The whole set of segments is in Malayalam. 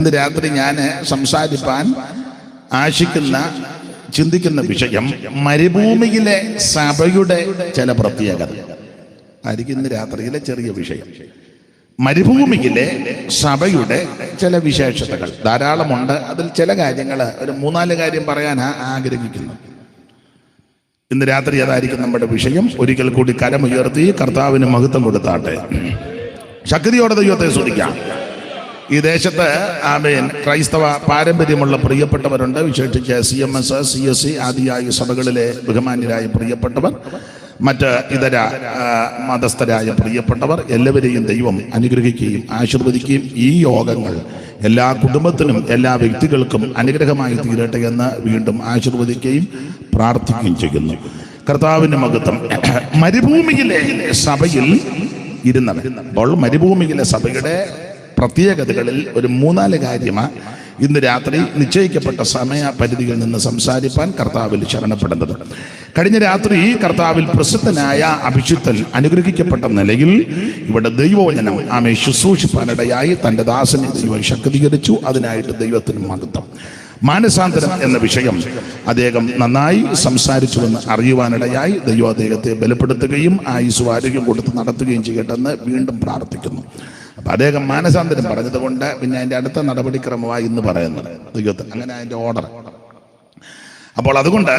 ഇന്ന് രാത്രി ഞാൻ സംസാരിപ്പാൻ ആശിക്കുന്ന ചിന്തിക്കുന്ന വിഷയം മരുഭൂമിയിലെ സഭയുടെ ചില പ്രത്യേകത ആയിരിക്കും. ഇന്ന് രാത്രിയിലെ ചെറിയ വിഷയം മരുഭൂമിയിലെ സഭയുടെ ചില വിശേഷതകൾ ധാരാളമുണ്ട്. അതിൽ ചില കാര്യങ്ങൾ ഒരു 3-4 കാര്യം പറയാൻ ആഗ്രഹിക്കുന്നു. ഇന്ന് രാത്രി അതായിരിക്കും നമ്മുടെ വിഷയം. ഒരിക്കൽ കൂടി കരമുയർത്തി കർത്താവിന് മഹത്വം കൊടുത്താട്ടെ. ശക്തിയോടെ ദൈവത്തെ സ്തുതിക്കാം. ഈ ദേശത്ത് ആമേൻ ക്രൈസ്തവ പാരമ്പര്യമുള്ള പ്രിയപ്പെട്ടവരുണ്ട്. വിശേഷിച്ച് CMS, CSC ആദിയായ സഭകളിലെ ബഹുമാന്യരായ പ്രിയപ്പെട്ടവർ, മറ്റ് ഇതര മതസ്ഥരായ പ്രിയപ്പെട്ടവർ, എല്ലാവരെയും ദൈവം അനുഗ്രഹിക്കുകയും ആശീർവദിക്കുകയും ഈ യോഗങ്ങൾ എല്ലാ കുടുംബത്തിനും എല്ലാ വ്യക്തികൾക്കും അനുഗ്രഹമായി തീരട്ടെ എന്ന് വീണ്ടും ആശീർവദിക്കുകയും പ്രാർത്ഥിക്കുകയും ചെയ്യുന്നു. കർത്താവിൻ്റെ മഹത്വം. മരുഭൂമിയിലെ സഭയിൽ ഇരുന്നവർ. അപ്പോൾ മരുഭൂമിയിലെ സഭയുടെ പ്രത്യേകതകളിൽ ഒരു 3-4 കാര്യമാണ് ഇന്ന് രാത്രി നിശ്ചയിക്കപ്പെട്ട സമയപരിധിയിൽ നിന്ന് സംസാരിപ്പാൻ കർത്താവിൽ ശരണപ്പെടുന്നത്. കഴിഞ്ഞ രാത്രി കർത്താവിൽ പ്രസിദ്ധനായ അഭിഷിക്തൻ അനുഗ്രഹിക്കപ്പെട്ട നിലയിൽ ഇവിടെ ദൈവവചനം ആമേ ശുശ്രൂഷിപ്പാനിടയായി തൻ്റെ ദാസനെ ദൈവം ശക്തീകരിച്ചു. അതിനായിട്ട് ദൈവത്തിന് മഹത്വം. മാനസാന്തരം എന്ന വിഷയം അദ്ദേഹം നന്നായി സംസാരിച്ചുവെന്ന് അറിയുവാനിടയായി ദൈവം അദ്ദേഹത്തെ ബലപ്പെടുത്തുകയും ആയുസ്സും ആരോഗ്യം കൊടുത്ത് നടത്തുകയും ചെയ്യട്ടെ എന്ന് വീണ്ടും പ്രാർത്ഥിക്കുന്നു. അപ്പം അദ്ദേഹം മാനസാന്തരം പറഞ്ഞത് കൊണ്ട് പിന്നെ അതിൻ്റെ അടുത്ത നടപടിക്രമമായി ഇന്ന് പറയുന്നത് ദൈവത്തിൽ അങ്ങനെ അതിൻ്റെ ഓർഡർ. അപ്പോൾ അതുകൊണ്ട്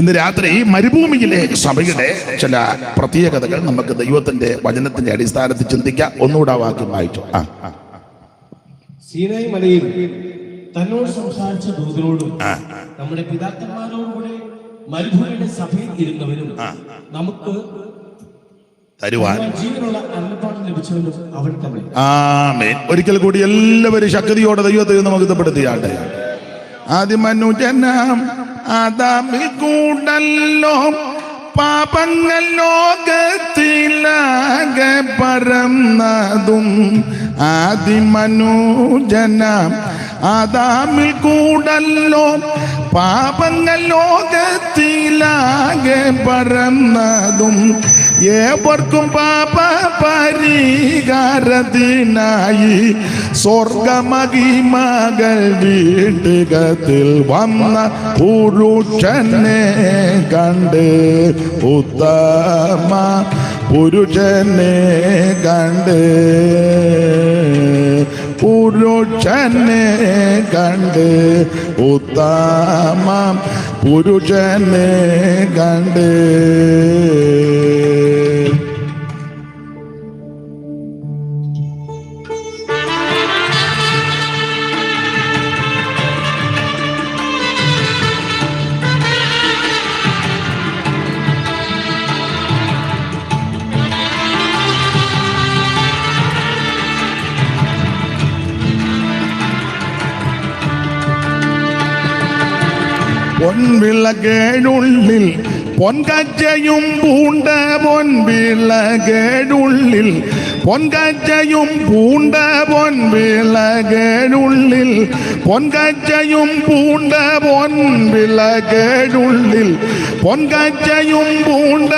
ഇന്ന് രാത്രി മരുഭൂമിയിലെ സഭയുടെ ചില പ്രത്യേകതകൾ നമുക്ക് ദൈവത്തിന്റെ വചനത്തിന്റെ അടിസ്ഥാനത്തിൽ ചിന്തിക്കാം. ഒന്നുകൂടെ വാക്യം വായിച്ചു. സീനായി മലയിൽ തന്നോട് സംസാരിച്ച ദൂതനോടും നമ്മുടെ പിതാക്കന്മാരോടും കൂടെ മരുഭൂമിയുടെ സഭയിൽ ഇരുന്നവരും നമുക്ക് തരുവാൻ ജീവനുള്ള അന്നപാനം ലഭിച്ചവരും അവൻ തന്നെ. ആമേൻ. ഒരിക്കൽ കൂടി എല്ലാവരും ശക്തിയോടെ ദൈവത്തെ മഹത്വപ്പെടുത്തിയാട്ടെ. ആദിമനുജനം ആദാമിൽ കൂടല്ലോ പാപങ്ങൾ ലോകത്തിലാകെ പരന്നതും. ആദിമനുജനം ആദാമിൽ കൂടല്ലോ പാപങ്ങൾ ലോകത്തിലാകെ പരന്നതും. ഏവർക്കും പാപ പരിഹാരത്തിനായി സ്വർഗമഹിമകൾ വീട്ടുകത്തിൽ വന്ന പുരുഷനെ കണ്ട്, ഉത്തമ പുരുഷനെ കണ്ട്, പുരുഷനെ കണ്ട്, ഉത്തമ പുരുഷനെ കണ്ട്. പൊൻവിളകേടുള്ളിൽ പൊൻകച്ചയും പൂണ്ട, പൊൻവിളകേടുള്ളിൽ പൊൻകച്ചയും പൂണ്ട, പൊൻവിളകേടുള്ളിൽ പൊൻകച്ചയും പൂണ്ട, പൊൻവിളകേടുള്ളിൽ പൊൻകച്ചയും പൂണ്ട.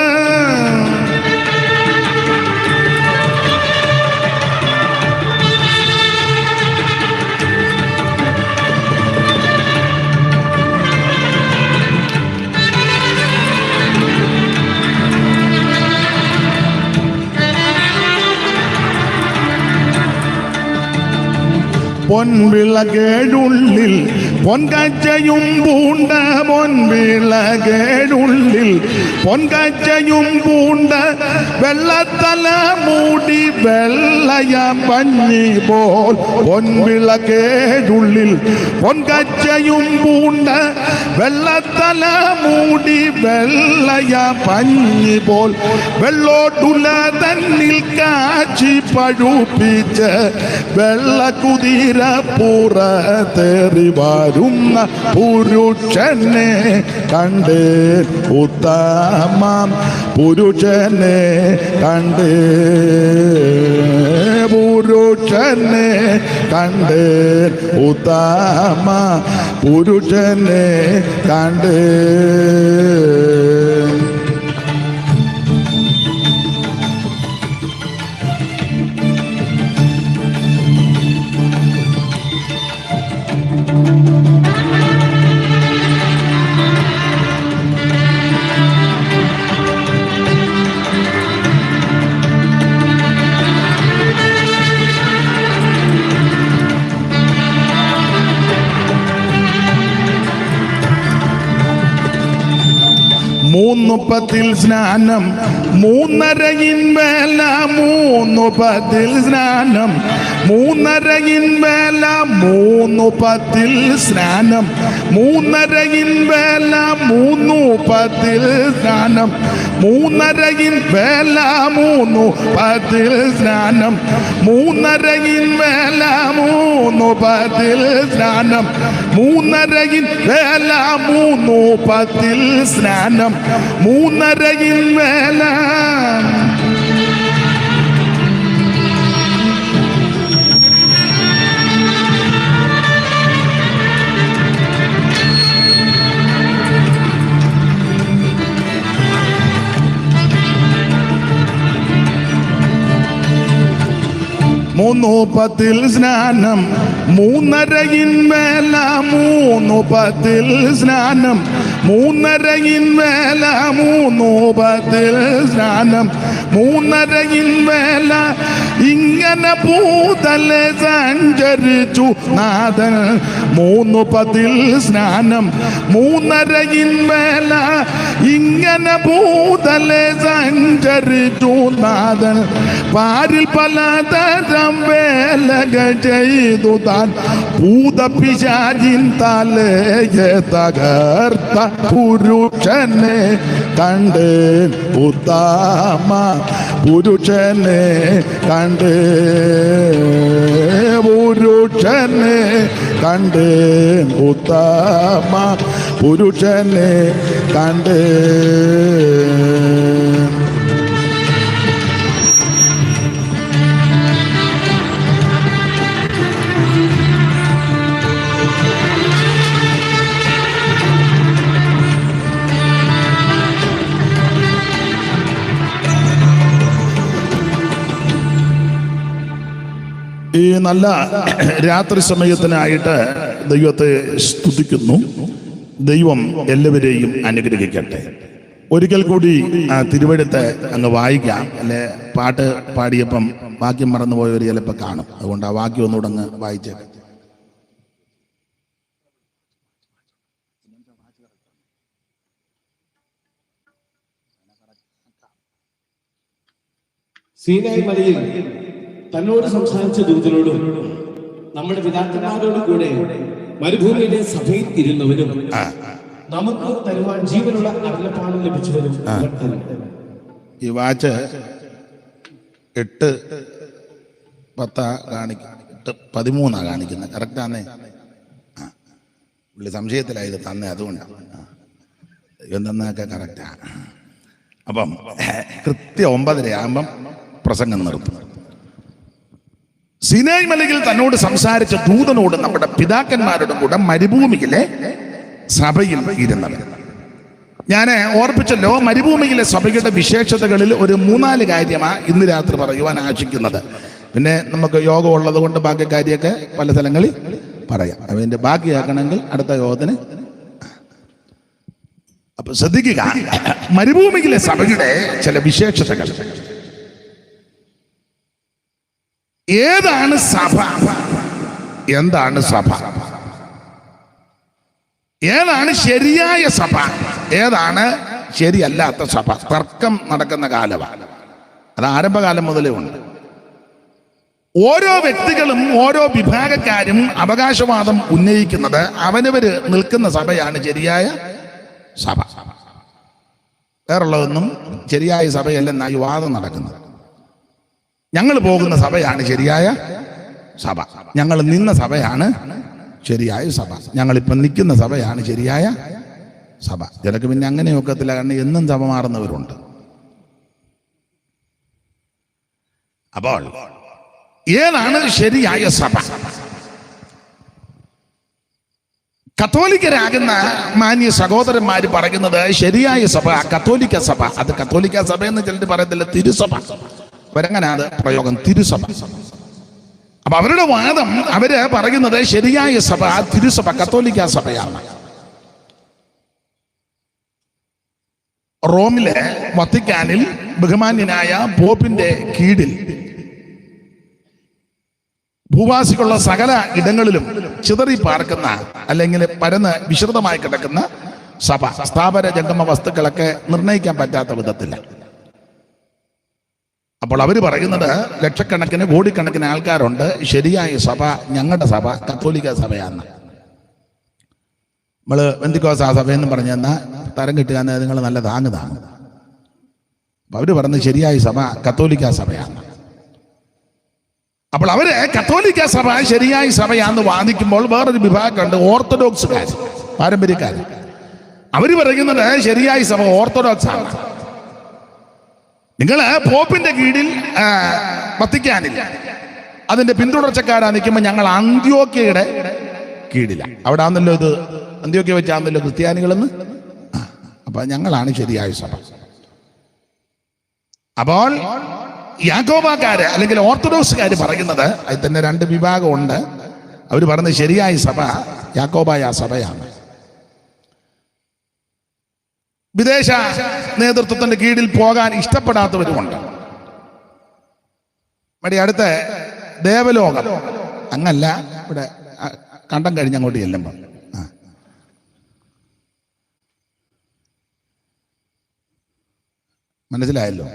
പൊൻവിളകേടുള്ളിൽ പൊൻകച്ചയും പൂണ്ട, പൊൻവിളകേടുള്ളിൽ പൊൻകച്ചയും പൂണ്ട. വെള്ളത്തല മൂടി വെള്ളയ പഞ്ഞി പോൽ പൊൻവിളകേടുള്ളിൽ പൊൻകച്ചയും പൂണ്ട. വെള്ളത്തല മൂടി വെള്ളയ പഞ്ഞി പോൽ വെള്ളോട്ടുല തന്നിൽ കാച്ചി പഴുപ്പിച്ച് വെള്ളക്കുതിര പുറത്തേറി വരുന്ന പുരുഷനെ കണ്ട്, ഉത്തമ പുരുഷനെ കണ്ട്, പുരുഷനെ കണ്ട്, ഉത്തമ പുരുഷനെ കണ്ട്. മൂന്നുപ്പത്തിൽ സ്നാനം മൂന്നരയിൻ വേല മൂന്നുപ്പത്തിൽ സ്നാനം മൂന്നരയിൻ വേല മൂന്നുപ്പത്തിൽ സ്നാനം മൂന്നരയിൻ വേല മൂന്നുപ്പത്തിൽ സ്നാനം മൂന്നരയിൻ വേല മൂന്നുപ്പത്തിൽ സ്നാനം മൂന്നരയിൻ വേല മൂന്നുപ്പത്തിൽ സ്നാനം മൂന്നരയിൻ വേല മൂന്നുപ്പത്തിൽ സ്നാനം മൂന്നരയിൻ വേല. മൂന്നുപ്പത്തിൽ സ്നാനം മൂന്നരയിൻ വേല മൂന്നുപ്പത്തിൽ സ്നാനം മൂന്നരയിൻ വേല മൂന്നുപ്പത്തിൽ സ്നാനം മൂന്നരയിൻ വേല ഇങ്ങനെ ഭൂതലെ സഞ്ചരിച്ചു നാഥൻ മൂന്നുപ്പത്തിൽ സ്നാനം മൂന്നരയിൻ വേല ഇങ്ങനെ ഭൂതലെ സഞ്ചരിച്ചു നാഥൻ പാരിൽ പലതരം വേലകൾ ചെയ്തു താൻ ഭൂതപിശാചിൻ തലയെ തകർത്ത പുരുഷനെ കണ്ട് ഉത്തമ പുരുഷനെ കണ്ട് പുരുഷനെ കണ്ട് ഉത്തമ പുരുഷനെ കണ്ട്. ഈ നല്ല രാത്രി സമയത്തിനായിട്ട് ദൈവത്തെ സ്തുതിക്കുന്നു. ദൈവം എല്ലാവരെയും അനുഗ്രഹിക്കട്ടെ. ഒരിക്കൽ കൂടി തിരുവെഴുത്ത് അങ്ങ് വായിക്കാം. അല്ലെ പാട്ട് പാടിയപ്പം വാക്യം മറന്നുപോയവർ ചിലപ്പോൾ കാണും. അതുകൊണ്ട് ആ വാക്യം ഒന്നുകൂടെ അങ്ങ് വായിച്ചേക്കാം. സീനായി മലയിൽ തന്നോട് സംസാരിച്ച ദൂതനോടും നമ്മുടെ പിതാക്കന്മാരോടും കൂടെ മരുഭൂമിയിലെ സഭയിൽ ഇരുന്നവരും നമുക്ക് തരുവാൻ ജീവനുള്ള അരുളപ്പാടും ലഭിച്ചവരും. ഈ വാച്ച് 8:10 കാണിക്കുന്നത്. കറക്റ്റാന്നേ? പുള്ളി സംശയത്തിലായത് തന്നെ, അതുകൊണ്ടാണ് എന്തെന്നൊക്കെ കറക്റ്റാ. അപ്പം കൃത്യം 9:30 ആകുമ്പം പ്രസംഗം നിർത്തും. സീനായി മലയിൽ തന്നോട് സംസാരിച്ച ദൂതനോട് നമ്മുടെ പിതാക്കന്മാരുടെ കൂടെ മരുഭൂമിയിലെ സഭയിൽ ഇരുന്നവർ. ഞാൻ ഓർപ്പിച്ചല്ലോ, മരുഭൂമിയിലെ സഭയുടെ വിശേഷതകളിൽ ഒരു 3-4 കാര്യമാണ് ഇന്ന് രാത്രി പറയുവാൻ ആശിക്കുന്നത്. പിന്നെ നമുക്ക് യോഗം ഉള്ളത് കൊണ്ട് ബാക്കി കാര്യമൊക്കെ പല സ്ഥലങ്ങളിൽ പറയാം. അതിന്റെ ബാക്കിയാക്കണമെങ്കിൽ അടുത്ത യോഗത്തിന്. അപ്പൊ ശ്രദ്ധിക്കുക, മരുഭൂമിയിലെ സഭയുടെ ചില വിശേഷതകൾ. ഏതാണ് സഭ? എന്താണ് സഭ? ഏതാണ് ശരിയായ സഭ? ഏതാണ് ശരിയല്ലാത്ത സഭ? തർക്കം നടക്കുന്ന കാലമാണ്. അത് ആരംഭകാലം മുതലേ ഉണ്ട്. ഓരോ വ്യക്തികളും ഓരോ വിഭാഗക്കാരും അവകാശവാദം ഉന്നയിക്കുന്നത് അവനവര് നിൽക്കുന്ന സഭയാണ് ശരിയായ സഭ. വേറുള്ളതൊന്നും ശരിയായ സഭയല്ലെന്നായി വാദം നടക്കുന്നത്. ഞങ്ങൾ പോകുന്ന സഭയാണ് ശരിയായ സഭ, ഞങ്ങൾ നിന്ന സഭയാണ് ശരിയായ സഭ, ഞങ്ങളിപ്പം നിൽക്കുന്ന സഭയാണ് ശരിയായ സഭ. ചിലക്ക് പിന്നെ അങ്ങനെ ഒക്കത്തില്ല, കാരണം എന്നും സഭ മാറുന്നവരുണ്ട്. അപ്പോൾ ഏതാണ് ശരിയായ സഭ? കത്തോലിക്കരാകുന്ന മാന്യ സഹോദരന്മാര് പറയുന്നത് ശരിയായ സഭ കത്തോലിക്ക സഭ. അത് കത്തോലിക്ക സഭ എന്ന് ചിലർ പറയത്തില്ല, തിരുസഭ. അവരങ്ങനെ അത് പ്രയോഗം, തിരുസഭ. അപ്പൊ അവരുടെ വാദം, അവര് പറയുന്നത് ശരിയായ സഭ തിരുസഭ കത്തോലിക്ക സഭയാണ്. റോമിലെ വത്തിക്കാനിൽ ബഹുമാന്യനായ പോപ്പിന്റെ കീഴിൽ ഭൂവാസികളുള്ള സകല ഇടങ്ങളിലും ചിതറി പാർക്കുന്ന അല്ലെങ്കിൽ പരന്ന് വിശദമായി കിടക്കുന്ന സഭ, സ്ഥാപന ജംഗമ വസ്തുക്കളൊക്കെ നിർണയിക്കാൻ പറ്റാത്ത വിധത്തില്ല. അപ്പോൾ അവർ പറയുന്നത് ലക്ഷക്കണക്കിന് കോടിക്കണക്കിന് ആൾക്കാരുണ്ട്, ശരിയായ സഭ ഞങ്ങളുടെ സഭ കത്തോലിക്ക സഭയാണ്. നമ്മള് പെന്തിക്കോസ്ത് ആ സഭയെന്ന് പറഞ്ഞെന്നാ തരം കിട്ടുക നിങ്ങൾ നല്ല താങ്ങുതാണ്. അപ്പൊ അവര് പറഞ്ഞത് ശരിയായ സഭ കത്തോലിക്ക സഭയാണ്. അപ്പോൾ അവര് കത്തോലിക്ക സഭ ശരിയായ സഭയാന്ന് വാദിക്കുമ്പോൾ വേറൊരു വിഭാഗമുണ്ട്, ഓർത്തഡോക്സുകാർ, പാരമ്പര്യക്കാർ. അവര് പറയുന്നത് ശരിയായ സഭ ഓർത്തഡോക്സ് ആണ്. നിങ്ങൾ പോപ്പിന്റെ കീഴിൽ വത്തിക്കാനിൽ അതിന്റെ പിന്തുടർച്ചക്കാരാ നിൽക്കുമ്പോൾ ഞങ്ങൾ അന്ത്യോക്യയുടെ കീഴില. അവിടെ ആണല്ലോ ഇത്, അന്ത്യോക്യ വെച്ചാണല്ലോ ക്രിസ്ത്യാനികളെന്ന്. അപ്പൊ ഞങ്ങളാണ് ശരിയായ സഭ. അപ്പോൾ യാക്കോബക്കാര് അല്ലെങ്കിൽ ഓർത്തഡോക്സുകാർ പറയുന്നത് അതിൽ തന്നെ രണ്ട് വിഭാഗമുണ്ട്. അവർ പറയുന്നത് ശരിയായ സഭ യാക്കോബായ സഭയാണ്. വിദേശ നേതൃത്വത്തിന്റെ കീഴിൽ പോകാൻ ഇഷ്ടപ്പെടാത്തവരുമുണ്ട്. ഇവിടെ അടുത്ത ദേവലോകം അങ്ങല്ല, ഇവിടെ കണ്ടം കഴിഞ്ഞങ്ങോട്ട് ചെല്ലുമ്പോൾ മനസ്സിലായല്ലോ.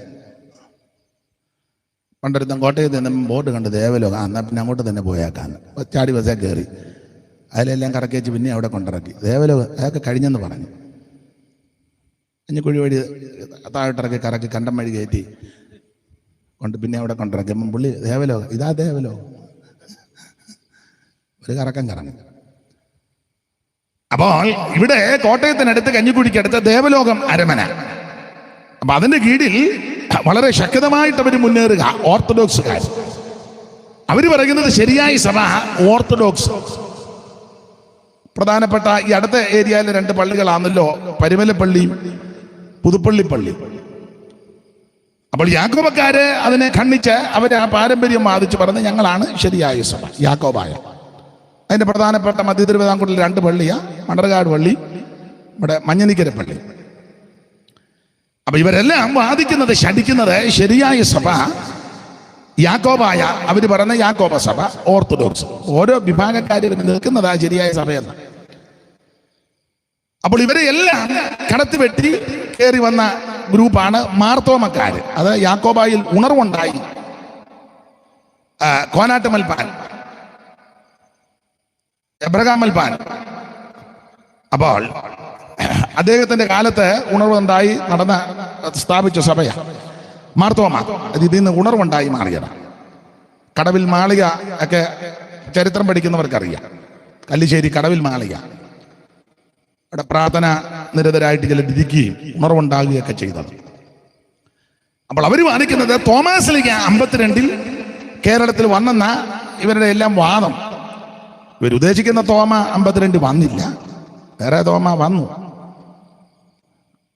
പണ്ടൊരുത്തം കോട്ടയത്ത് നിന്ന് ബോർഡ് കണ്ട് ദേവലോകം, എന്നാൽ പിന്നെ അങ്ങോട്ട് തന്നെ പോയേക്കാന്ന് ചാടി ബസ്സേ കയറി അതിലെല്ലാം കറക്കി വെച്ച് പിന്നെ അവിടെ കൊണ്ടിറക്കി. ദേവലോകം അതൊക്കെ കഴിഞ്ഞെന്ന് പറഞ്ഞു. കുഴി വഴി താഴോട്ടിറക്കി കറക്കി കണ്ടം വഴി കയറ്റി കൊണ്ട് പിന്നെ അവിടെ കൊണ്ടിറക്കി. പുള്ളി ദേവലോകം, ഇതാ ദേവലോകം, ഒരു കറക്കം കറങ്ങി. അപ്പോൾ ഇവിടെ കോട്ടയത്തിനടുത്ത് കഞ്ഞിക്കുഴിക്കടുത്ത് ദേവലോകം അരമന. അപ്പൊ അതിന്റെ കീഴിൽ വളരെ ശക്തമായിട്ട് അവർ മുന്നേറുക ഓർത്തഡോക്സുകാർ. അവർ പറയുന്നത് ശരിയായ സഭ ഓർത്തഡോക്സ്. പ്രധാനപ്പെട്ട ഈ അടുത്ത ഏരിയയിലെ രണ്ട് പള്ളികളാണല്ലോ, പരുമലപ്പള്ളിയും പുതുപ്പള്ളി പള്ളി. അപ്പോൾ യാക്കോബക്കാര് അതിനെ ഖണ്ഡിച്ച് അവർ ആ പാരമ്പര്യം വാദിച്ച് പറഞ്ഞ് ഞങ്ങളാണ് ശരിയായ സഭ യാക്കോബായ. അതിന്റെ പ്രധാനപ്പെട്ട മധ്യ തിരുവിതാംകൂറിൽ രണ്ട് പള്ളിയാ, മണർകാട് പള്ളി, ഇവിടെ മഞ്ഞനിക്കര പള്ളി. അപ്പൊ ഇവരെല്ലാം വാദിക്കുന്നത് ശഠിക്കുന്നത് ശരിയായ സഭ യാക്കോബായ, അവർ പറയുന്ന യാക്കോബ സഭ ഓർത്തഡോക്സ്. ഓരോ വിഭാഗക്കാരും നിൽക്കുന്നതാ ശരിയായ സഭയെന്ന്. അപ്പോൾ ഇവരെ എല്ലാം കടത്തിവെട്ടി കയറി വന്ന ഗ്രൂപ്പാണ് മാർത്തോമക്കാര്. അത് യാക്കോബായിൽ ഉണർവുണ്ടായി. കോനാട്ടുമൽപ്പാൻ, എബ്രഹാം മൽപ്പാൻ, അപ്പോൾ അദ്ദേഹത്തിന്റെ കാലത്ത് ഉണർവുണ്ടായി നടന്ന സ്ഥാപിച്ച സഭയാണ് മാർത്തോമ. ഇതിൽ നിന്ന് ഉണർവുണ്ടായി മാറിയത്. കടവിൽ മാളിക ഒക്കെ ചരിത്രം പഠിക്കുന്നവർക്കറിയാം. കല്ലിശ്ശേരി കടവിൽ മാളിക അവിടെ പ്രാർത്ഥന നിരതരായിട്ട് ചിലർ ഇരിക്കുകയും ഉണർവുണ്ടാകുകയൊക്കെ ചെയ്തത്. അപ്പോൾ അവർ വാദിക്കുന്നത് തോമാസ് ലീഗ 52 കേരളത്തിൽ വന്നെന്ന ഇവരുടെ എല്ലാം വാദം. ഇവരുദ്ദേശിക്കുന്ന തോമ 52 വന്നില്ല, വേറെ തോമ വന്നു.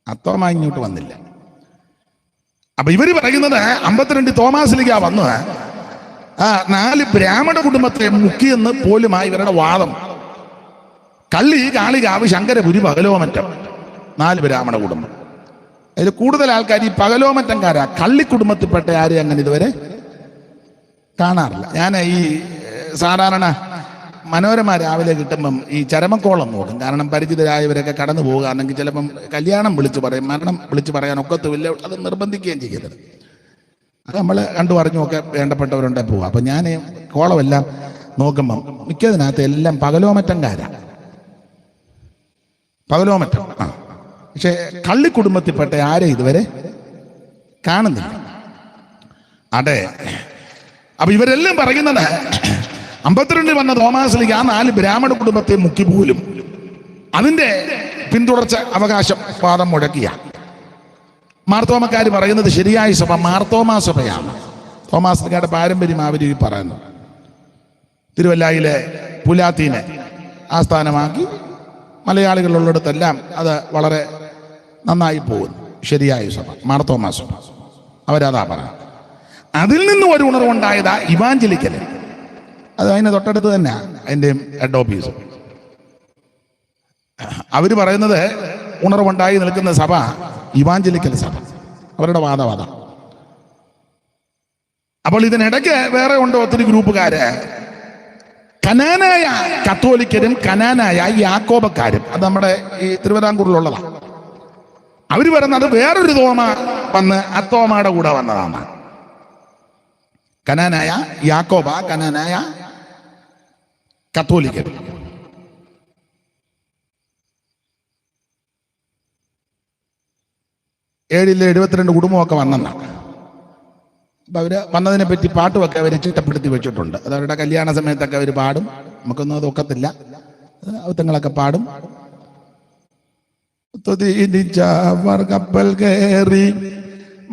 അത്തോമ ഇങ്ങോട്ട് വന്നില്ല. അപ്പൊ ഇവര് പറയുന്നത് 52 തോമാസ് ലീഗ വന്നു 4 ബ്രാഹ്മണ കുടുംബത്തെ മുക്കിയെന്ന് പോലുമായി ഇവരുടെ വാദം. കള്ളി, കാളികാവ്, ശങ്കരപുരി, പകലോമറ്റം 4 ബ്രാഹ്മണ കുടുംബം. അതിൽ കൂടുതൽ ആൾക്കാർ ഈ പകലോമറ്റംകാരാ. കള്ളി കുടുംബത്തിൽപ്പെട്ട ആരെയും അങ്ങനെ ഇതുവരെ കാണാറില്ല. ഞാൻ ഈ സാധാരണ മനോരമ രാവിലെ കിട്ടുമ്പം ഈ ചരമക്കോളം നോക്കും. കാരണം പരിചിതരായവരൊക്കെ കടന്നു പോകുകയാണെങ്കിൽ ചിലപ്പം കല്യാണം വിളിച്ചു പറയും, മരണം വിളിച്ചു പറയാൻ ഒക്കത്തുമില്ല, അത് നിർബന്ധിക്കുകയും ചെയ്യരുത്. അത് നമ്മൾ കണ്ടു പറഞ്ഞുമൊക്കെ വേണ്ടപ്പെട്ടവരുണ്ടെ പോവുക. അപ്പം ഞാൻ കോളമെല്ലാം നോക്കുമ്പം മിക്കതിനകത്ത് എല്ലാം പകലോമറ്റംകാരാ. പകലോമറ്റം. പക്ഷെ കള്ളി കുടുംബത്തിൽപ്പെട്ട ആരെ ഇതുവരെ കാണുന്നില്ല. അതെ. അപ്പൊ ഇവരെല്ലാം പറയുന്നത് 52 വന്ന തോമാസ് ലീഗ 4 ബ്രാഹ്മണ കുടുംബത്തെ മുക്കി പോലും അതിന്റെ പിന്തുടർച്ച അവകാശം വാദം മുഴക്കിയ. മാർത്തോമക്കാർ പറയുന്നത് ശരിയായ സഭ മാർത്തോമാ സഭയാണ്. തോമാസ് ലീഗയുടെ പാരമ്പര്യം അവർ പറയുന്നു. തിരുവല്ലായിലെ പുലാത്തീനെ ആസ്ഥാനമാക്കി മലയാളികളുള്ളിടത്തെല്ലാം അത് വളരെ നന്നായി പോകുന്നു. ശരിയായ സഭ മാർത്തോമാ സഭ, അവരതാ പറയുന്നത്. അതിൽ നിന്ന് ഒരു ഉണർവുണ്ടായതാ ഇവാഞ്ചലിക്കല്. അത് അതിന് തൊട്ടടുത്ത് തന്നെ അതിൻ്റെ ഹെഡ് ഓഫീസ്. അവർ പറയുന്നത് ഉണർവുണ്ടായി നിൽക്കുന്ന സഭ ഇവാഞ്ചലിക്കൽ സഭ, അവരുടെ വാദവാദം. അപ്പോൾ ഇതിനിടയ്ക്ക് വേറെ ഉണ്ട് ഒത്തിരി ഗ്രൂപ്പുകാര്, കനാനായ കത്തോലിക്കരും കനാനായ യാക്കോബക്കാരും. അത് നമ്മുടെ ഈ തിരുവിതാംകൂറിലുള്ളതാണ്. അവര് പറയുന്നത് വേറൊരു തോമ വന്ന് അത്തോമയുടെ കൂടെ വന്നതാണ്. കനാനായ യാക്കോബ, കനാനായ കത്തോലിക്കർ. ഏഴിലെ 72 കുടുംബമൊക്കെ വന്നെന്നാണ്. അപ്പം അവർ വന്നതിനെ പറ്റി പാട്ടുമൊക്കെ അവർ ചിട്ടപ്പെടുത്തി വെച്ചിട്ടുണ്ട്. അത് അവരുടെ കല്യാണ സമയത്തൊക്കെ അവർ പാടും. നമുക്കൊന്നും അത് ഒക്കത്തില്ല, അവത്തങ്ങളൊക്കെ പാടും. തുതിച്ചവർ കപ്പൽ കയറി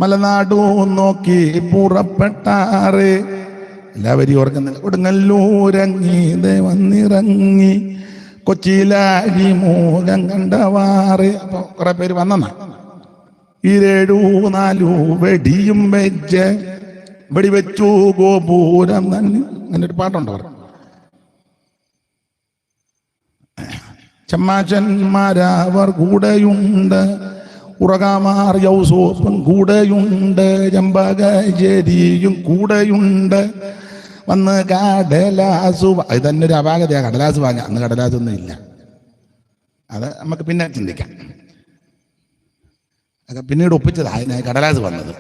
മലനാടു നോക്കി പുറപ്പെട്ടാറ്. എല്ലാവരും ഓർക്കുന്നില്ല. കൊടുങ്ങല്ലൂരങ്ങി വന്നിറങ്ങി കൊച്ചിയിലാഴി മൂലം കണ്ടവാറ്. അപ്പൊ കുറെ പേര് വന്നെന്നാ. 7-4 വെടിയും വെച്ച് വെടിവെച്ചു ഗോപൂരം തന്നെ. അങ്ങനെ ഒരു പാട്ടുണ്ടോ? ചമ്മാച്ചന്മാരവർ കൂടെയുണ്ട്, ഉറകാമാർ യൗസോപ്പൻ കൂടെയുണ്ട്, ചമ്പകചേരിയും കൂടെയുണ്ട്. വന്ന് കടലാസു, ഇത് തന്നെ ഒരു അപാകതയാ. കടലാസ് വാങ്ങാം. അന്ന് കടലാസൊന്നും ഇല്ല. അത് നമുക്ക് പിന്നെ ചിന്തിക്കാം. അത് പിന്നീട് ഒപ്പിച്ചതാ അതിന് കടലാസ് വന്നത്.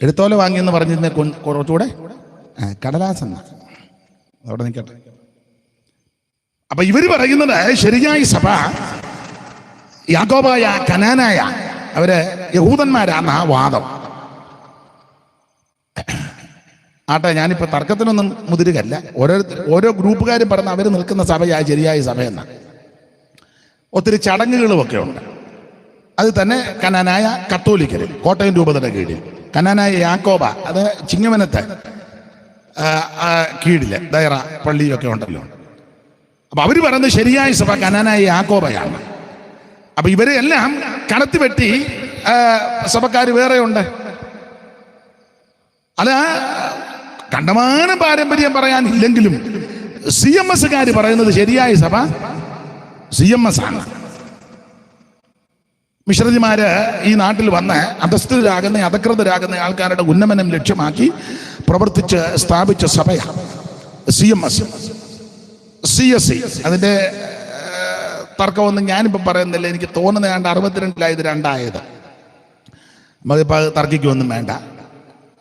എഴുത്തോല വാങ്ങിയെന്ന് പറഞ്ഞിരുന്ന കുറച്ചുകൂടെ കടലാസ് എന്നാ. അവിടെ നിൽക്കട്ടെ. അപ്പൊ ഇവര് പറയുന്നത് ശരിയായി സഭ യാക്കോബായ കനാനായ അവര് യഹൂദന്മാരാണ് ആ വാദം. ആട്ടെ, ഞാനിപ്പോ തർക്കത്തിനൊന്നും മുതിരുകല്ല. ഓരോ ഗ്രൂപ്പുകാരും പറഞ്ഞ അവർ നിൽക്കുന്ന സഭയായ ശരിയായ സഭയെന്ന. ഒത്തിരി ചടങ്ങുകളുമൊക്കെ ഉണ്ട്. അത് തന്നെ കനാനായ കത്തോലിക്കര് കോട്ടയം രൂപതയുടെ കീഴിൽ, കനാനായ യാക്കോബ അത് ചിങ്ങവനത്തെ കീഴില് ദയറ പള്ളിയൊക്കെ ഉണ്ടല്ലോ. അപ്പൊ അവര് പറയുന്നത് ശരിയായ സഭ കനാനായ യാക്കോബയാണ്. അപ്പൊ ഇവരെ എല്ലാം കടത്തിവെട്ടി സഭക്കാർ വേറെ ഉണ്ട്. അത് കണ്ടമാനം പാരമ്പര്യം പറയാനില്ലെങ്കിലും CMS പറയുന്നത് ശരിയായ സഭ CMS ആണ്. മിശ്രജിമാര് ഈ നാട്ടിൽ വന്ന് അധസ്ഥിതരാകുന്ന അധകൃതരാകുന്ന ആൾക്കാരുടെ ഉന്നമനം ലക്ഷ്യമാക്കി പ്രവർത്തിച്ച് സ്ഥാപിച്ച സഭയാണ് CMS. CSE അതിന്റെ തർക്കമൊന്നും ഞാനിപ്പോൾ പറയുന്നില്ല. എനിക്ക് തോന്നുന്ന 62 ഇത് രണ്ടായത്. അതിപ്പോൾ അത് തർക്കിക്കൊന്നും വേണ്ട.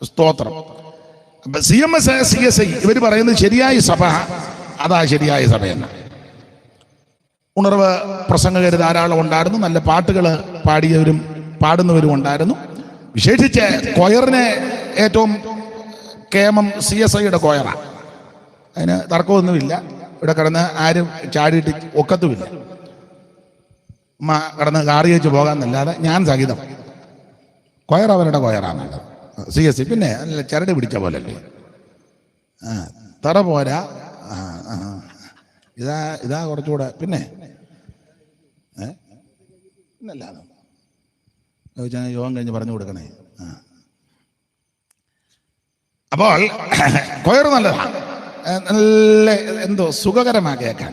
സ്തോത്രം. അപ്പൊ CMS CSI ഇവർ പറയുന്നത് ശരിയായ സഭ അതാ ശരിയായ സഭയെന്ന്. ഉണർവ് പ്രസംഗകർ ധാരാളം ഉണ്ടായിരുന്നു. നല്ല പാട്ടുകൾ പാടിയവരും പാടുന്നവരും ഉണ്ടായിരുന്നു. വിശേഷിച്ച് കൊയറിനെ ഏറ്റവും കേമം CSIയുടെ കൊയറാണ്. അതിന് തർക്കമൊന്നുമില്ല. ഇവിടെ കിടന്ന് ആരും ചാടിയിട്ട് ഒക്കത്തുമില്ല. കിടന്ന് കാറിയേച്ച് പോകാമെന്നല്ലാതെ ഞാൻ സഹിതം. കൊയർ അവരുടെ കൊയറാണ് CSI. പിന്നെ അല്ല ചരട് പിടിച്ച പോലല്ലേ. തറ പോരാ. ഇതാ കുറച്ചുകൂടെ. പിന്നെ പിന്നല്ലാതെ യോഗം കഴിഞ്ഞ് പറഞ്ഞു കൊടുക്കണേ. അപ്പോൾ കൊയർ നല്ലതാണ്, നല്ല എന്തോ സുഖകരമാണ് കേൾക്കാൻ.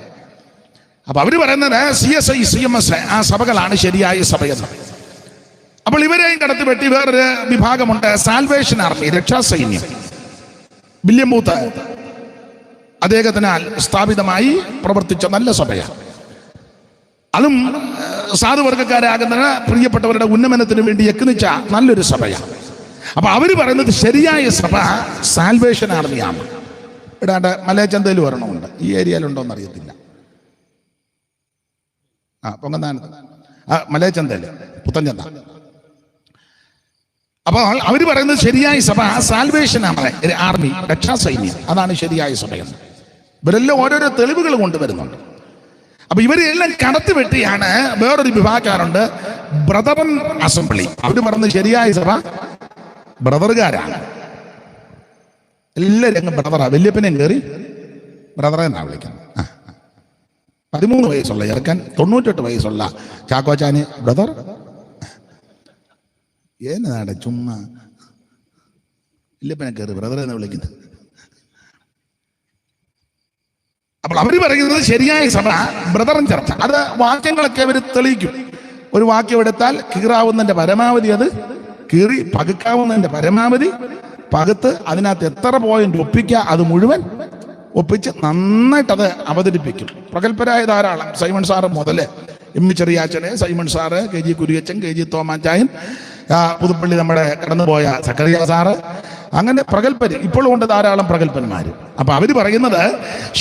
അപ്പൊ അവര് പറയുന്നത് CSI CMS ആ സഭകളാണ് ശരിയായ സഭയെന്ന്. അപ്പോൾ ഇവരെയും കടത്തിവെട്ടി വേറൊരു വിഭാഗമുണ്ട്, സാൽവേഷൻ ആർമി, രക്ഷാസൈന്യം. വില്യം ബൂത്ത് അദ്ദേഹത്തിനാൽ സ്ഥാപിതമായി പ്രവർത്തിച്ച നല്ല സഭയാണ്. അതും സാധുവർഗക്കാരാകുന്ന പ്രിയപ്പെട്ടവരുടെ ഉന്നമനത്തിന് വേണ്ടി യത്നിച്ച നല്ലൊരു സഭയാണ്. അപ്പൊ അവര് പറയുന്നത് ശരിയായ സഭ സാൽവേഷൻ ആർമിയാണ്. ഇടാണ്ട് മലയച്ചന്തയിൽ വരണമുണ്ട്. ഈ ഏരിയയിലുണ്ടോന്ന് അറിയത്തില്ല. പൊങ്ങന്താനത്ത് മലയച്ചന്തയിൽ പുത്തൻചന്ത. അപ്പോൾ അവര് പറയുന്നത് ശരിയായ സഭ സാൽവേഷൻ ആർമി, രക്ഷാസൈന്യം, അതാണ് ശരിയായ സഭയെന്ന്. ഇവരെല്ലാം ഓരോരോ തെളിവുകൾ കൊണ്ടുവരുന്നുണ്ട്. അപ്പൊ ഇവരെല്ലാം കടത്തിവെട്ടിയാണ് വേറൊരു വിഭാഗക്കാരുണ്ട്, ബ്രദറൻ അസംബ്ലി. അവര് പറയുന്നത് ശരിയായ സഭ ബ്രദറുകാരാണ്. എല്ലാവരും അങ്ങ് ബ്രദറാ. വല്യപ്പനെയും കയറി ബ്രദറെ എന്നാ വിളിക്കുന്നത്. 13 വയസ്സുള്ള ചെറുക്കൻ, 98 വയസ്സുള്ള ചാക്കോച്ചാന് ബ്രദർ. ഏനാടെ ചുമ്മാ വല്യപ്പനെ കയറി ബ്രദറെ എന്ന് വിളിക്കുന്നത്. അപ്പോൾ അവർ പറയുന്നത് ശരിയായ സഭ ബ്രദറൻ ചർച്ച. അത് വാക്യങ്ങളൊക്കെ അവർ തെളിയിക്കും. ഒരു വാക്യം എടുത്താൽ കീറാവുന്നതിന്റെ പരമാവധി അത് കീറി, പകുക്കാവുന്നതിന്റെ പരമാവധി പകുത്ത്, അതിനകത്ത് എത്ര പോയിന്റ് ഒപ്പിക്കുക അത് മുഴുവൻ ഒപ്പിച്ച് നന്നായിട്ട് അത് അവതരിപ്പിക്കും. പ്രഗത്ഭരായ ധാരാളം, സൈമൺ സാറ് മുതല് M Cheriyachan, Simon sir, K G Kuriachan, K G Thomachayan, Puthuppally നമ്മുടെ കടന്നുപോയ സക്കറിയ സാറ്, അങ്ങനെ പ്രഗത്ഭര് ഇപ്പോഴും ഉണ്ട് ധാരാളം പ്രഗത്ഭന്മാര്. അപ്പൊ അവര് പറയുന്നത്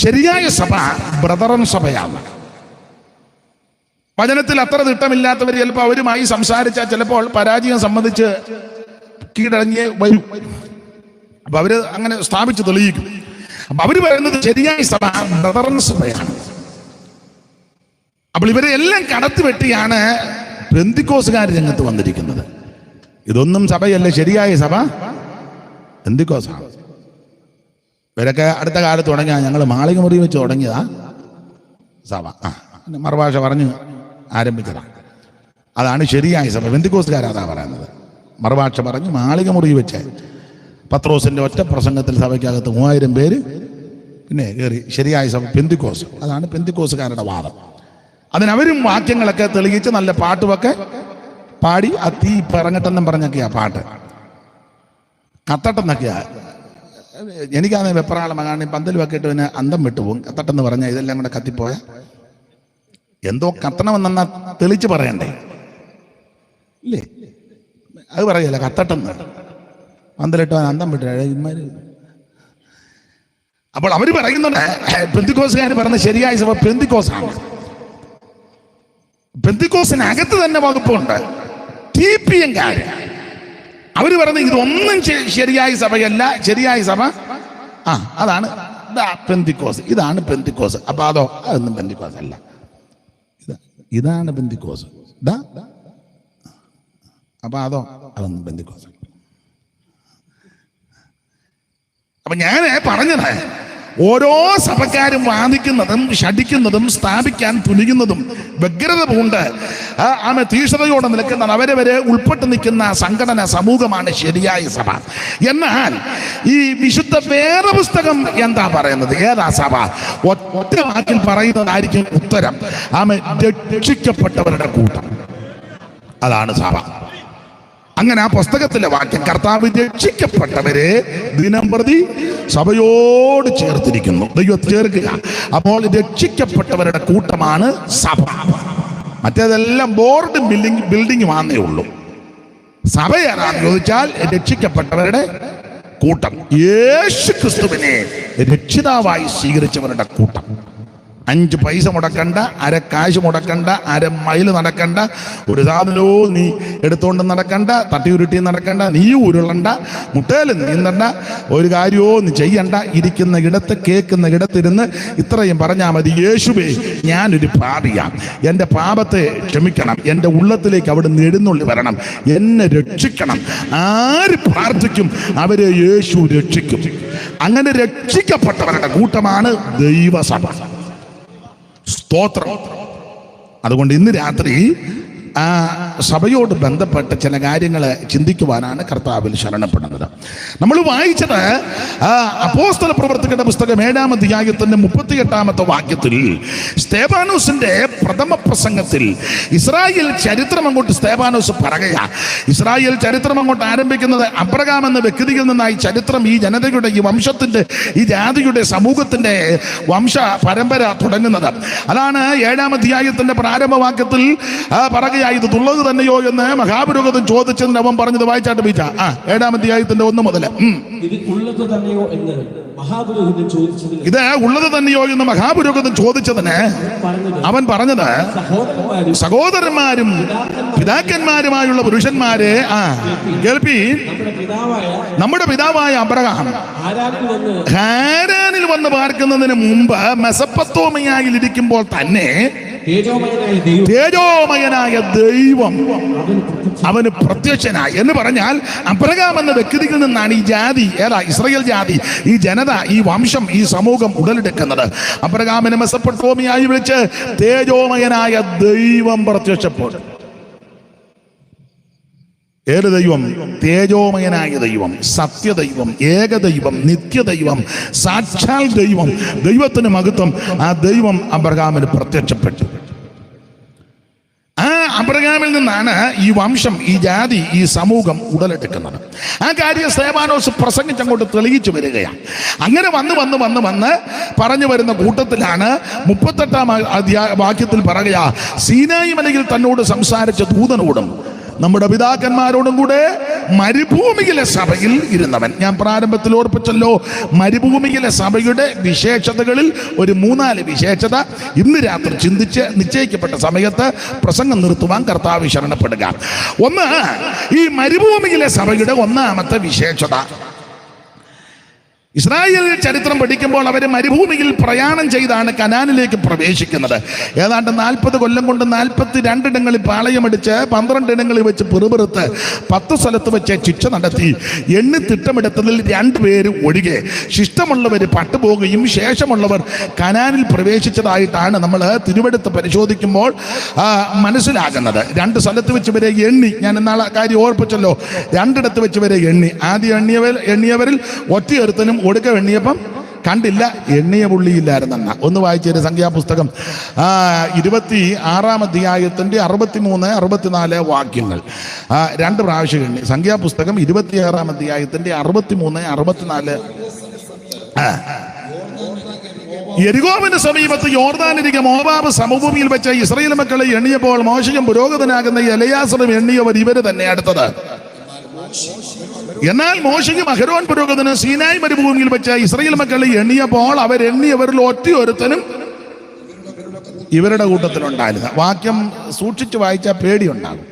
ശരിയായ സഭ ബ്രദറൻ സഭയാണ്. വചനത്തിൽ അത്ര തിട്ടമില്ലാത്തവർ ചിലപ്പോൾ അവരുമായി സംസാരിച്ചാൽ ചിലപ്പോൾ പരാജയം സംബന്ധിച്ച് കീഴടങ്ങി വരും. അപ്പൊ അവര് അങ്ങനെ സ്ഥാപിച്ച് തെളിയിക്കും. അപ്പൊ അവര് പറയുന്നത് ശരിയായ സഭ ബ്രദറൻ സഭയാണ്. അപ്പോൾ ഇവരെ എല്ലാം കടത്തി വെട്ടിയാണ് പെന്തിക്കോസുകാർ രംഗത്ത് വന്നിരിക്കുന്നത്. ഇതൊന്നും സഭയല്ല, ശരിയായ സഭ പെന്തിക്കോസാണ്. ഇവരൊക്കെ അടുത്ത കാലത്ത് തുടങ്ങിയ, ഞങ്ങൾ മാളിക മുറി വെച്ച് തുടങ്ങിയതാ സഭ, മറുഭാഷ പറഞ്ഞ് ആരംഭിച്ചതാ. അതാണ് ശരിയായ സഭ. പെന്തിക്കോസുകാരാ പറയുന്നത്. മറുഭാഷ പറഞ്ഞ് മാളിക മുറി വെച്ച് പത്രോസിന്റെ ഒറ്റ പ്രസംഗത്തിൽ സഭയ്ക്കകത്ത് 3000 പേര് പിന്നെ കയറി. ശരിയായ സഭ പെന്തിക്കോസ്. അതാണ് പെന്തിക്കോസുകാരുടെ വാദം. അതിനവരും വാക്യങ്ങളൊക്കെ തെളിയിച്ച് നല്ല പാട്ടുമൊക്കെ പാടി ആ തീ പറങ്ങട്ടെന്നും പറഞ്ഞൊക്കെയാ പാട്ട്, കത്തട്ടെന്നൊക്കെയാ. എനിക്കാണ് വെപ്രാളം, കാരണം പന്തലുമൊക്കെ ഇട്ട് പിന്നെ അന്തം വിട്ടുപോകും. കത്തട്ടെന്ന് പറഞ്ഞാൽ ഇതെല്ലാം കൂടെ കത്തിപ്പോയ എന്തോ കത്തണമെന്നാ തെളിച്ച് പറയണ്ടേ, ഇല്ലേ? അത് പറയല്ല, കത്തട്ടെന്ന് പന്തലിട്ടോ അന്തം വിട്ടു ഇമാര്. അപ്പോൾ അവര് പറയുന്നുണ്ട് പെന്തിക്കോസുകാർ പറഞ്ഞ ശരിയായ സഭ പെന്തിക്കോസാണ്. പെന്തിക്കോസിനകത്ത് തന്നെ വകുപ്പുണ്ട്. TPM-കാര് അവര് പറഞ്ഞ ഇതൊന്നും ശരിയായ സഭയല്ല, ശരിയായ സഭ അതാണ് പെന്തിക്കോസ്, ഇതാണ് പെന്തിക്കോസ്. അപ്പൊ അതോ അതൊന്നും പെന്തിക്കോസ് അല്ല, ഇതാണ് പെന്തിക്കോസ്. അപ്പൊ അതോ അതൊന്നും പെന്തിക്കോസ്. അപ്പൊ ഞാൻ പറഞ്ഞത്, ഓരോ സഭക്കാരും വാദിക്കുന്നതും ശഠിക്കുന്നതും സ്ഥാപിക്കാൻ തുനിയുന്നതും വ്യഗ്രത പൂണ്ട് തീഷ്ണതയോടെ നിൽക്കുന്ന അവരവരെ ഉൾപ്പെട്ട് നിൽക്കുന്ന സംഘടന സമൂഹമാണ് ശരിയായ സഭ. എന്നാൽ ഈ വിശുദ്ധ വേദപുസ്തകം എന്താ പറയുന്നത്? ഏതാ സഭ? ഒറ്റ വാക്കിൽ പറയുന്നതായിരിക്കും ഉത്തരം. രക്ഷിക്കപ്പെട്ടവരുടെ കൂട്ടം, അതാണ് സഭ. അങ്ങനെ ആ പുസ്തകത്തിലെ വാക്യം, കർത്താവ് രക്ഷിക്കപ്പെട്ടവരെ ദിനം പ്രതി സഭയോട് ചേർത്തിരിക്കുന്നു. ദൈവം ചേർക്കുക. അപ്പോൾ രക്ഷിക്കപ്പെട്ടവരുടെ കൂട്ടമാണ് സഭ. മറ്റേതെല്ലാം ബോർഡും ബിൽഡിങ്ങും ആന്നേ ഉള്ളൂ. സഭ ഏതാണെന്ന് ചോദിച്ചാൽ രക്ഷിക്കപ്പെട്ടവരുടെ കൂട്ടം, യേശു ക്രിസ്തുവിനെ രക്ഷിതാവായി സ്വീകരിച്ചവരുടെ കൂട്ടം. 5 പൈസ മുടക്കണ്ട, അര കാശ് മുടക്കണ്ട, അര മൈൽ നടക്കണ്ട, ഒരു സാധനവും നീ എടുത്തുകൊണ്ട് നടക്കണ്ട, തട്ടിയുരുട്ടി നടക്കണ്ട, നീ ഉരുളണ്ട, മുട്ടേൽ നീന്തണ്ട, ഒരു കാര്യവും നീ ചെയ്യണ്ട. ഇരിക്കുന്ന ഇടത്ത് കേൾക്കുന്ന ഇടത്തിരുന്ന് ഇത്രയും പറഞ്ഞാൽ മതി: യേശുവേ, ഞാനൊരു പാപിയാണ്, എൻ്റെ പാപത്തെ ക്ഷമിക്കണം, എൻ്റെ ഉള്ളത്തിലേക്ക് അവിടുന്ന് എഴുന്നള്ളി വരണം, എന്നെ രക്ഷിക്കണം. ആര് പ്രാർത്ഥിക്കും അവരെ യേശു രക്ഷിക്കും. അങ്ങനെ രക്ഷിക്കപ്പെട്ടവരുടെ കൂട്ടമാണ് ദൈവസഭ. സ്തോത്രം. അതുകൊണ്ട് ഇന്ന് രാത്രി സഭയോട് ബന്ധപ്പെട്ട ചില കാര്യങ്ങൾ ചിന്തിക്കുവാനാണ് കർത്താവിൽ ശരണപ്പെടുന്നത്. നമ്മൾ വായിച്ചത് അപ്പോസ്തല പ്രവർത്തകരുടെ പുസ്തകം 7-ാം അധ്യായത്തിന്റെ 38-ാമത്തെ വാക്യത്തിൽ സ്തേഫാനോസിന്റെ പ്രഥമ പ്രസംഗത്തിൽ ഇസ്രായേൽ ചരിത്രം അങ്ങോട്ട് സ്തേഫാനോസ് പറയുക. ഇസ്രായേൽ ചരിത്രം അങ്ങോട്ട് ആരംഭിക്കുന്നത് അബ്രഹാം എന്ന വ്യക്തിയിൽ നിന്നായി ചരിത്രം ഈ ജനതയുടെ, ഈ വംശത്തിന്റെ, ഈ ജാതിയുടെ, സമൂഹത്തിന്റെ വംശ പരമ്പര തുടങ്ങുന്നത്. അതാണ് 7-ാം അധ്യായത്തിന്റെ പ്രാരംഭവാക്യത്തിൽ പറയുക. ഇതുള്ളത് തന്നെയോ എന്ന് മഹാപുരോഹിതൻ ചോദിച്ചതിന് അവൻ പറഞ്ഞത് വായിച്ചാട്ട് ബീച്ച 7-ാം അധ്യായത്തിന്റെ 1 മുതൽ ഇത് ഉള്ളത് തന്നെയോ എന്ന് മഹാപുരോഹിതൻ ചോദിച്ചതിന് അവൻ പറഞ്ഞത്, സഹോദരന്മാരും പിതാക്കന്മാരുമായുള്ള പുരുഷന്മാരെ കേൾപ്പി, നമ്മുടെ പിതാവായ അബ്രഹാം ഹാരാനിൽ വന്ന് പാർക്കുന്നതിന് മുമ്പ് മെസൊപ്പൊത്താമിയയിൽ ഇരിക്കുമ്പോൾ തന്നെ തേജോമയനായ ദൈവം അവന് പ്രത്യക്ഷനായി എന്ന് പറഞ്ഞാൽ, അബ്രഹാം എന്ന വ്യക്തിയിൽ നിന്നാണ് ഈ ജാതി, ഏതാ ഇസ്രായേൽ ജാതി, ഈ ജനത, ഈ വംശം, ഈ സമൂഹം ഉടലെടുക്കുന്നത്. അബ്രഹാമിനെ മെസൊപ്പൊത്താമിയയിൽ വിളിച്ച് തേജോമയനായ ദൈവം പ്രത്യക്ഷപ്പെട്ടു. ഏത് ദൈവം? തേജോമയനായ ദൈവം, സത്യദൈവം, ഏകദൈവം, നിത്യദൈവം, സാക്ഷാൽ ദൈവം, ദൈവത്തിന് മഹത്വം. ആ ദൈവം അബ്രഹാമിന് പ്രത്യക്ഷപ്പെട്ടു. ആ അബ്രഹാമിൽ നിന്നാണ് ഈ വംശം, ഈ ജാതി, ഈ സമൂഹം ഉടലെടുക്കുന്നത്. ആ കാര്യം സ്തേഫാനോസ് പ്രസംഗിച്ചങ്ങോട്ട് തെളിയിച്ചു വരികയാണ്. അങ്ങനെ വന്ന് പറഞ്ഞു വരുന്ന കൂട്ടത്തിലാണ് 38-ാം വാക്യത്തിൽ പറയുക, സീനായി മലയിൽ തന്നോട് സംസാരിച്ച ദൂതനോടും നമ്മുടെ പിതാക്കന്മാരോടും കൂടെ മരുഭൂമിയിലെ സഭയിൽ ഇരുന്നവൻ. ഞാൻ പ്രാരംഭത്തിൽ ഓർപ്പിച്ചല്ലോ, മരുഭൂമിയിലെ സഭയുടെ വിശേഷതകളിൽ ഒരു 3-4 വിശേഷത ഇന്ന് രാത്രി ചിന്തിച്ച് നിശ്ചയിക്കപ്പെട്ട സമയത്ത് പ്രസംഗം നിർത്തുവാൻ കർത്താവ് ശരണപ്പെടുക. ഒന്ന്, ഈ മരുഭൂമിയിലെ സഭയുടെ ഒന്നാമത്തെ വിശേഷത, ഇസ്രായേൽ ചരിത്രം പഠിക്കുമ്പോൾ അവർ മരുഭൂമിയിൽ പ്രയാണം ചെയ്താണ് കനാനിലേക്ക് പ്രവേശിക്കുന്നത്. ഏതാണ്ട് 40 കൊല്ലം കൊണ്ട് 42 ഇടങ്ങളിൽ പാളയമടിച്ച് 12 ഇടങ്ങളിൽ വെച്ച് പിറുപിറുത്ത് 10 സ്ഥലത്ത് വെച്ച് ശിക്ഷ നടത്തി. എണ്ണി തിട്ടമെടുത്തതിൽ 2 പേര് ഒഴികെ ശിഷ്ടമുള്ളവർ പട്ടുപോകുകയും ശേഷമുള്ളവർ കനാനിൽ പ്രവേശിച്ചതായിട്ടാണ് നമ്മൾ തിരുവെടുത്ത് പരിശോധിക്കുമ്പോൾ മനസ്സിലാകുന്നത്. 2 സ്ഥലത്ത് വെച്ച് വരെ എണ്ണി. ഞാൻ ഇന്നാളെ കാര്യം ഓർപ്പിച്ചല്ലോ, 2 ഇടത്ത് വെച്ച് വരെ എണ്ണി. ആദ്യം എണ്ണിയവരിൽ ഒറ്റയൊരുത്തനും ഒടുക്ക എണ്ണിയപ്പം കണ്ടില്ല, എണ്ണിയ പുള്ളിയില്ലായിരുന്നെന്ന. ഒന്ന് വായിച്ചൊരു സംഖ്യാപുസ്തകം 26-ാം അധ്യായത്തിന്റെ 63, 64 വാക്യങ്ങൾ 2 പ്രാവശ്യം എണ്ണി. സംഖ്യാപുസ്തകം 26-ാം അധ്യായത്തിന്റെ 63, 64. യെരിഹോവിന് സമീപത്ത് യോർദാനിരിക്കെ മോവാബ് സമഭൂമിയിൽ വെച്ച ഇസ്രായേൽ മക്കളെ എണ്ണിയപ്പോൾ മോശയും പുരോഹിതനാകുന്ന എലെയാസറും എണ്ണിയവർ ഇവര് തന്നെ അടുത്തത്. എന്നാൽ മോശയും അഹരോൻ പുരോഹിതനും സീനായി മരുഭൂമിയിൽ വെച്ച ഇസ്രായേൽ മക്കളെ എണ്ണിയപ്പോൾ അവരെണ്ണിയവരിൽ ഒറ്റയൊരുത്തനും ഇവരുടെ കൂട്ടത്തിലുണ്ടായിരുന്നു. വാക്യം സൂക്ഷിച്ചു വായിച്ചാൽ പേടിയുണ്ടാകും.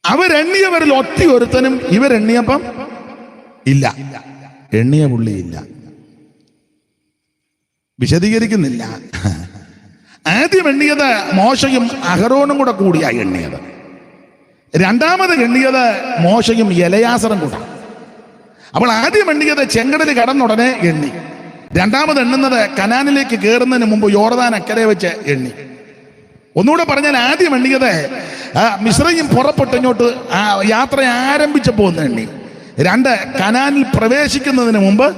അവരെണ്ണിയവരിൽ ഒറ്റയൊരുത്തനും ഇവരെണ്ണിയപ്പം ഇല്ല, എണ്ണിയ പുള്ളിയില്ല. വിശദീകരിക്കുന്നില്ല. ആദ്യം എണ്ണിയത് മോശയും അഹരോനും കൂടെ കൂടിയായി എണ്ണിയത്. രണ്ടാമത് എണ്ണിയത് മോശയും എലെയാസറും കൂടെ. അപ്പോൾ ആദ്യം എണ്ണിയത് ചെങ്കടൽ കടന്നുടനെ എണ്ണി. രണ്ടാമത് എണ്ണുന്നത് കനാനിലേക്ക് കയറുന്നതിന് മുമ്പ് യോർദാൻ അക്കരെ വെച്ച് എണ്ണി. ഒന്നുകൂടെ പറഞ്ഞാൽ, ആദ്യം എണ്ണിയത് മിസ്രയീം പുറപ്പെട്ടിങ്ങോട്ട് യാത്ര ആരംഭിച്ചപ്പോൾ ഒന്ന് എണ്ണി. 2 കനാനിൽ പ്രവേശിക്കുന്നതിന് മുമ്പ്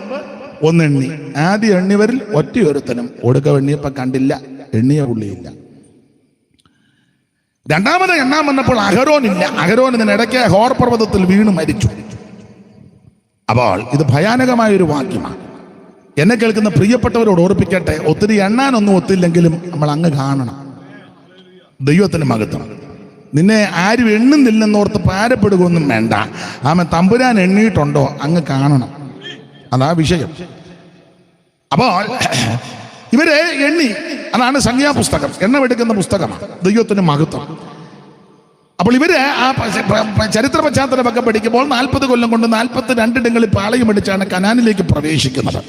ഒന്നെണ്ണി. ആദ്യം എണ്ണിയവരിൽ ഒറ്റയൊരുത്തനും ഒടുക്ക എണ്ണിയപ്പോൾ കണ്ടില്ല, എണ്ണിയ പുള്ളിയില്ല. രണ്ടാമത് എണ്ണാൻ വന്നപ്പോൾ അഹരോനില്ല. അഹരോൻ ഇതിനിടയ്ക്ക് ഹോർ പർവ്വതത്തിൽ വീണ് മരിച്ചു. അപ്പോൾ ഇത് ഭയാനകമായൊരു വാക്യമാണ്. എന്നെ കേൾക്കുന്ന പ്രിയപ്പെട്ടവരോട് ഓർപ്പിക്കട്ടെ, ഒത്തിരി എണ്ണാനൊന്നും ഒത്തില്ലെങ്കിലും നമ്മൾ അങ്ങ് കാണണം. ദൈവത്തിന് മഹത്വം. നിന്നെ ആരും എണ്ണുന്നില്ലെന്നോർത്ത് പാരപ്പെടുകയൊന്നും വേണ്ട. തമ്പുരാൻ എണ്ണിയിട്ടുണ്ടോ അങ്ങ് കാണണം. അതാ വിഷയം. അപ്പോൾ ഇവരെ എണ്ണി. അതാണ് സംഖ്യാപുസ്തകം, എണ്ണമെടുക്കുന്ന പുസ്തകമാണ്. ദൈവത്തിന് മഹത്വം. അപ്പോൾ ഇവര് ആ ചരിത്ര പശ്ചാത്തലമൊക്കെ പഠിക്കുമ്പോൾ 40 കൊല്ലം കൊണ്ട് 42 ഇടങ്ങളിൽ പാളയമടിച്ചാണ് കനാനിലേക്ക് പ്രവേശിക്കുന്നത്.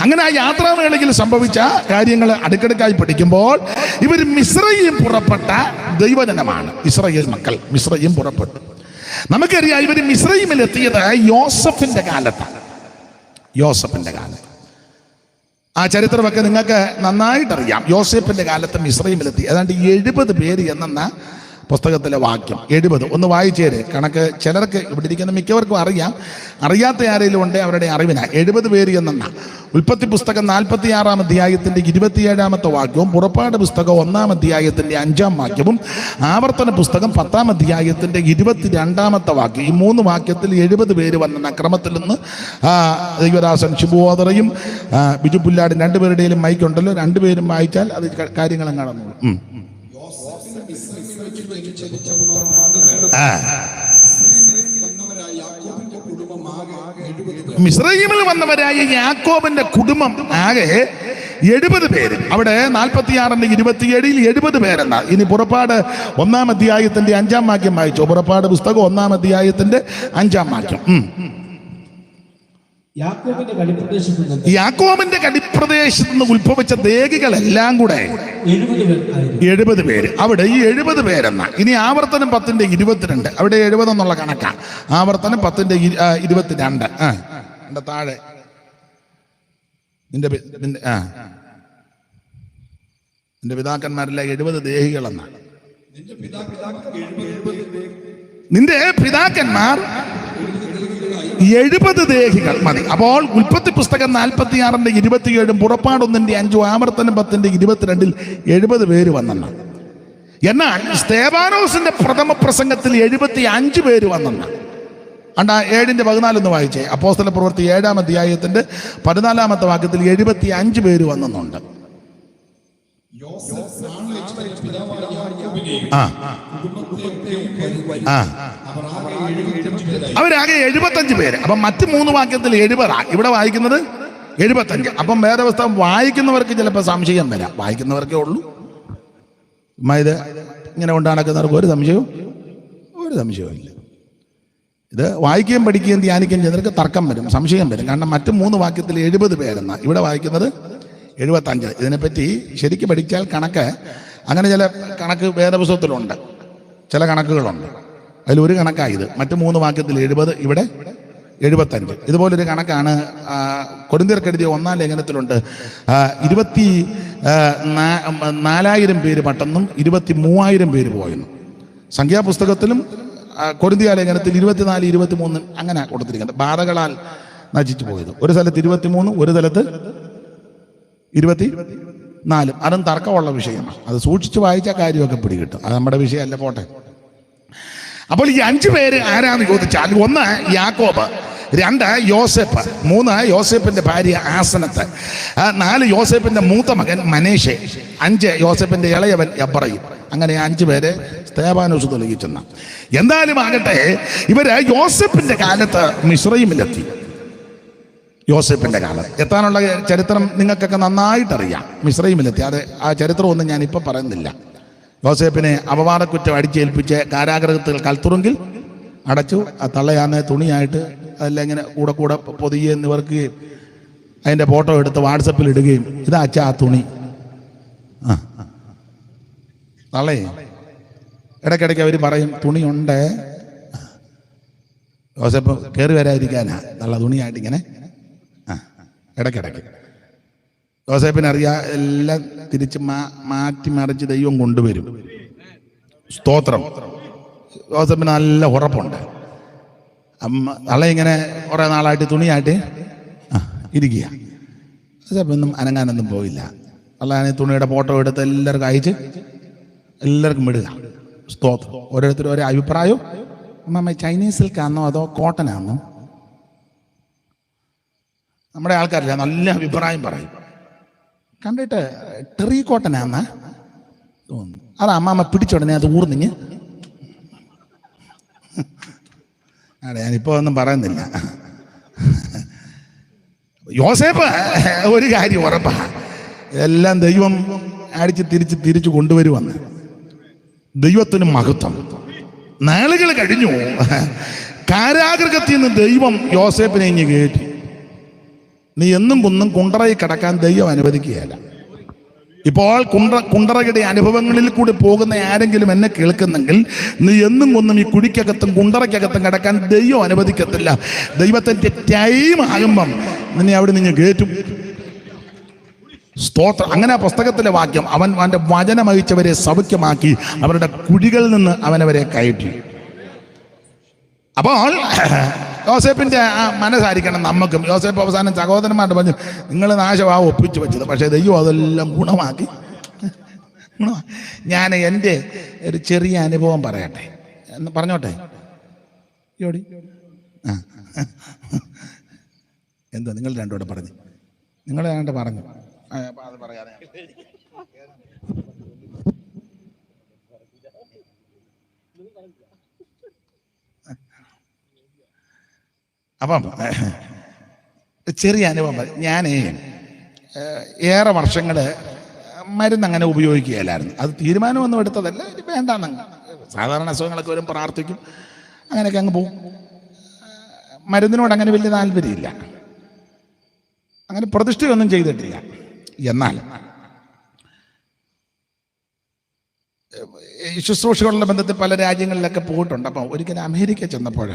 അങ്ങനെ ആ യാത്രാവേളയിൽ സംഭവിച്ച കാര്യങ്ങൾ അടുക്കടുക്കായി പഠിക്കുമ്പോൾ ഇവർ മിസ്രയീം പുറപ്പെട്ട ദൈവജനമാണ്. ഇസ്രായേൽ മക്കൾ മിസ്രയീം പുറപ്പെട്ടു. നമുക്കറിയാം, ഇവർ മിസ്രയീമിൽ എത്തിയത് യോസഫിന്റെ കാലത്താണ്. യോസഫിന്റെ കാലത്ത് ആ ചരിത്രമൊക്കെ നിങ്ങൾക്ക് നന്നായിട്ടറിയാം. യോസേപ്പിന്റെ കാലത്ത് മിസ്രയീമിലെത്തി. ഏതാണ്ട് 70 പേര് എന്ന പുസ്തകത്തിലെ വാക്യം 70. ഒന്ന് വായിച്ചേര്. കണക്ക് ചിലർക്ക് ഇവിടെ ഇരിക്കുന്ന മിക്കവർക്കും അറിയാം, അറിയാത്ത ആരെങ്കിലും ഉണ്ട് അവരുടെ അറിവിന. 70 പേര് എന്ന ഉൽപ്പത്തി പുസ്തകം 46-ാം അധ്യായത്തിന്റെ 27-ാമത്തെ വാക്യവും, പുറപ്പാട് പുസ്തകം 1-ാം അധ്യായത്തിന്റെ 5-ാം വാക്യവും, ആവർത്തന പുസ്തകം 10-ാം അധ്യായത്തിന്റെ 22-ാമത്തെ വാക്യം, ഈ 3 വാക്യത്തിൽ 70 പേര് വന്ന ക്രമത്തിൽ നിന്ന് ദൈവദാസൻ ശിബുവോദറയും ബിജു പുല്ലാടും 2 പേരുടെയും മൈക്കുണ്ടല്ലോ, 2 പേരും വായിച്ചാൽ അത് കാര്യങ്ങളും കാണുന്നു. മിസ്രയീമിൽ വന്നവരായ യാക്കോബിന്റെ കുടുംബം ആകെ 70 പേര്. അവിടെ 46-ന്റെ 27-ൽ 70 പേരെന്ന. ഇനി പുറപ്പാട് 1-ാം അധ്യായത്തിന്റെ 5-ാം വാക്യം വായിച്ചോ. പുറപ്പാട് പുസ്തകം 1-ാം അധ്യായത്തിന്റെ 5-ാം വാക്യം. യാക്കോബിന്റെ കടിപ്രദേശത്ത് നിന്ന് ഉത്ഭവിച്ച ദേഹികളെല്ലാം കൂടെ 70 പേര്. അവിടെ ഈ 70 പേരെന്ന. ഇനി ആവർത്തനം 10-ന്റെ 22. അവിടെ 70 എന്നുള്ള കണക്കാണ്. ആവർത്തനം 10-ന്റെ 22. എന്റെ താഴെ നിന്റെ പിതാക്കന്മാരെല്ലാം 70 ദേഹികളെന്ന. നിന്റെ പിതാക്കന്മാർ 70 ദേഹികൾ മതി. അപ്പോൾ ഉൽപ്പത്തി പുസ്തകം 46:27, പുറപ്പാട് 1:5, ആവർത്തനം 10:22 70 പേര് വന്നെണ്ണ. എന്നാൽ സ്തേവാനോസിന്റെ പ്രഥമ പ്രസംഗത്തിൽ 75 പേര് വന്നെണ്ണ. 7:14 വായിച്ചേ. അപ്പോസ്തല പ്രവൃത്തി 7-ാം അധ്യായത്തിന്റെ 14-ാമത്തെ വാക്യത്തിൽ 75 പേര് വന്നെന്നുണ്ട്. അവരാകെ 75 പേര്. അപ്പം മറ്റ് 3 വാക്യത്തിൽ 70, ഇവിടെ വായിക്കുന്നത് 75. അപ്പം വേദപുസ്തകം വായിക്കുന്നവർക്ക് ചിലപ്പോൾ സംശയം വരാം. വായിക്കുന്നവർക്കേ ഉള്ളൂ. ഇത് ഇങ്ങനെ കൊണ്ട് നടക്കുന്നവർക്ക് ഒരു സംശയവും ഇല്ല. ഇത് വായിക്കുകയും പഠിക്കുകയും ധ്യാനിക്കുകയും ചെയ്യുന്നവർക്ക് തർക്കം വരും, സംശയം വരും. കാരണം മറ്റ് 3 വാക്യത്തിൽ 70 പേരെന്ന, ഇവിടെ വായിക്കുന്നത് 75. ഇതിനെപ്പറ്റി ശരിക്കും പഠിച്ചാൽ കണക്ക്, അങ്ങനെ ചില കണക്ക് വേദപുസ്തകത്തിലുണ്ട്, ചില കണക്കുകളുണ്ട്. അതിലൊരു കണക്കായത് മറ്റ് 3 വാക്യത്തിൽ 70, ഇവിടെ 75. ഇതുപോലൊരു കണക്കാണ് കൊരിന്ത്യർക്കെഴുതിയ 1-ാം ലേഖനത്തിലുണ്ട്. 24,000 പേര് പട്ടെന്നും 23,000 പേര് പോയെന്നും. സംഖ്യാപുസ്തകത്തിലും കൊരിന്ത്യ ലേഖനത്തിൽ 24, 23 അങ്ങനെ കൊടുത്തിരിക്കുന്നത്. ബാധകളാൽ നശിച്ചു പോയത്. ഒരു സ്ഥലത്ത് 23, ഒരു സ്ഥലത്ത് 24. അതും തർക്കമുള്ള വിഷയമാണ്. അത് സൂക്ഷിച്ച് വായിച്ച കാര്യമൊക്കെ പിടികിട്ടും. അത് നമ്മുടെ വിഷയമല്ല, പോട്ടെ. അപ്പോൾ ഈ 5 പേര് ആരാന്ന് ചോദിച്ചാൽ, 1 യാക്കോബ്, 2 യോസേപ്പ്, 3 യോസേപ്പിന്റെ ഭാര്യ ആസനത്ത്, 4 യോസേപ്പിന്റെ മൂത്ത മകൻ മനേഷെ, 5 യോസേപ്പിന്റെ ഇളയവൻ എബ്രയീം. അങ്ങനെ 5 പേരെ സ്തേവാനോസ് തൊലകിച്ചെന്ന. എന്തായാലും ആകട്ടെ, ഇവര് യോസേപ്പിന്റെ കാലത്ത് മിസ്രയീമിലെത്തി. യോസേപ്പിന്റെ കാലം എത്താനുള്ള ചരിത്രം നിങ്ങൾക്കൊക്കെ നന്നായിട്ടറിയാം. മിസ്രയീമിലെത്തി. അത് ആ ചരിത്രമൊന്നും ഞാൻ ഇപ്പം പറയുന്നില്ല. യോസേപ്പിനെ അപവാദക്കുറ്റം അടിച്ചേൽപ്പിച്ച് കാരാഗ്രഹത്തിൽ കൽത്തുറുങ്കിൽ അടച്ചു. ആ തള്ളയാന്ന് തുണിയായിട്ട് അതെല്ലാം ഇങ്ങനെ കൂടെ പൊതിയെ നിവർക്കുകയും അതിൻ്റെ ഫോട്ടോ എടുത്ത് വാട്സപ്പിൽ ഇടുകയും, ഇതാ അച്ഛാ ആ തുണി. തള്ളേ ഇടയ്ക്കിടയ്ക്ക് അവർ പറയും തുണിയുണ്ട്. യോസേപ്പ് കയറി വരാതിരിക്കാനാ തള്ള തുണിയായിട്ട് ഇങ്ങനെ ഇടയ്ക്കിടയ്ക്ക്. യോസേപ്പിനറിയാം എല്ലാം തിരിച്ച് മാറ്റി മറിച്ച് ദൈവം കൊണ്ടുവരും. സ്തോത്രം. യോസേപ്പിന് നല്ല ഉറപ്പുണ്ട്. തള്ള ഇങ്ങനെ കുറേ നാളായിട്ട് തുണിയായിട്ട് ഇരിക്കുക. യോസേപ്പൊന്നും അനങ്ങാനൊന്നും പോയില്ല. തള്ളാണ് തുണിയുടെ ഫോട്ടോ എടുത്ത് എല്ലാവർക്കും അയച്ച് എല്ലാവർക്കും വിടുക. സ്തോത്രം. ഓരോരുത്തരും ഓരോ അഭിപ്രായവും. അമ്മ ചൈനീസ് സിൽക്കാണോ അതോ കോട്ടനാണോ? നമ്മുടെ ആൾക്കാരില്ല, നല്ല അഭിപ്രായം പറയും. കണ്ടിട്ട് ടെറി കോട്ടനാന്നാ തോന്നുന്നു. അത് അമ്മാമ്മ പിടിച്ചുടനെ അത് ഊർന്നിങ്ങ്. ഞാനിപ്പോ ഒന്നും പറയുന്നില്ല. യോസേപ്പ് ഒരു കാര്യം ഉറപ്പാ, എല്ലാം ദൈവം അടിച്ച് തിരിച്ചു കൊണ്ടുവരുവന്ന്. ദൈവത്തിന് മഹത്വം. നാളുകൾ കഴിഞ്ഞു. കാരാഗൃഹത്തിൽ നിന്ന് ദൈവം യോസേപ്പിനെ ഇങ്ങ് കയറ്റി. നീ എന്നും കുന്നും കുണ്ടറയിൽ കിടക്കാൻ ദൈവം അനുവദിക്കുകയല്ല. ഇപ്പോൾ കുണ്ടറയുടെ അനുഭവങ്ങളിൽ കൂടി പോകുന്ന ആരെങ്കിലും എന്നെ കേൾക്കുന്നെങ്കിൽ, നീ എന്നും കൊന്നും ഈ കുഴിക്കകത്തും കുണ്ടറയ്ക്കകത്തും കിടക്കാൻ ദൈവം അനുവദിക്കത്തില്ല. ദൈവത്തിൻ്റെ ടൈം ആകുമ്പം നിന്നെ അവിടെ നിന്ന് കയറ്റും. സ്തോത്രം. അങ്ങനെ ആ പുസ്തകത്തിലെ വാക്യം, അവൻ്റെ വചനമയച്ചവരെ സൗഖ്യമാക്കി അവരുടെ കുഴികളിൽ നിന്ന് അവനവരെ കയറ്റി. അപ്പോൾ യോസേപ്പിന്റെ മനസ്സായിരിക്കണം നമുക്കും. യോസേപ്പ് അവസാനം സഹോദരന്മാരുടെ പറഞ്ഞു, നിങ്ങൾ നാശമാ ഒപ്പിച്ചു വെച്ചത്, പക്ഷേ ദൈവം അതെല്ലാം ഗുണമാക്കി. ഞാൻ എൻ്റെ ഒരു ചെറിയ അനുഭവം പറയട്ടെ എന്ന് പറഞ്ഞോട്ടെ. യോടി എന്താ നിങ്ങൾ രണ്ടോടെ പറഞ്ഞു? നിങ്ങൾ രണ്ട് പറഞ്ഞു. അത് പറയാതെ അപ്പം ചെറിയ അനുഭവം. ഞാൻ ഏറെ വർഷങ്ങൾ മരുന്നങ്ങനെ ഉപയോഗിക്കുകയില്ലായിരുന്നു. അത് തീരുമാനമൊന്നും എടുത്തതല്ല, വേണ്ടാന്ന്. സാധാരണ അസുഖങ്ങളൊക്കെ വരും, പ്രാർത്ഥിക്കും, അങ്ങനെയൊക്കെ അങ്ങ് പോകും. മരുന്നിനോട് അങ്ങനെ വലിയ താല്പര്യമില്ല, അങ്ങനെ പ്രതിഷ്ഠയൊന്നും ചെയ്തിട്ടില്ല. എന്നാൽ ശുശ്രൂഷകളുടെ ബന്ധത്തിൽ പല രാജ്യങ്ങളിലൊക്കെ പോയിട്ടുണ്ട്. അപ്പം ഒരിക്കലും അമേരിക്ക ചെന്നപ്പോൾ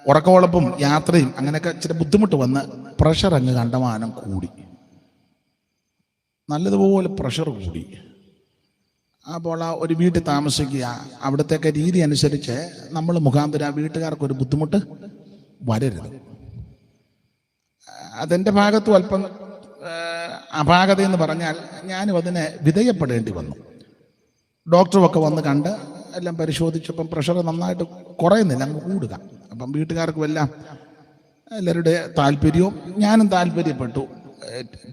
ഉറക്കമുളപ്പും യാത്രയും അങ്ങനെയൊക്കെ ഇച്ചിരി ബുദ്ധിമുട്ട് വന്ന് പ്രഷർ അങ്ങ് കണ്ടമാനം കൂടി, നല്ലതുപോലെ പ്രഷർ കൂടി. അപ്പോൾ ആ ഒരു വീട്ടിൽ താമസിക്കുക. അവിടത്തേക്ക് രീതി അനുസരിച്ച് നമ്മൾ മുഖാന്തരം ആ വീട്ടുകാർക്കൊരു ബുദ്ധിമുട്ട് വരരുത്. അതെൻ്റെ ഭാഗത്തും അല്പം അപാകതയെന്ന് പറഞ്ഞാൽ ഞാനും അതിനെ വിധേയപ്പെടേണ്ടി വന്നു. ഡോക്ടറുമൊക്കെ വന്ന് കണ്ട് എല്ലാം പരിശോധിച്ചപ്പം പ്രഷർ നന്നായിട്ട് കുറയുന്നില്ല, അങ്ങ് കൂടുക. അപ്പം വീട്ടുകാർക്കും എല്ലാം എല്ലാവരുടെ താല്പര്യവും ഞാനും താല്പര്യപ്പെട്ടു.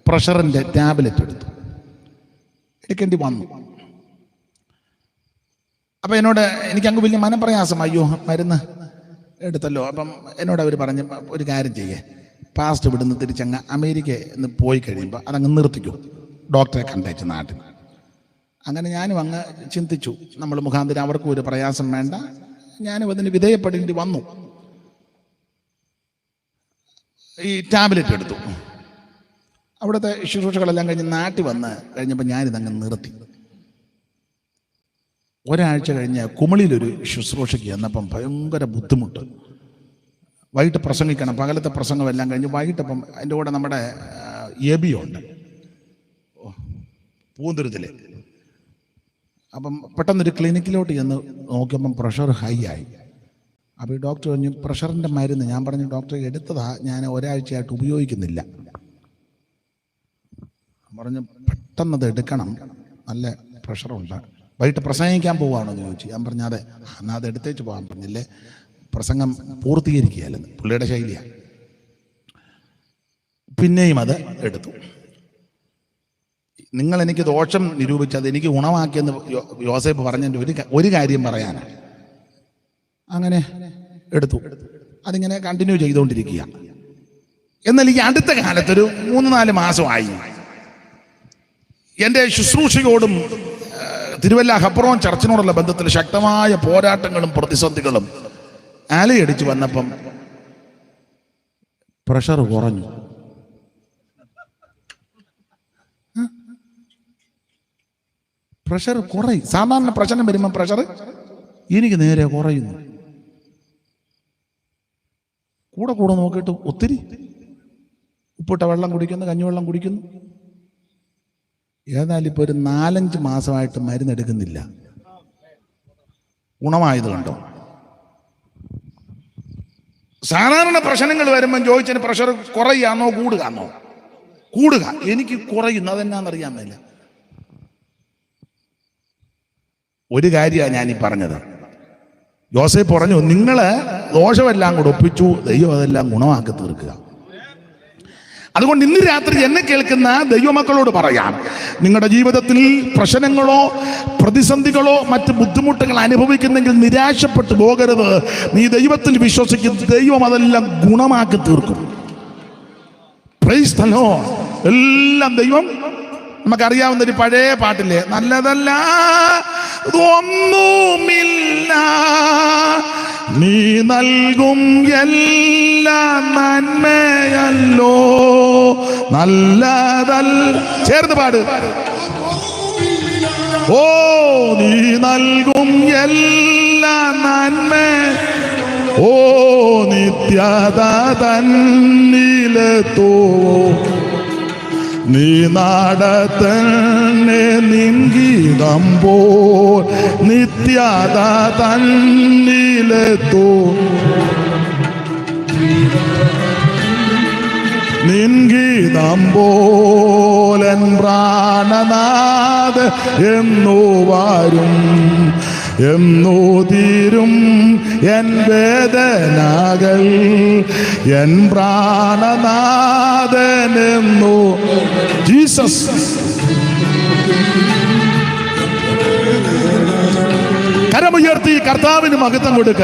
പ്രഷറിൻ്റെ ടാബ്ലറ്റ് എടുക്കേണ്ടി വന്നു. അപ്പം എനിക്കങ്ങ് വലിയ മനപ്രയാസം, അയ്യോ മരുന്ന് എടുത്തല്ലോ. അപ്പം എന്നോട് അവർ പറഞ്ഞ് ഒരു കാര്യം ചെയ്യേ, പാസ്റ്റ് ഇവിടുന്ന് തിരിച്ചങ്ങ് അമേരിക്കയിൽ പോയി കഴിയുമ്പോൾ അതങ്ങ് നിർത്തിക്കൂ, ഡോക്ടറെ കണ്ടേച്ച് നാട്ടിൽ. അങ്ങനെ ഞാനും അങ്ങ് ചിന്തിച്ചു, നമ്മൾ മുഖാന്തരം അവർക്കും ഒരു പ്രയാസം വേണ്ട, ഞാനും അതിന് വിധേയപ്പെടേണ്ടി വന്നു. ഈ ടാബ്ലറ്റ് എടുത്തു. അവിടുത്തെ ശുശ്രൂഷകളെല്ലാം കഴിഞ്ഞ് നാട്ടിൽ വന്ന് കഴിഞ്ഞപ്പോൾ ഞാനിതങ്ങ് നിർത്തി. ഒരാഴ്ച കഴിഞ്ഞ് കുമളിയിലൊരു ശുശ്രൂഷയ്ക്ക് ചെന്നപ്പം ഭയങ്കര ബുദ്ധിമുട്ട്. വൈകിട്ട് പ്രസംഗിക്കണം, പകലത്തെ പ്രസംഗമെല്ലാം കഴിഞ്ഞ് വൈകിട്ടപ്പം അതിൻ്റെ കൂടെ നമ്മുടെ എബിയുണ്ട് പൂന്തുരുത്തിൽ. അപ്പം പെട്ടെന്നൊരു ക്ലിനിക്കിലോട്ട് ചെന്ന് നോക്കിയപ്പം പ്രഷർ ഹൈ ആയി. അപ്പോൾ ഈ ഡോക്ടർ പറഞ്ഞു പ്രഷറിൻ്റെ മരുന്ന്. ഞാൻ പറഞ്ഞു ഡോക്ടറെ എടുത്തതാ, ഞാൻ ഒരാഴ്ചയായിട്ട് ഉപയോഗിക്കുന്നില്ല. പറഞ്ഞു പെട്ടെന്നത് എടുക്കണം, നല്ല പ്രഷറുണ്ട്. വൈകിട്ട് പ്രസംഗിക്കാൻ പോവുകയാണെന്ന് ചോദിച്ചു. ഞാൻ പറഞ്ഞു അതെ. എന്നാൽ അത് എടുത്തേച്ച് പോകാൻ പറഞ്ഞില്ലേ, പ്രസംഗം പൂർത്തീകരിക്കുകയല്ലെന്ന് പുള്ളിയുടെ ശൈലിയാണ്. പിന്നെയും അത് എടുത്തു. നിങ്ങൾ എനിക്ക് ദോഷം നിരൂപിച്ചത് എനിക്ക് ഗുണമാക്കിയെന്ന് യോസേപ്പ് പറഞ്ഞതിൻ്റെ ഒരു കാര്യം പറയാനാണ്. അങ്ങനെ എടുത്തു. അതിങ്ങനെ കണ്ടിന്യൂ ചെയ്തുകൊണ്ടിരിക്കുക. എന്നാൽ ഈ അടുത്ത കാലത്തൊരു 3-4 മാസമായി എൻ്റെ ശുശ്രൂഷയോടും തിരുവല്ല ഹെബ്രോൻ ചർച്ചിനോടുള്ള ബന്ധത്തിൽ ശക്തമായ പോരാട്ടങ്ങളും പ്രതിസന്ധികളും അലയടിച്ചു വന്നപ്പം പ്രഷർ കുറഞ്ഞു. പ്രഷർ കുറയും. സാധാരണ പ്രശ്നം വരുമ്പോൾ പ്രഷർ എനിക്ക് നേരെ കുറയുന്നു. കൂടെ നോക്കിയിട്ട് ഒത്തിരി ഉപ്പിട്ട വെള്ളം കുടിക്കുന്നു, കഞ്ഞിവെള്ളം കുടിക്കുന്നു. ഏതായാലും ഇപ്പോൾ ഒരു 4-5 മാസമായിട്ട് മരുന്നെടുക്കുന്നില്ല. ഗുണമായത് കണ്ടോ? സാധാരണ പ്രശ്നങ്ങൾ വരുമ്പം ചോദിച്ചതിന് പ്രഷർ കുറയാന്നോ കൂടുക. എനിക്ക് കുറയുന്നു, അതെന്നാന്നറിയാൻ മേല. ഒരു കാര്യമാണ് ഞാനീ പറഞ്ഞത്. യോസേപ്പ് പറഞ്ഞു, നിങ്ങൾ ദോഷമെല്ലാം കൂടെ ഒപ്പിച്ചു, ദൈവം അതെല്ലാം ഗുണമാക്കി തീർക്കുക. അതുകൊണ്ട് ഇന്ന് രാത്രി എന്നെ കേൾക്കുന്ന ദൈവമക്കളോട് പറയാം, നിങ്ങളുടെ ജീവിതത്തിൽ പ്രശ്നങ്ങളോ പ്രതിസന്ധികളോ മറ്റ് ബുദ്ധിമുട്ടുകൾ അനുഭവിക്കുന്നെങ്കിൽ നിരാശപ്പെട്ടു പോകരുത്. നീ ദൈവത്തിൽ വിശ്വസിക്കുന്ന ദൈവം അതെല്ലാം ഗുണമാക്കി തീർക്കും. Price the Lord. എല്ലാം ദൈവം, നമുക്കറിയാവുന്ന ഒരു പഴയ പാട്ടില്ലേ, നല്ലതല്ല ഒന്നുമില്ല നീ നൽകും എല്ലാം നന്മയല്ലോ, നല്ലതല്ല. ചേർന്ന് പാട്. ഓ നീ നൽകും എല്ലാം നന്മ, ഓ നിത്യത തന്നിലെത്തോ, നീ നടത്തന്നെ നിൻഗീതം പോൽ നിത്യത തന്നിലെത്തോ, നിൻഗീതം പോലൻ പ്രാണനാഥ് എന്നു വരും, എന്നു തീരും എൻ വേദനകൾ, എൻ പ്രാണനാഥനെന്നു. ജീസസ്. കരമുയർത്തി കർത്താവിന് മഹത്വം കൊടുക്ക.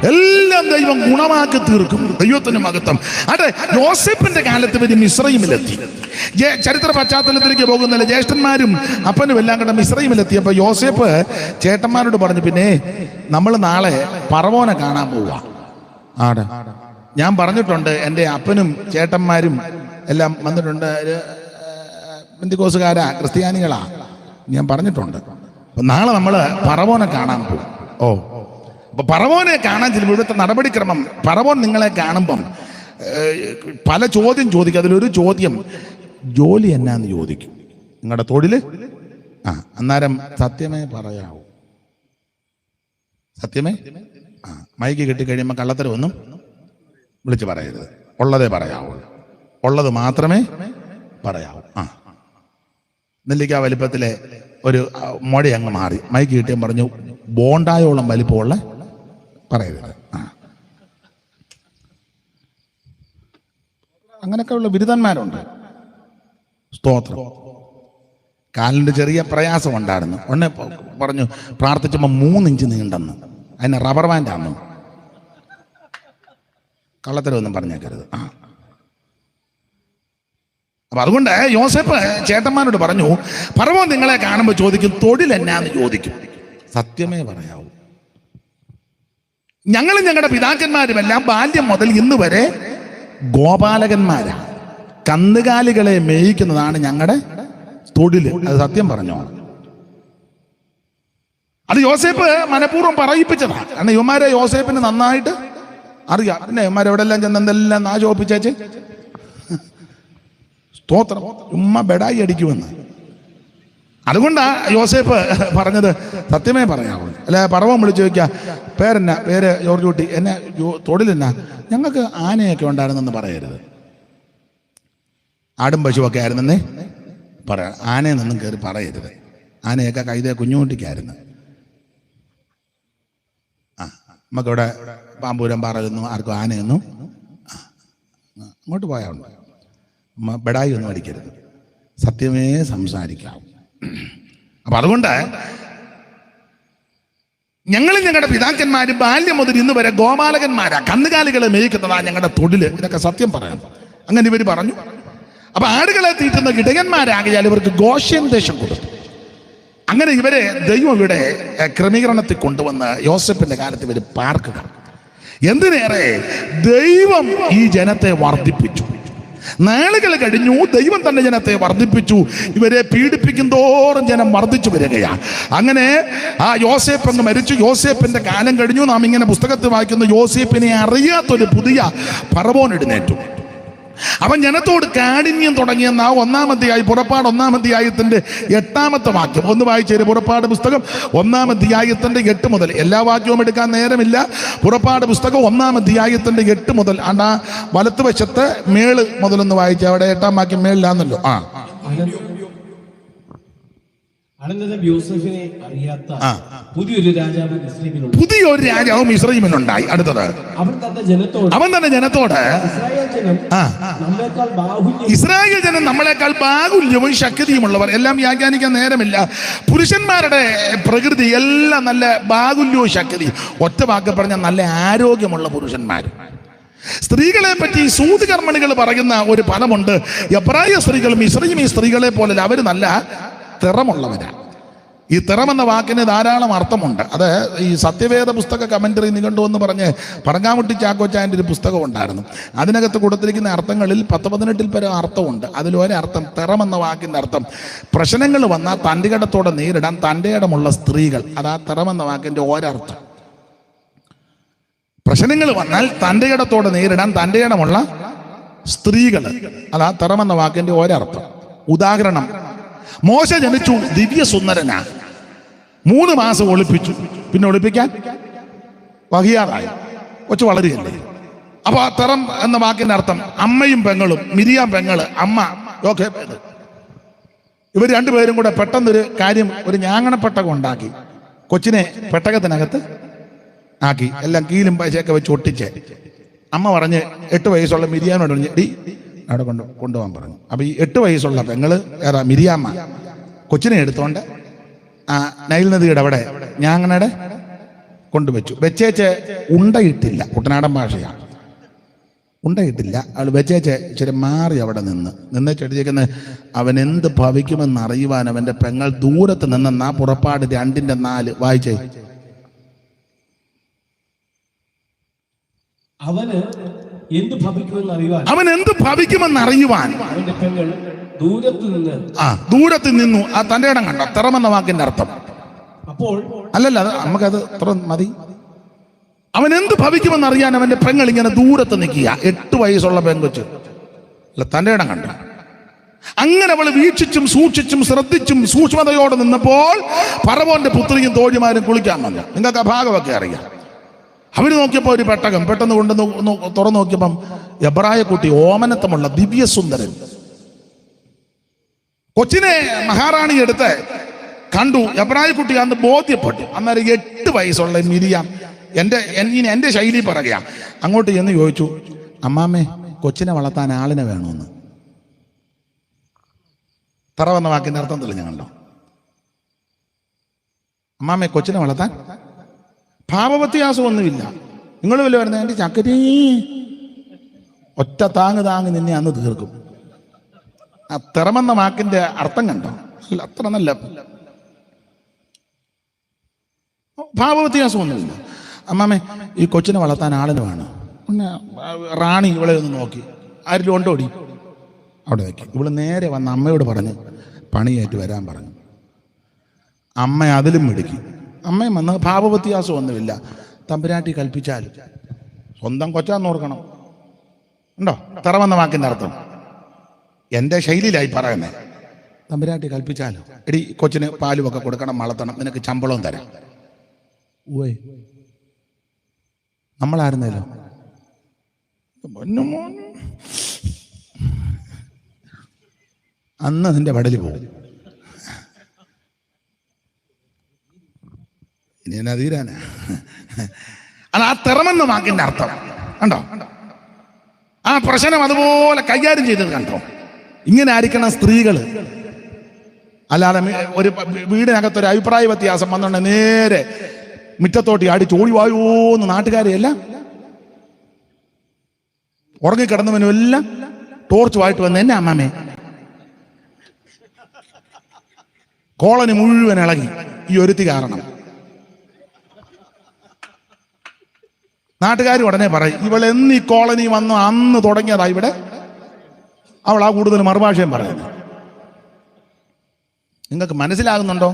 എല്ലാം ദൈവം ഗുണമാക്കി തീർക്കും. ദൈവത്തിന് മഹത്വം. അതെ, യോസേപ്പിന്റെ കാലത്ത് വരെ മിസ്രയീമിലെത്തി. ചരിത്ര പശ്ചാത്തലത്തിലേക്ക് പോകുന്നില്ല. ജ്യേഷ്ഠന്മാരും അപ്പനും എല്ലാം കൂടെ മിസ്രയീമിലെത്തിയപ്പോൾ യോസേപ്പ് ചേട്ടന്മാരോട് പറഞ്ഞു, പിന്നെ നമ്മൾ നാളെ ഫറവോനെ കാണാൻ പോവുക. ആടെ ഞാൻ പറഞ്ഞിട്ടുണ്ട്, എൻ്റെ അപ്പനും ചേട്ടന്മാരും എല്ലാം വന്നിട്ടുണ്ട്, പെന്തിക്കോസുകാരാ, ക്രിസ്ത്യാനികളാ, ഞാൻ പറഞ്ഞിട്ടുണ്ട്. അപ്പൊ നാളെ നമ്മൾ ഫറവോനെ കാണാൻ പോകും. ഓ, അപ്പൊ ഫറവോനെ കാണാൻ ചെല്ലുമ്പോൾ ഇവിടുത്തെ നടപടിക്രമം, ഫറവോൻ നിങ്ങളെ കാണുമ്പം പല ചോദ്യം ചോദിക്കും. അതിലൊരു ചോദ്യം, ജോലി എന്നാന്ന് ചോദിക്കും. നിങ്ങളുടെ തൊഴില് അന്നേരം സത്യമേ പറയാവൂ. സത്യമേ മൈക്ക് കിട്ടിക്കഴിയുമ്പോൾ കള്ളത്തരമൊന്നും വിളിച്ച് പറയരുത്. ഉള്ളതേ പറയാവൂ. ഉള്ളത് മാത്രമേ പറയാവൂ. നെല്ലിക്ക വലിപ്പത്തിലെ ഒരു മൊഴി അങ്ങ് മാറി. മൈക്ക് കിട്ടിയും പറഞ്ഞു ബോണ്ടായോളം വലിപ്പമുള്ള പറയരുത്. അങ്ങനെയൊക്കെ ഉള്ള ബിരുദന്മാരുണ്ട്. സ്തോത്രം. കാലിൻ്റെ ചെറിയ പ്രയാസം ഉണ്ടായിരുന്നു. ഉടനെ പറഞ്ഞു പ്രാർത്ഥിച്ചപ്പോൾ 3 ഇഞ്ച് നീണ്ടെന്ന്. അതിന് റബ്ബർ ബാൻഡാന്നു. കള്ളത്തരമൊന്നും പറഞ്ഞേക്കരുത്. അപ്പൊ അതുകൊണ്ട് യോസേപ്പ് ചേട്ടന്മാരോട് പറഞ്ഞു, ഫറവോൻ നിങ്ങളെ കാണുമ്പോൾ ചോദിക്കും തൊഴിൽ എന്നാന്ന് ചോദിക്കും. സത്യമേ പറയാവൂ. ഞങ്ങളും ഞങ്ങളുടെ പിതാക്കന്മാരുമെല്ലാം ബാല്യം മുതൽ ഇന്ന് വരെ ഗോപാലകന്മാരാണ്. കന്നുകാലികളെ മേയിക്കുന്നതാണ് ഞങ്ങളുടെ തൊഴില്. അത് സത്യം പറഞ്ഞോ. അത് യോസേപ്പ് മനഃപൂർവ്വം പറയിപ്പിച്ചതാ. കാരണം യുവമാരെ യോസേപ്പിന് നന്നായിട്ട് അറിയാം. പിന്നെ യുവമാരെ എവിടെ എല്ലാം ചെന്ന് എന്തെല്ലാം നാശോപ്പിച്ചേച്ച് സ്തോത്രം ഉമ്മ ബെഡായി അടിക്കുമെന്ന്. അതുകൊണ്ടാ യോസേപ്പ് പറഞ്ഞത് സത്യമേ പറയാവൂ. അല്ലെ ഫറവോൻ വിളിച്ചു ചോദിക്കുക പേരെന്നാ? പേര് ജോർജ് കുട്ടി. എന്നെ തൊഴിലെന്നാ? ഞങ്ങൾക്ക് ആനയൊക്കെ ഉണ്ടായിരുന്നെന്ന് പറയരുത്. ആടും പശുവൊക്കെ ആയിരുന്നെന്നേ പറയാം. ആനയെന്നൊന്നും കയറി പറയരുത്. ആനയൊക്കെ കൈതേ കുഞ്ഞുകുട്ടിക്കായിരുന്നു. നമുക്കിവിടെ പാമ്പൂരം പാറയൊന്നും ആർക്കും ആനയൊന്നും അങ്ങോട്ട് പോയാൽ ഉണ്ട്. ബെഡായി ഒന്നും അടിക്കരുത്. സത്യമേ സംസാരിക്കാം. അപ്പൊ അതുകൊണ്ട് ഞങ്ങളും ഞങ്ങളുടെ പിതാക്കന്മാരും ബാല്യം മുതൽ ഇന്ന് വരെ ഗോപാലകന്മാരാ, കന്നുകാലികളെ മേയിക്കുന്നതാ ഞങ്ങളുടെ തൊഴില്. ഇതൊക്കെ സത്യം പറയാം. അങ്ങനെ ഇവർ പറഞ്ഞു. അപ്പൊ ആടുകളെ തീറ്റുന്ന ഇടയന്മാരാകിയാൽ ഇവർക്ക് ഗോഷ്യൻ ദേശം കൊടുത്തു. അങ്ങനെ ഇവരെ ദൈവം ഇവിടെ ക്രമീകരണത്തിൽ കൊണ്ടുവന്ന് യോസേപ്പിന്റെ കാലത്ത് ഇവർ പാർക്കുക. എന്തിനേറെ ദൈവം ഈ ജനത്തെ വർദ്ധിപ്പിച്ചു. നാളുകൾ കഴിഞ്ഞു, ദൈവം തന്നെ ജനത്തെ വർദ്ധിപ്പിച്ചു. ഇവരെ പീഡിപ്പിക്കും തോറും ജനം വർദ്ധിച്ചു വരികയാണ്. അങ്ങനെ ആ യോസേപ്പ് അങ്ങ് മരിച്ചു. യോസേപ്പിന്റെ കാലം കഴിഞ്ഞു. നാം ഇങ്ങനെ പുസ്തകത്തിൽ വായിക്കുന്ന യോസേപ്പിനെ അറിയാത്തൊരു പുതിയ ഫറവോൻ എഴുന്നേറ്റു. അവൻ ജനത്തോട് കാഠിന്യം തുടങ്ങിയെന്ന 1-ാം അധ്യായം പുറപ്പാട് 1-ാം അധ്യായത്തിന്റെ 8-ാമത്തെ വാക്യം ഒന്ന് വായിച്ചേര്. പുറപ്പാട് പുസ്തകം 1-ാം അധ്യായത്തിന്റെ 8 മുതൽ. എല്ലാ വാക്യവും എടുക്കാൻ നേരമില്ല. പുറപ്പാട് പുസ്തകം 1-ാം അധ്യായത്തിന്റെ 8 മുതൽ ആ വലത്തുവശത്ത് മേള് മുതലൊന്ന് വായിച്ച. അവിടെ 8-ാം വാക്യം മേളിലാന്നല്ലോ. അനന്തരം യോസേഫിനെ അറിയാത്ത പുതിയൊരു രാജാവ് മിസ്രയീമിലുണ്ടായി. അടുത്തത് അവൻ തന്നെ ജനത്തോട് ഇസ്രായേൽ ജനം നമ്മളെക്കാൾ ബാഹുല്യവും ശക്തിയുമുള്ളവർ. എല്ലാം വ്യാഖ്യാനിക്കാൻ നേരമില്ല. പുരുഷന്മാരുടെ പ്രകൃതി എല്ലാം നല്ല ബാഹുല്യവും ശക്തിയും. ഒറ്റ വാക്ക് പറഞ്ഞാൽ നല്ല ആരോഗ്യമുള്ള പുരുഷന്മാർ. സ്ത്രീകളെ പറ്റി സൂതികർമ്മണികൾ പറയുന്ന ഒരു പദമുണ്ട്. എബ്രായ സ്ത്രീകളും മിസ്രയീമി സ്ത്രീകളെ പോലെ അവർ നല്ല തിറമുള്ളവരാ. ഈ തിറമെന്ന വാക്കിന് ധാരാളം അർത്ഥമുണ്ട്. അത് ഈ സത്യവേദ പുസ്തക കമന്ററി നിഘണ്ടു എന്ന് പറഞ്ഞ് പറങ്ങാമുട്ടി ചാക്കോച്ചാൻ്റെ ഒരു പുസ്തകം ഉണ്ടായിരുന്നു. അതിനകത്ത് കൊടുത്തിരിക്കുന്ന അർത്ഥങ്ങളിൽ 10-18 പരം അർത്ഥമുണ്ട്. അതിലൊരർത്ഥം തിറമെന്ന വാക്കിൻ്റെ അർത്ഥം പ്രശ്നങ്ങൾ വന്നാൽ തൻ്റെ ഇടത്തോടെ നേരിടാൻ തൻ്റെ ഇടമുള്ള സ്ത്രീകൾ. അതാ തിറമെന്ന വാക്കിൻ്റെ ഒരർത്ഥം. പ്രശ്നങ്ങൾ വന്നാൽ തൻ്റെ ഇടത്തോടെ നേരിടാൻ തൻ്റെ ഇടമുള്ള സ്ത്രീകൾ. അതാ തിറമെന്ന വാക്കിൻ്റെ ഒരർത്ഥം. ഉദാഹരണം, മോശ ജനിച്ചു ദിവ്യ സുന്ദരനാ. 3 മാസം ഒളിപ്പിച്ചു. പിന്നെ ഒളിപ്പിക്കാൻ വഹിയാറായി. കൊച്ചു വളരുകയല്ലേ. അപ്പൊ ആ തിറം എന്ന വാക്കിന്റെ അർത്ഥം അമ്മയും പെങ്ങളും. മിരിയാം പെങ്ങള്, അമ്മ യോസേപ്പ്. ഇവർ രണ്ടുപേരും കൂടെ പെട്ടെന്നൊരു കാര്യം, ഒരു ഞാങ്ങണപ്പെട്ടകം ഉണ്ടാക്കി. കൊച്ചിനെ പെട്ടകത്തിനകത്ത് ആക്കി. എല്ലാം കീലും പൈസയൊക്കെ വെച്ച് ഒട്ടിച്ച്. അമ്മ പറഞ്ഞ് 8 വയസ്സുള്ള മിരിയാനോട് പറഞ്ഞ് ഡി അവിടെ കൊണ്ടുപോകാൻ പറഞ്ഞു. അപ്പൊ ഈ 8 വയസ്സുള്ള പെങ്ങള് ഏതാ മിരിയാമ്മ കൊച്ചിനെ എടുത്തോണ്ട് നൈൽ നദിയുടെ അവിടെ ഞാങ്ങണയുടെ കൊണ്ടുവച്ചു. വെച്ചേച്ച് ഉണ്ടയിട്ടില്ല. കുട്ടനാടൻ ഭാഷയാണ്. ഉണ്ടയിട്ടില്ല. അവൾ വെച്ചേച്ച് ഇച്ചിരി മാറി അവിടെ നിന്നേച്ചെടുത്തേക്കുന്ന അവൻ എന്ത് ഭവിക്കുമെന്ന് അറിയുവാൻ അവന്റെ പെങ്ങൾ ദൂരത്ത് നിന്നെന്നാ പുറപ്പാട് 2:4 വായിച്ചേ. അവന് എന്ത് ഭവിക്കുമെന്ന് അറിയുവാൻ ദൂരത്ത് നിന്നു. ആ തന്റെ ഇടം കണ്ടോ? തിറമെന്ന വാക്കിന്റെ അർത്ഥം. അല്ലല്ല, അത് നമുക്കത് അത്ര മതി. അവൻ എന്ത് ഭവിക്കുമെന്ന് അറിയാൻ അവന്റെ പെങ്ങൾ ഇങ്ങനെ ദൂരത്ത് നിൽക്കുക. 8 വയസ്സുള്ള പെങ്കൊച്ച്. അല്ല, തന്റെ ഇടം കണ്ട. അങ്ങനെ അവൾ വീക്ഷിച്ചും സൂക്ഷിച്ചും ശ്രദ്ധിച്ചും സൂക്ഷ്മതയോടെ നിന്നപ്പോൾ ഫറവോന്റെ പുത്രിയും തോഴിമാരും കുളിക്കാൻ വന്നു. നിങ്ങൾക്ക് ആ ഭാഗമൊക്കെ അറിയാം. അവര് നോക്കിയപ്പോൾ ഒരു പെട്ടകം പെട്ടെന്ന് കൊണ്ട് തുറന്നു നോക്കിയപ്പം എബ്രായ കുട്ടി, ഓമനത്തമുള്ള ദിവ്യസുന്ദരൻ. കൊച്ചിനെ മഹാറാണി എടുത്ത് കണ്ടു. എബ്രായ കുട്ടി അന്ന് ബോധ്യപ്പെട്ടു. അന്നേരം 8 വയസ്സുള്ള മിരിയാം, എന്റെ ശൈലി പറയുക, അങ്ങോട്ട് ചെന്ന് ചോദിച്ചു, അമ്മാമ്മേ കൊച്ചിനെ വളർത്താൻ ആളിനെ വേണമെന്ന്. തറ വന്ന വാക്കിന്റെ അർത്ഥം തെളിഞ്ഞ കണ്ടോ? അമ്മാമ്മേ കൊച്ചിനെ വളർത്താൻ ഭാവവ്യത്യാസമൊന്നുമില്ല. നിങ്ങൾ വല്ല വരുന്നത് എൻ്റെ ചക്കരി ഒറ്റ താങ്ങ് നിന്നെ അന്ന് തീർക്കും. ആ തിറമെന്ന വാക്കിന്റെ അർത്ഥം കണ്ടോ? അത്ര നല്ല ഭാവവ്യത്യാസമൊന്നുമില്ല. അമ്മാമ്മേ ഈ കൊച്ചിനെ വളർത്താൻ ആളിന് വേണം. പിന്നെ റാണി ഇവളെ ഒന്ന് നോക്കി, ആരിലും ഉണ്ടോടി? അവിടെ നോക്കി. ഇവള് നേരെ വന്ന് അമ്മയോട് പറഞ്ഞ് പണിയേറ്റ് വരാൻ പറഞ്ഞു. അമ്മ അതിലും മിടുക്കി. അമ്മയും വന്ന് ഭാവവ്യത്യാസമൊന്നുമില്ല. തമ്പുരാട്ടി കൽപ്പിച്ചാൽ സ്വന്തം കൊച്ചാന്ന് ഓർക്കണം. ഉണ്ടോ തറവന്ന വാക്കിന്റെ അർത്ഥം? എൻ്റെ ശൈലിയിലായി പറയുന്നേ. തമ്പുരാട്ടി കൽപ്പിച്ചാലോ, എടി കൊച്ചിന് പാലുമൊക്കെ കൊടുക്കണം, വളർത്തണം, നിനക്ക് ശമ്പളവും തരാം. ഊവേ നമ്മളായിരുന്നല്ലോ. അന്ന് നിന്റെ വടലിൽ പോകും. ഇനി എന്നാ തീരാനാ? അത് ആ തിറമെന്ന വാക്കിന്റെ അർത്ഥം കണ്ടോ? ആ പ്രശ്നം അതുപോലെ കൈകാര്യം ചെയ്തത് കണ്ടോ? ഇങ്ങനെ ആയിരിക്കണം സ്ത്രീകൾ. അല്ലാതെ ഒരു വീടിനകത്തൊരു അഭിപ്രായ വ്യത്യാസം വന്നുകൊണ്ട് നേരെ മുറ്റത്തോട്ടി അടിച്ച് ഓടിവായോന്ന് നാട്ടുകാരെയല്ല, ഉറങ്ങിക്കിടന്നവനും എല്ലാം ടോർച്ചുമായിട്ട് വന്ന് എന്നെ അമ്മാമേ. കോളനി മുഴുവൻ ഇളകി ഈ ഒരുത്തി കാരണം. നാട്ടുകാർ ഉടനെ പറയും, ഇവളെന്ന് ഈ കോളനി വന്നു അന്ന് തുടങ്ങിയതാ ഇവിടെ. അവളാ കൂടുതൽ മറുഭാഷയും പറയുന്നത്. നിങ്ങൾക്ക് മനസ്സിലാകുന്നുണ്ടോ?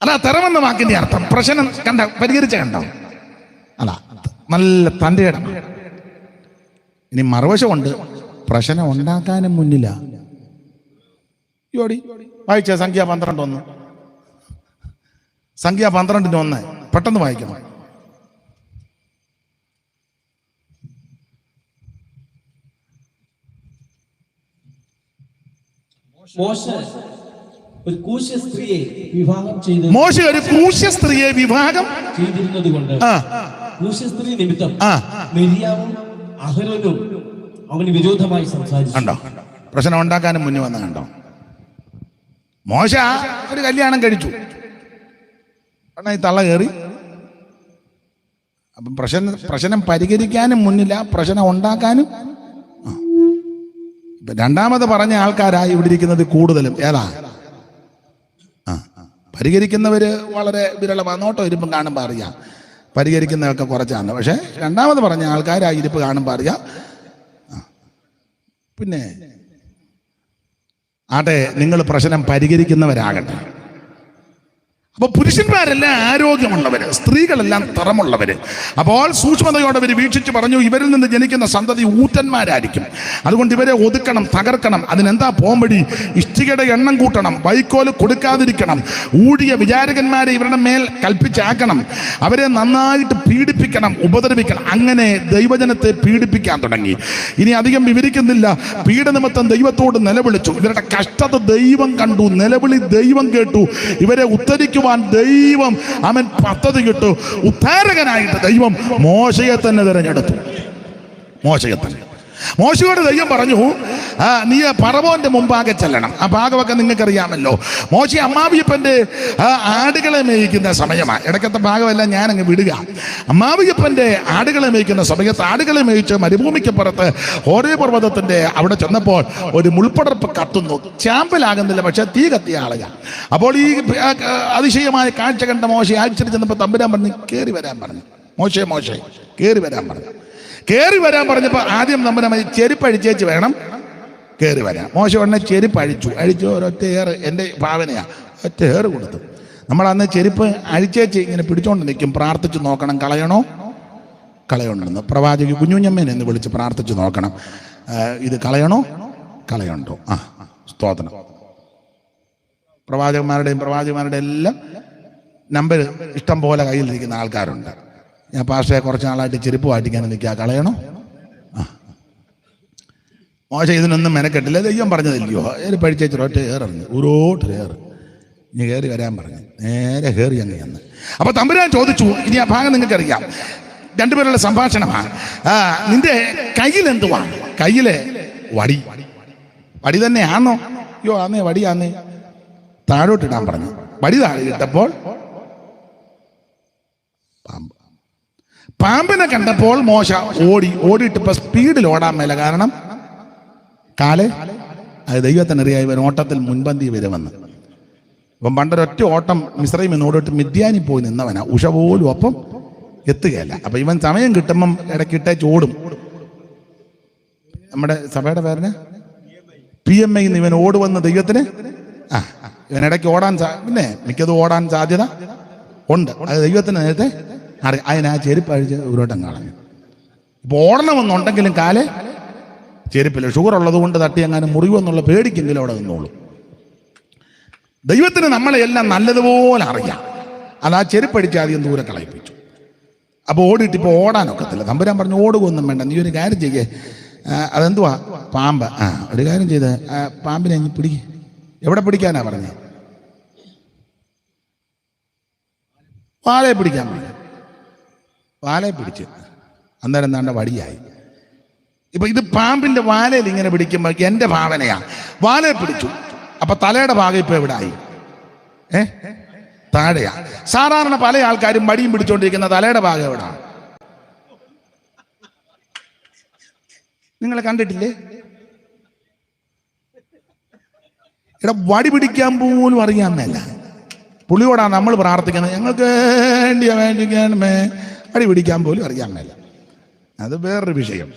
അതാ തിറമെന്ന വാക്കിന്റെ അർത്ഥം. പ്രശ്നം കണ്ട പരിഹരിച്ച കണ്ടോ? അതാ നല്ല തൻ്റെ ഇടം. ഇനി മറുവശമുണ്ട്, പ്രശ്നം ഉണ്ടാക്കാനും മുന്നില്ല. യോടി വായിച്ച സംഖ്യ 12:1. സംഖ്യ 12:1 പെട്ടെന്ന് വായിക്കണം. മോശ ഒരു കൂശ്യ സ്ത്രീയെ വിവാഹം ചെയ്തിരുന്നത് കൊണ്ട് കൂശ്യ സ്ത്രീ നിമിത്തം മിരിയാമും അഹരോനും അവന് വിരോധമായി സംസാരിച്ചു. കണ്ടോ? പ്രശ്നം ഉണ്ടാക്കാനും മുന്നിൽ വന്ന കണ്ടോ? മോശ ഒരു കല്യാണം കഴിച്ചു, ഈ തള്ള കയറി. അപ്പം പ്രശ്നം പരിഹരിക്കാനും മുന്നില്ല, പ്രശ്നം ഉണ്ടാക്കാനും. രണ്ടാമത് പറഞ്ഞ ആൾക്കാരായി ഇവിടെ ഇരിക്കുന്നത് കൂടുതലും ഏതാ? പരിഹരിക്കുന്നവര് വളരെ വിരളമാണ്. നോട്ടോ ഇരിപ്പം കാണുമ്പോൾ അറിയാം, പരിഹരിക്കുന്നതൊക്കെ കുറച്ചാണ്. പക്ഷെ രണ്ടാമത് പറഞ്ഞ ആൾക്കാരായി ഇരിപ്പ് കാണുമ്പോൾ അറിയാം. പിന്നെ ആട്ടെ, നിങ്ങൾ പ്രശ്നം പരിഹരിക്കുന്നവരാകട്ടെ. അപ്പൊ പുരുഷന്മാരെല്ലാം ആരോഗ്യമുള്ളവര്, സ്ത്രീകളെല്ലാം തറമുള്ളവര്. അപ്പോൾ സൂക്ഷ്മതയോടെ അവർ വീക്ഷിച്ച് പറഞ്ഞു, ഇവരിൽ നിന്ന് ജനിക്കുന്ന സന്തതി ഊറ്റന്മാരായിരിക്കും. അതുകൊണ്ട് ഇവരെ ഒതുക്കണം, തകർക്കണം. അതിനെന്താ പോംവഴി? ഇഷ്ടികയുടെ എണ്ണം കൂട്ടണം, വൈക്കോല് കൊടുക്കാതിരിക്കണം, ഊഴിയ വിചാരകന്മാരെ ഇവരുടെ മേൽ കൽപ്പിച്ചാക്കണം, അവരെ നന്നായിട്ട് പീഡിപ്പിക്കണം, ഉപദ്രവിക്കണം. അങ്ങനെ ദൈവജനത്തെ പീഡിപ്പിക്കാൻ തുടങ്ങി. ഇനി അധികം വിവരിക്കുന്നില്ല. പീഡനിമിത്തം ദൈവത്തോട് നിലവിളിച്ചു. ഇവരുടെ കഷ്ടത ദൈവം കണ്ടു, നിലവിളി ദൈവം കേട്ടു. ഇവരെ ഉദ്ധരിക്കുവാൻ ദൈവം അവൻ പദ്ധതി കിട്ടു. ഉദ്ധാരകനായിട്ട് ദൈവം മോശയെ തന്നെ തിരഞ്ഞെടുത്തു. മോശയോട് ദൈവം പറഞ്ഞു, നീ ഫറവോന്റെ മുമ്പാകെ ചെല്ലണം. ആ ഭാഗമൊക്കെ നിങ്ങൾക്കറിയാമല്ലോ. മോശ അമ്മാവിയപ്പന്റെ ആടുകളെ മേയിക്കുന്ന സമയമാണ്. ഇടയ്ക്കത്തെ ഭാഗമെല്ലാം ഞാൻ അങ്ങ് വിടുക. അമ്മാവിയപ്പന്റെ ആടുകളെ മേയിക്കുന്ന സമയത്ത് ആടുകളെ മേയിച്ച് മരുഭൂമിക്കപ്പുറത്ത് ഹോരേ പർവ്വതത്തിന്റെ അവിടെ ചെന്നപ്പോൾ ഒരു മുൾപ്പടർപ്പ് കത്തുന്നു. ചാമ്പലാകുന്നില്ല, പക്ഷെ തീ കത്തിയ ആളുക. അപ്പോൾ ഈ അതിശയമായ കാഴ്ച കണ്ട മോശ ആഴ്ചയിൽ ചെന്നപ്പോൾ തമ്പുരാൻ പറഞ്ഞു, കയറി വരാൻ പറഞ്ഞു. മോശേ കയറി വരാൻ പറഞ്ഞു. കയറി വരാൻ പറഞ്ഞപ്പോൾ ആദ്യം നമ്മുടെ ചെരുപ്പ് അഴിച്ചേച്ച് വേണം കയറി വരാം. മോശ ഉടനെ ചെരുപ്പ് അഴിച്ചു ഒരൊറ്റ ഏറ്. എൻ്റെ ഭാവനയാ, ഒറ്റ ഏറ് കൊടുത്തു. നമ്മൾ അന്ന് ചെരുപ്പ് അഴിച്ചേച്ച് ഇങ്ങനെ പിടിച്ചോണ്ട് നിൽക്കും, പ്രാർത്ഥിച്ച് നോക്കണം കളയണമെന്ന്. പ്രവാചകി കുഞ്ഞുഞ്ഞമ്മേനെ എന്ന് വിളിച്ച് പ്രാർത്ഥിച്ച് നോക്കണം, ഇത് കളയണോ കളയുണ്ടോ? സ്തോത്രം. പ്രവാചകന്മാരുടെ എല്ലാം നമ്പർ ഇഷ്ടം പോലെ കയ്യിലിരിക്കുന്ന ആൾക്കാരുണ്ട്. ഞാൻ പാസ്റ്ററെ കുറച്ച് നാളായിട്ട് ചെരുപ്പ് വാട്ടിക്കാൻ നിൽക്കുക, കളയണോ? മോശ ഇതിനൊന്നും മെനക്കെട്ടില്ല, ദൈവം പറഞ്ഞതില്ലയോ, പഴിച്ചേച്ചൊരു ഒറ്റ ഏറിഞ്ഞു, ഊരോട്ട് ഏറ്, ഇനി കയറി വരാൻ പറഞ്ഞു, നേരെ കയറി അങ്ങ് ചെന്ന്. അപ്പൊ തമ്പുരാൻ ചോദിച്ചു, ഇനി ആ ഭാഗം നിങ്ങൾക്കറിയാം, രണ്ടുപേരുടെ സംഭാഷണമാണ്. നിന്റെ കയ്യിൽ എന്തുവാണ്? കയ്യിലെ വടി തന്നെയാണോ? അയ്യോ ആന്നേ, വടിയാന്നേ. താഴോട്ടിടാൻ പറഞ്ഞു. വടി താഴെ ഇട്ടപ്പോൾ പാമ്പിനെ കണ്ടപ്പോൾ മോശ ഓടിയിട്ട് ഇപ്പൊ സ്പീഡിൽ ഓടാൻ മേല. കാരണം കാല് അത് ദൈവത്തിനറിയായി ഇവൻ ഓട്ടത്തിൽ മുൻപന്തി വരുമെന്ന്. ഇപ്പം പണ്ടൊരൊറ്റ ഓട്ടം മിസ്രൈമിൽ ഓടിയിട്ട് മിദ്യാനി പോയി നിന്നവനാ, ഉഷ പോലും ഒപ്പം എത്തുകയല്ല. അപ്പൊ ഇവൻ സമയം കിട്ടുമ്പം ഇടയ്ക്കിട്ടേച്ച് ഓടും. നമ്മുടെ സഭയുടെ പേരിന് PMI ഇവൻ ഓടുവന്ന ദൈവത്തിന് ഇവൻ ഇടയ്ക്ക് ഓടാൻ പിന്നെ മിക്കതും ഓടാൻ സാധ്യത ഉണ്ട്. അത് ദൈവത്തിന് നേരത്തെ അറിയാം. അതിനാ ചെരുപ്പ് അഴിച്ച് ഉരുട്ടം കളഞ്ഞു. ഇപ്പൊ ഓടണമെന്നുണ്ടെങ്കിലും കാല് ചെരുപ്പില്ല. ഷുഗർ ഉള്ളത് കൊണ്ട് തട്ടി എങ്ങാനും മുറിവെന്നുള്ള പേടിക്കെങ്കിലും അവിടെ നിന്നോളൂ. ദൈവത്തിന് നമ്മളെ എല്ലാം നല്ലതുപോലെ അറിയാം. അത് ആ ചെരുപ്പടിച്ച് ആദ്യം ദൂരെ കളയിപ്പിച്ചു. അപ്പോൾ ഓടിയിട്ട് ഇപ്പോൾ ഓടാനൊക്കത്തില്ല. തമ്പുരാൻ പറഞ്ഞു, ഓടുകയൊന്നും വേണ്ട, നീ ഒരു കാര്യം ചെയ്യേ. അതെന്തുവാ? പാമ്പ്. ഒരു കാര്യം ചെയ്ത് പാമ്പിനെ ഇനി പിടിക്കുക. എവിടെ പിടിക്കാനാ പറഞ്ഞേ? വാലയെ പിടിക്കാൻ പറഞ്ഞു. വാലയെ പിടിച്ച് അന്നേരം എന്താണ്ട് വടിയായി. ഇപ്പൊ ഇത് പാമ്പിന്റെ വാലയിൽ ഇങ്ങനെ പിടിക്കുമ്പോൾ എന്റെ ഭാവനയാ. വാലയെ പിടിച്ചു. അപ്പൊ തലയുടെ ഭാഗം ഇപ്പൊ എവിടെ ആയി? താഴെയാ. സാധാരണ പല ആൾക്കാരും വടിയും പിടിച്ചോണ്ടിരിക്കുന്ന തലയുടെ ഭാഗം എവിടാ? നിങ്ങൾ കണ്ടിട്ടില്ലേ? ഇവിടെ വടി പിടിക്കാൻ പോലും അറിയാൻ മേല. പുള്ളിയോടാണ് നമ്മൾ പ്രാർത്ഥിക്കുന്നത്, ഞങ്ങൾക്ക് വേണ്ടിക്കണമേ. വടി പിടിക്കാൻ പോലും അറിയാൻ മേല. അത് വേറൊരു വിഷയം.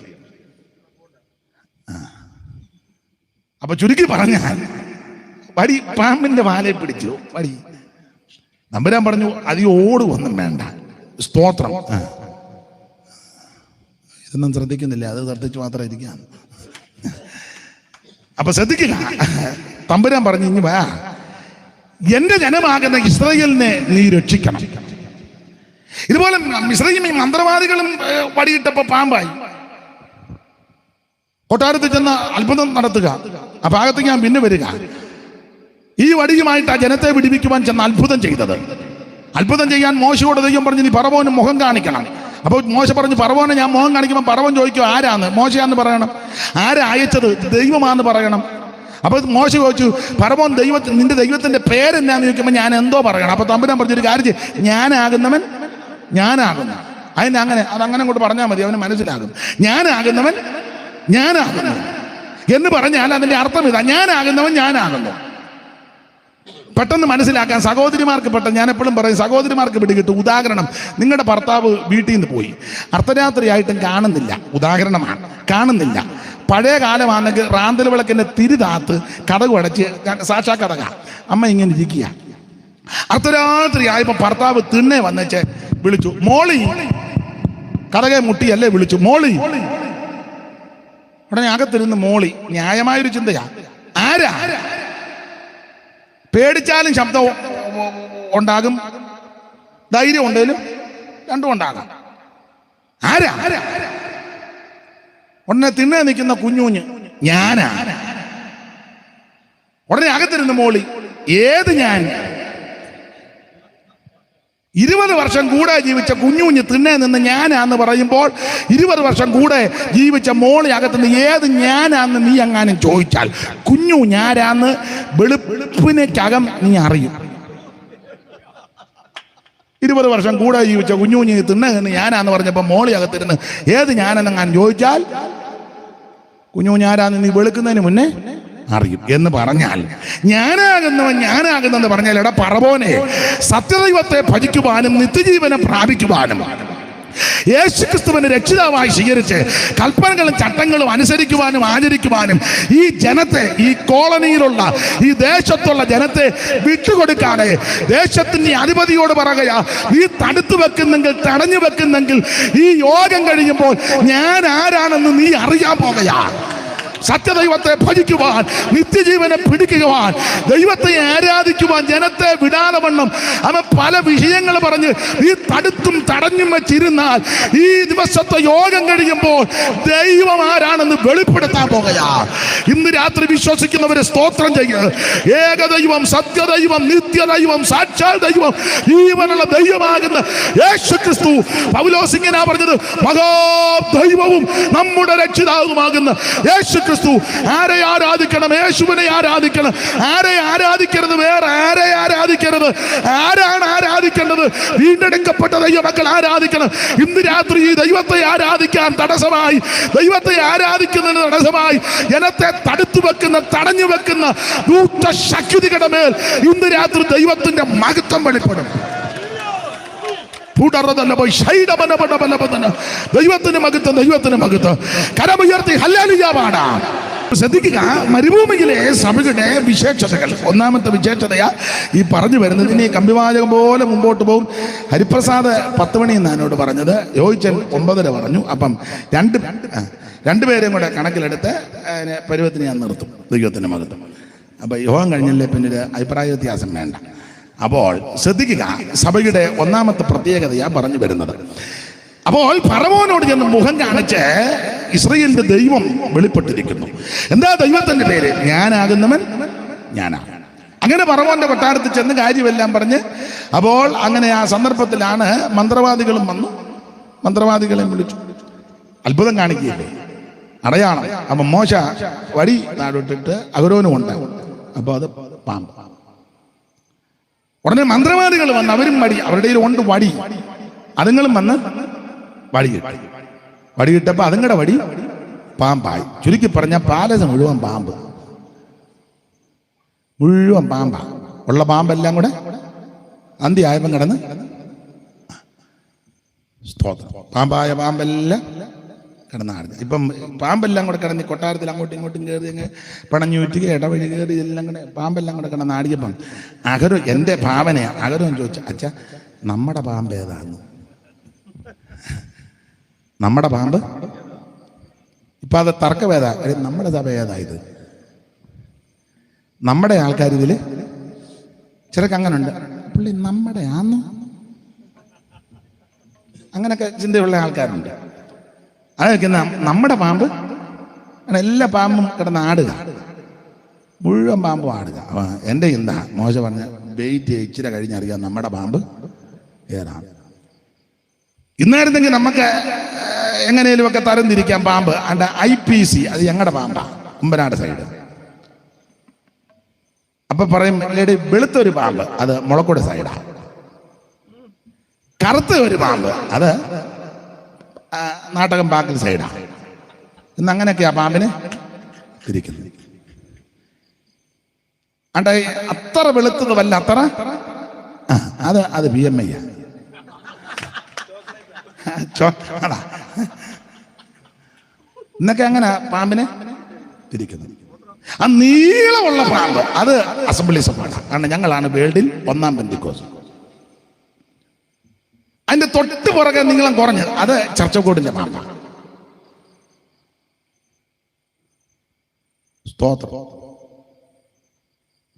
അപ്പൊ ചുരുക്കി പറഞ്ഞാൽ വടി പാമ്പിന്റെ വാലയെ പിടിച്ചു. വടി നമ്പുരാൻ പറഞ്ഞു, അധികം ഓടുവൊന്നും വേണ്ട. സ്തോത്രം. ഇതൊന്നും ശ്രദ്ധിക്കുന്നില്ല, അത് ശ്രദ്ധിച്ചു മാത്രം ഇരിക്കാം. അപ്പൊ ശ്രദ്ധിക്കുക, തമ്പുരാൻ പറഞ്ഞു, ഇനി വാ, എന്റെ ജനമാകുന്ന ഇസ്രായേലിനെ നീ രക്ഷിക്കണം. ഇതുപോലെ മിസ്രയീമിൽ മന്ത്രവാദികളും വടിയിട്ടപ്പോ പാമ്പായി. കൊട്ടാരത്തിൽ ചെന്ന് അത്ഭുതം നടത്തുക. ആ ഭാഗത്തേക്ക് ഞാൻ പിന്നെ വരിക. ഈ വടിയുമായിട്ട് ആ ജനത്തെ വിടിവിക്കുവാൻ ചെന്ന് അത്ഭുതം ചെയ്തത്. അത്ഭുതം ചെയ്യാൻ മോശയോട് ദൈവം പറഞ്ഞു, നീ ഫറവോന് മുഖം കാണിക്കണം. അപ്പോൾ മോശ പറഞ്ഞു, ഫറവോനെ ഞാൻ മുഖം കാണിക്കുമ്പോൾ ഫറവോൻ ചോദിക്കും, ആരാന്ന്? മോശയാന്ന് പറയണം. ആരാ അയച്ചത്? ദൈവമാന്ന് പറയണം. അപ്പൊ മോശ ചോദിച്ചു, ഫറവോൻ നിന്റെ ദൈവത്തിന്റെ പേരെന്നാന്ന് ചോദിക്കുമ്പോൾ ഞാൻ എന്തോ പറയണം. അപ്പൊ തമ്പുരാൻ പറഞ്ഞൊരു കാര്യം, ഞാനാകുന്നവൻ ഞാനാകുന്നു. അതങ്ങനെ കൊണ്ട് പറഞ്ഞാൽ മതി, അവന് മനസ്സിലാകും. ഞാനാകുന്നവൻ ഞാനാകുന്നു എന്ന് പറഞ്ഞാൽ അതിന്റെ അർത്ഥം ഇതാ, ഞാനാകുന്നവൻ ഞാനാകുന്നു. പെട്ടെന്ന് മനസ്സിലാക്കാൻ സഹോദരിമാർക്ക് പെട്ടെന്ന്, ഞാൻ എപ്പോഴും പറയും സഹോദരിമാർക്ക് പിടികിട്ടും. ഉദാഹരണം, നിങ്ങളുടെ ഭർത്താവ് വീട്ടിൽ നിന്ന് പോയി, അർദ്ധരാത്രിയായിട്ടും കാണുന്നില്ല. ഉദാഹരണമാണ്, കാണുന്നില്ല. പഴയ കാലമാണെങ്കിൽ റാന്തൽ വിളക്കിന്റെ തിരിതാത്ത് കടകു അടച്ച്, സാക്ഷാ കടക, അമ്മ ഇങ്ങനെ ഇരിക്കുക. അർദ്ധരാത്രി ആയപ്പോ ഭർത്താവ് തിണ്ണെ വന്നേച്ച് വിളിച്ചു, മോളി. കടകെ മുട്ടിയല്ലേ വിളിച്ചു, മോളി. ഉടനെ അകത്തിരുന്ന് മോളി. ന്യായമായൊരു ചിന്തയാ. ആരാ? പേടിച്ചാലും ശബ്ദം ഉണ്ടാകും, ധൈര്യം ഉണ്ടെങ്കിലും രണ്ടും ഉണ്ടാകാം. ആരാ? ഉടനെ തിണ്ണെ നിൽക്കുന്ന കുഞ്ഞുഞ്ഞ്, ഞാനാ. ഉടനെ അകത്തിരുന്ന് മോളി, ഏത് ഞാൻ? 20 വർഷം കൂടെ ജീവിച്ച കുഞ്ഞുഞ്ഞ് തിണ്ണെ നിന്ന് ഞാനാന്ന് പറയുമ്പോൾ 20 വർഷം കൂടെ ജീവിച്ച മോളി അകത്തുനിന്ന് ഏത് ഞാനാന്ന് നീ എങ്ങാനും ചോദിച്ചാൽ കുഞ്ഞു ഞാനാന്ന് വെളുപ്പിനേക്കകം നീ അറിയും. 20 വർഷം കൂടെ ജീവിച്ച കുഞ്ഞുഞ്ഞ് തിണ്ണെ നിന്ന് ഞാനാന്ന് പറഞ്ഞപ്പോൾ മോളി അകത്തിരുന്ന് ഏത് ഞാനെന്നെങ്ങാനും ചോദിച്ചാൽ കുഞ്ഞു ഞാനാന്ന് നീ വെളുക്കുന്നതിന് മുന്നേ അറിയും എന്ന് പറഞ്ഞാൽ, ഞാനാകുന്നെന്ന് പറഞ്ഞാൽ, എടാ പറവോനെ, സത്യദൈവത്തെ ഭജിക്കുവാനും നിത്യജീവനെ പ്രാപിക്കുവാനും യേശുക്രിസ്തുവിനെ രക്ഷിതാവായി സ്വീകരിച്ച് കൽപ്പനകളും ചട്ടങ്ങളും അനുസരിക്കുവാനും ആചരിക്കുവാനും ഈ ജനത്തെ, ഈ കോളനിയിലുള്ള ഈ ദേശത്തുള്ള ജനത്തെ വിട്ടുകൊടുക്കാതെ ദേശത്തിന്റെ അധിപതിയോട് പറയുകയാ, നീ തടുത്തു വെക്കുന്നെങ്കിൽ, തടഞ്ഞു വെക്കുന്നെങ്കിൽ ഈ യോഗം കഴിയുമ്പോൾ ഞാൻ ആരാണെന്ന് നീ അറിയാൻ പോകുകയാ. സത്യദൈവത്തെ ഭജിക്കുവാൻ, നിത്യജീവനെ പിടിക്കുവാൻ, ദൈവത്തെ ആരാധിക്കുവാൻ ജനത്തെ വിടാതെ വണ്ണം അവൻ പല വിഷയങ്ങൾ പറഞ്ഞ് ഈ തടുത്തും തടഞ്ഞും വെച്ചിരുന്നാൽ ഈ ദിവസത്തെ യോഗം കഴിയുമ്പോൾ ദൈവം ആരാണെന്ന് വെളിപ്പെടുത്താൻ പോകുകയാ. ഇന്ന് രാത്രി വിശ്വസിക്കുന്നവരെ സ്തോത്രം ചെയ്യുക. ഏകദൈവം, സത്യദൈവം, നിത്യദൈവം, സാക്ഷാൽ ദൈവം, ജീവനുള്ള ദൈവമാകുന്ന യേശുക്രിസ്തു. പൗലോസ് ഇങ്ങനെയാ പറഞ്ഞത്, മഹാദൈവവും നമ്മുടെ രക്ഷിതാവുമാകുന്ന യേശുക്രിസ്തു. ആരെ ആരാധിക്കണം? യേശുവിനെ ആരാധിക്കണം. ആരെ ആരാധിക്കരുത്? വേറെ ആരെ ആരാധിക്കരുത്? ആരാണ് ആരാധിക്കേണ്ടത്? വീണ്ടെടുക്കപ്പെട്ട ദൈവമക്കൾ ആരാധിക്കണം. ഇന്ന് രാത്രി ഈ ദൈവത്തെ ആരാധിക്കാൻ തടസ്സമായി, ദൈവത്തെ ആരാധിക്കുന്നതിന് തടസ്സമായി ജനത്തെ തടുത്തു വെക്കുന്ന, തടഞ്ഞു വെക്കുന്ന ദൂഷ്ട ശക്തികളുടെ മേൽ ഇന്ന് രാത്രി ദൈവത്തിന്റെ മഹത്വം വെളിപ്പെടും. ദൈവത്തിന് മഹത്വം, ദൈവത്തിന് മഹത്വം. കരമുയർത്തി ഹല്ലേലൂയ പാടാം. ശ്രദ്ധിക്കുക, മരുഭൂമിയിലെ സഭയുടെ വിശേഷതകൾ. ഒന്നാമത്തെ വിശേഷതയാ ഈ പറഞ്ഞു വരുന്നത്. ഇനി കമ്പിവാചകം പോലെ മുമ്പോട്ട് പോകും. ഹരിപ്രസാദ് 10 മണി എന്നാണ് എന്നോട് പറഞ്ഞത്. യോജിച്ചൻ 9:30 പറഞ്ഞു. അപ്പം രണ്ടുപേരെയും കൂടെ കണക്കിലെടുത്ത് പരുവത്തിന് ഞാൻ നിർത്തും. ദൈവത്തിൻ്റെ മഹത്വം. അപ്പം യോഗം കഴിഞ്ഞല്ലേ പിന്നെ ഒരു അഭിപ്രായ വ്യത്യാസം വേണ്ട. അപ്പോൾ ശ്രദ്ധിക്കുക, സഭയുടെ ഒന്നാമത്തെ പ്രത്യേകതയാ പറഞ്ഞു വരുന്നത്. അപ്പോൾ ഫറവോനോട് ചെന്ന് മുഖം കാണിച്ച് ഇസ്രായേലിന്റെ ദൈവം വെളിപ്പെട്ടിരിക്കുന്നു. എന്താ ദൈവത്തിന്റെ പേര്? ഞാനാകുന്നവൻ ഞാനാണ്. അങ്ങനെ ഫറവോന്റെ കൊട്ടാരത്തിൽ ചെന്ന് കാര്യമെല്ലാം പറഞ്ഞ്, അപ്പോൾ അങ്ങനെ ആ സന്ദർഭത്തിലാണ് മന്ത്രവാദികളും വന്നു. മന്ത്രവാദികളെ വിളിച്ചു. അത്ഭുതം കാണിക്കുകയില്ലേ, അടയാളം. അപ്പൊ മോശ വടി നാടോട്ടിട്ട് അഹരോനും ഉണ്ട്. അപ്പൊ അത് പാമ്പ്. ഉടനെ മന്ത്രവാദികൾ വന്ന് അവരും വടി, അവരുടെ ഉണ്ട് വടി. അതുങ്ങളും വന്ന് വടി കിട്ടി. വടി കിട്ടപ്പോ അതുങ്ങളുടെ വടി പാമ്പായി. ചുരുക്കി പറഞ്ഞ പാലസ് മുഴുവൻ പാമ്പ്, മുഴുവൻ പാമ്പാ. ഉള്ള പാമ്പെല്ലാം കൂടെ അന്തിയായപ്പം കിടന്ന് പാമ്പായ പാമ്പെല്ലാം കിടന്നാടുന്നു. ഇപ്പം പാമ്പെല്ലാം കൂടെ കിടന്ന് കൊട്ടാരത്തിൽ അങ്ങോട്ടും ഇങ്ങോട്ടും കയറി അങ്ങ് പണഞ്ഞൂറ്റുക, ഇടവഴി കയറി എല്ലാം കൂടെ പാമ്പെല്ലാം കൂടെ കിടന്നാടിയപ്പം അഹരോ, എൻ്റെ ഭാവനയാ. അഹരോൻ ചോദിച്ചു, അച്ഛാ നമ്മുടെ പാമ്പ് ഏതാന്ന്? നമ്മുടെ പാമ്പ് ഇപ്പം അത് തർക്കവേദ. നമ്മുടെ സഭ ഏതായത്? നമ്മുടെ ആൾക്കാർ ഇതിൽ ചിലക്ക് അങ്ങനെ ഉണ്ട്. പുള്ളി നമ്മുടെ ആന്നോ? അങ്ങനൊക്കെ ചിന്തയുള്ള ആൾക്കാരുണ്ട്. അതൊക്കെ നമ്മുടെ പാമ്പ് എല്ലാ പാമ്പും കിടന്ന് ആടുക, മുഴുവൻ പാമ്പും ആടുക. അപ്പം എൻ്റെ ചിന്ത, മോശ പറഞ്ഞ വെയിറ്റ് ഇച്ചിരി കഴിഞ്ഞറിയാം നമ്മുടെ പാമ്പ് ഏതാണ്. ഇന്നായിരുന്നെങ്കിൽ നമുക്ക് എങ്ങനെയും ഒക്കെ തരംതിരിക്കാം പാമ്പ്. അണ്ട IPC അത് ഞങ്ങളുടെ പാമ്പാ, കുമ്പനാട് സൈഡ്. അപ്പൊ പറയും വെളുത്തൊരു പാമ്പ് അത് മുളക്കോട് സൈഡാ, കറുത്ത ഒരു പാമ്പ് അത് നാട്ടകം പാക്കൽ സൈഡാ. ഇന്ന് അങ്ങനെയൊക്കെയാ പാമ്പിനെ തിരിക്കുന്നത്. അണ്ട അത്ര വെളുത്തത് വല്ല അത്ര അത് BMI ഇന്നൊക്കെ അങ്ങനെ പാമ്പിനെ തിരിക്കുന്നത്. ആ നീളമുള്ള പാമ്പ് അത് അസംബ്ലീസ് ഓഫ് ഗോഡ്. കാരണം ഞങ്ങളാണ് വേൾഡിൽ 1-ാം പെന്തിക്കോസ്. അതിന്റെ തൊട്ട് പുറകെ നീളം കുറഞ്ഞത് അത് ചർച്ച് ഓഫ് ഗോഡിന്റെ പാമ്പാണ്. സ്തോത്രം.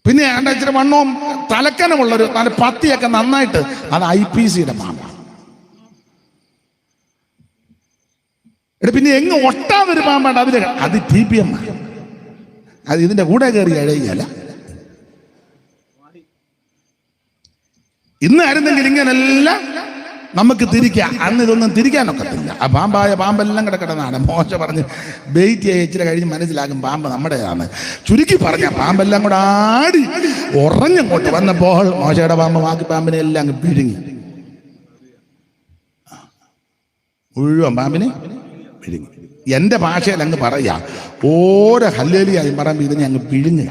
പിന്നെ അതിന്റെ ഇച്ചിരി വണ്ണവും തലക്കനമുള്ളൊരു നല്ല പത്തിയൊക്കെ നന്നായിട്ട് അത് IPCയുടെ പാമ്പാണ്. പിന്നെ എങ്ങ് ഒട്ടാതൊരു പാമ്പാണ് അതിൽ, അത് TPM. അത് ഇതിന്റെ കൂടെ കയറി എഴയല്ല. ഇന്നായിരുന്നെങ്കിൽ ഇങ്ങനെല്ലാം നമുക്ക് തിരിക്കാം. അന്ന് ഇതൊന്നും തിരിക്കാനൊക്കത്തില്ല. ആ പാമ്പായ പാമ്പെല്ലാം കിടന്നാണ്. മോശ പറഞ്ഞ് വെയിറ്റ് ഇച്ചിരി കഴിഞ്ഞ് മനസ്സിലാകും പാമ്പ് നമ്മുടേതാണ്. ചുരുക്കി പറഞ്ഞ പാമ്പെല്ലാം കൂടെ ആടി ഉറഞ്ഞങ്ങോട്ട് വന്നപ്പോൾ മോശയുടെ പാമ്പ് ബാക്കി പാമ്പിനെ എല്ലാം അങ്ങ് പിഴുങ്ങി, മുഴുവൻ പാമ്പിനെ പിഴുങ്ങി. എൻ്റെ ഭാഷയിൽ അങ്ങ് പറയാ, ഓരോ ഹല്ലേലൂയായി പറയുമ്പോൾ ഇതിനെ അങ്ങ് പിഴുങ്ങുക.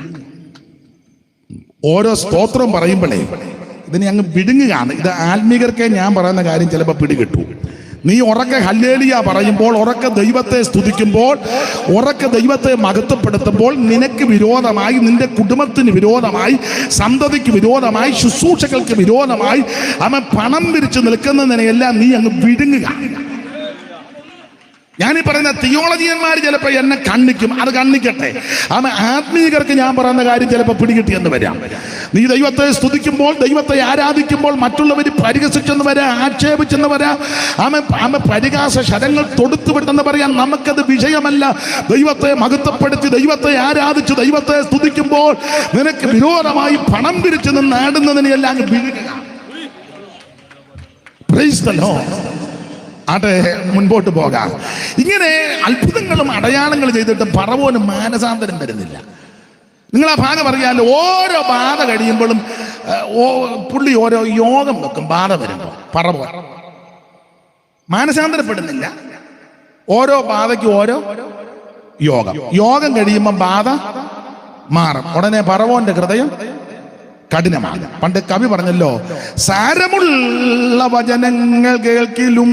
ഓരോ സ്തോത്രം പറയുമ്പോഴേ ഇതിനെ അങ്ങ് പിടുങ്ങുകയാണ്. ഇത് ആത്മീകർക്കെ ഞാൻ പറയുന്ന കാര്യം ചിലപ്പോൾ പിടികിട്ടു. നീ ഉറക്കെ ഹല്ലേലൂയ പറയുമ്പോൾ, ഉറക്കെ ദൈവത്തെ സ്തുതിക്കുമ്പോൾ, ഉറക്കെ ദൈവത്തെ മഹത്വപ്പെടുത്തുമ്പോൾ നിനക്ക് വിരോധമായി, നിന്റെ കുടുംബത്തിന് വിരോധമായി, സന്തതിക്ക് വിരോധമായി, ശുശ്രൂഷകൾക്ക് വിരോധമായി അവൻ പണം പിരിച്ചു നിൽക്കുന്നതിനെയെല്ലാം നീ അങ്ങ് വിഴുങ്ങുക. ഞാനീ പറയുന്ന തിയോളജിയന്മാർ ചിലപ്പോൾ എന്നെ കണ്ണിക്കും, അത് കണ്ണിക്കട്ടെ. ആത്മീകർക്ക് ഞാൻ പറയുന്ന കാര്യം ചിലപ്പോൾ പിടികിട്ടിയെന്ന് വരാം. നീ ദൈവത്തെ സ്തുതിക്കുമ്പോൾ, ദൈവത്തെ ആരാധിക്കുമ്പോൾ മറ്റുള്ളവർ പരിഹസിച്ചെന്ന് വരാം, ആക്ഷേപിച്ചെന്ന് വരാം. ആമ പരിഹാസ ശരങ്ങൾ തൊടുത്തുവിട്ടെന്ന് പറയാം. നമുക്കത് വിഷയമല്ല. ദൈവത്തെ മഹത്വപ്പെടുത്തി, ദൈവത്തെ ആരാധിച്ച്, ദൈവത്തെ സ്തുതിക്കുമ്പോൾ നിനക്ക് വിരോധമായി പണം പിരിച്ചു നിന്ന് ആടുന്നതിനെല്ലാം വിഴുകുക. Praise the Lord. ആട്ടെ, മുൻപോട്ട് പോകാം. ഇങ്ങനെ അത്ഭുതങ്ങളും അടയാളങ്ങളും ചെയ്തിട്ട് ഫറവോന് മാനസാന്തരം വരുന്നില്ല. നിങ്ങൾ ആ ഭാഗം അറിയാമല്ലോ. ഓരോ ബാധ കഴിയുമ്പോഴും പുള്ളി ഓരോ യോഗം വെക്കും. ബാധ വരുമ്പോൾ ഫറവോൻ മാനസാന്തരപ്പെടുന്നില്ല. ഓരോ ബാധയ്ക്കും ഓരോ യോഗം കഴിയുമ്പോൾ ബാധ മാറും. ഉടനെ ഫറവോന്റെ ഹൃദയം കഠിനമാണ്. പണ്ട് കവി പറഞ്ഞല്ലോ, സാരമുള്ള വചനങ്ങൾ കേൾക്കിലും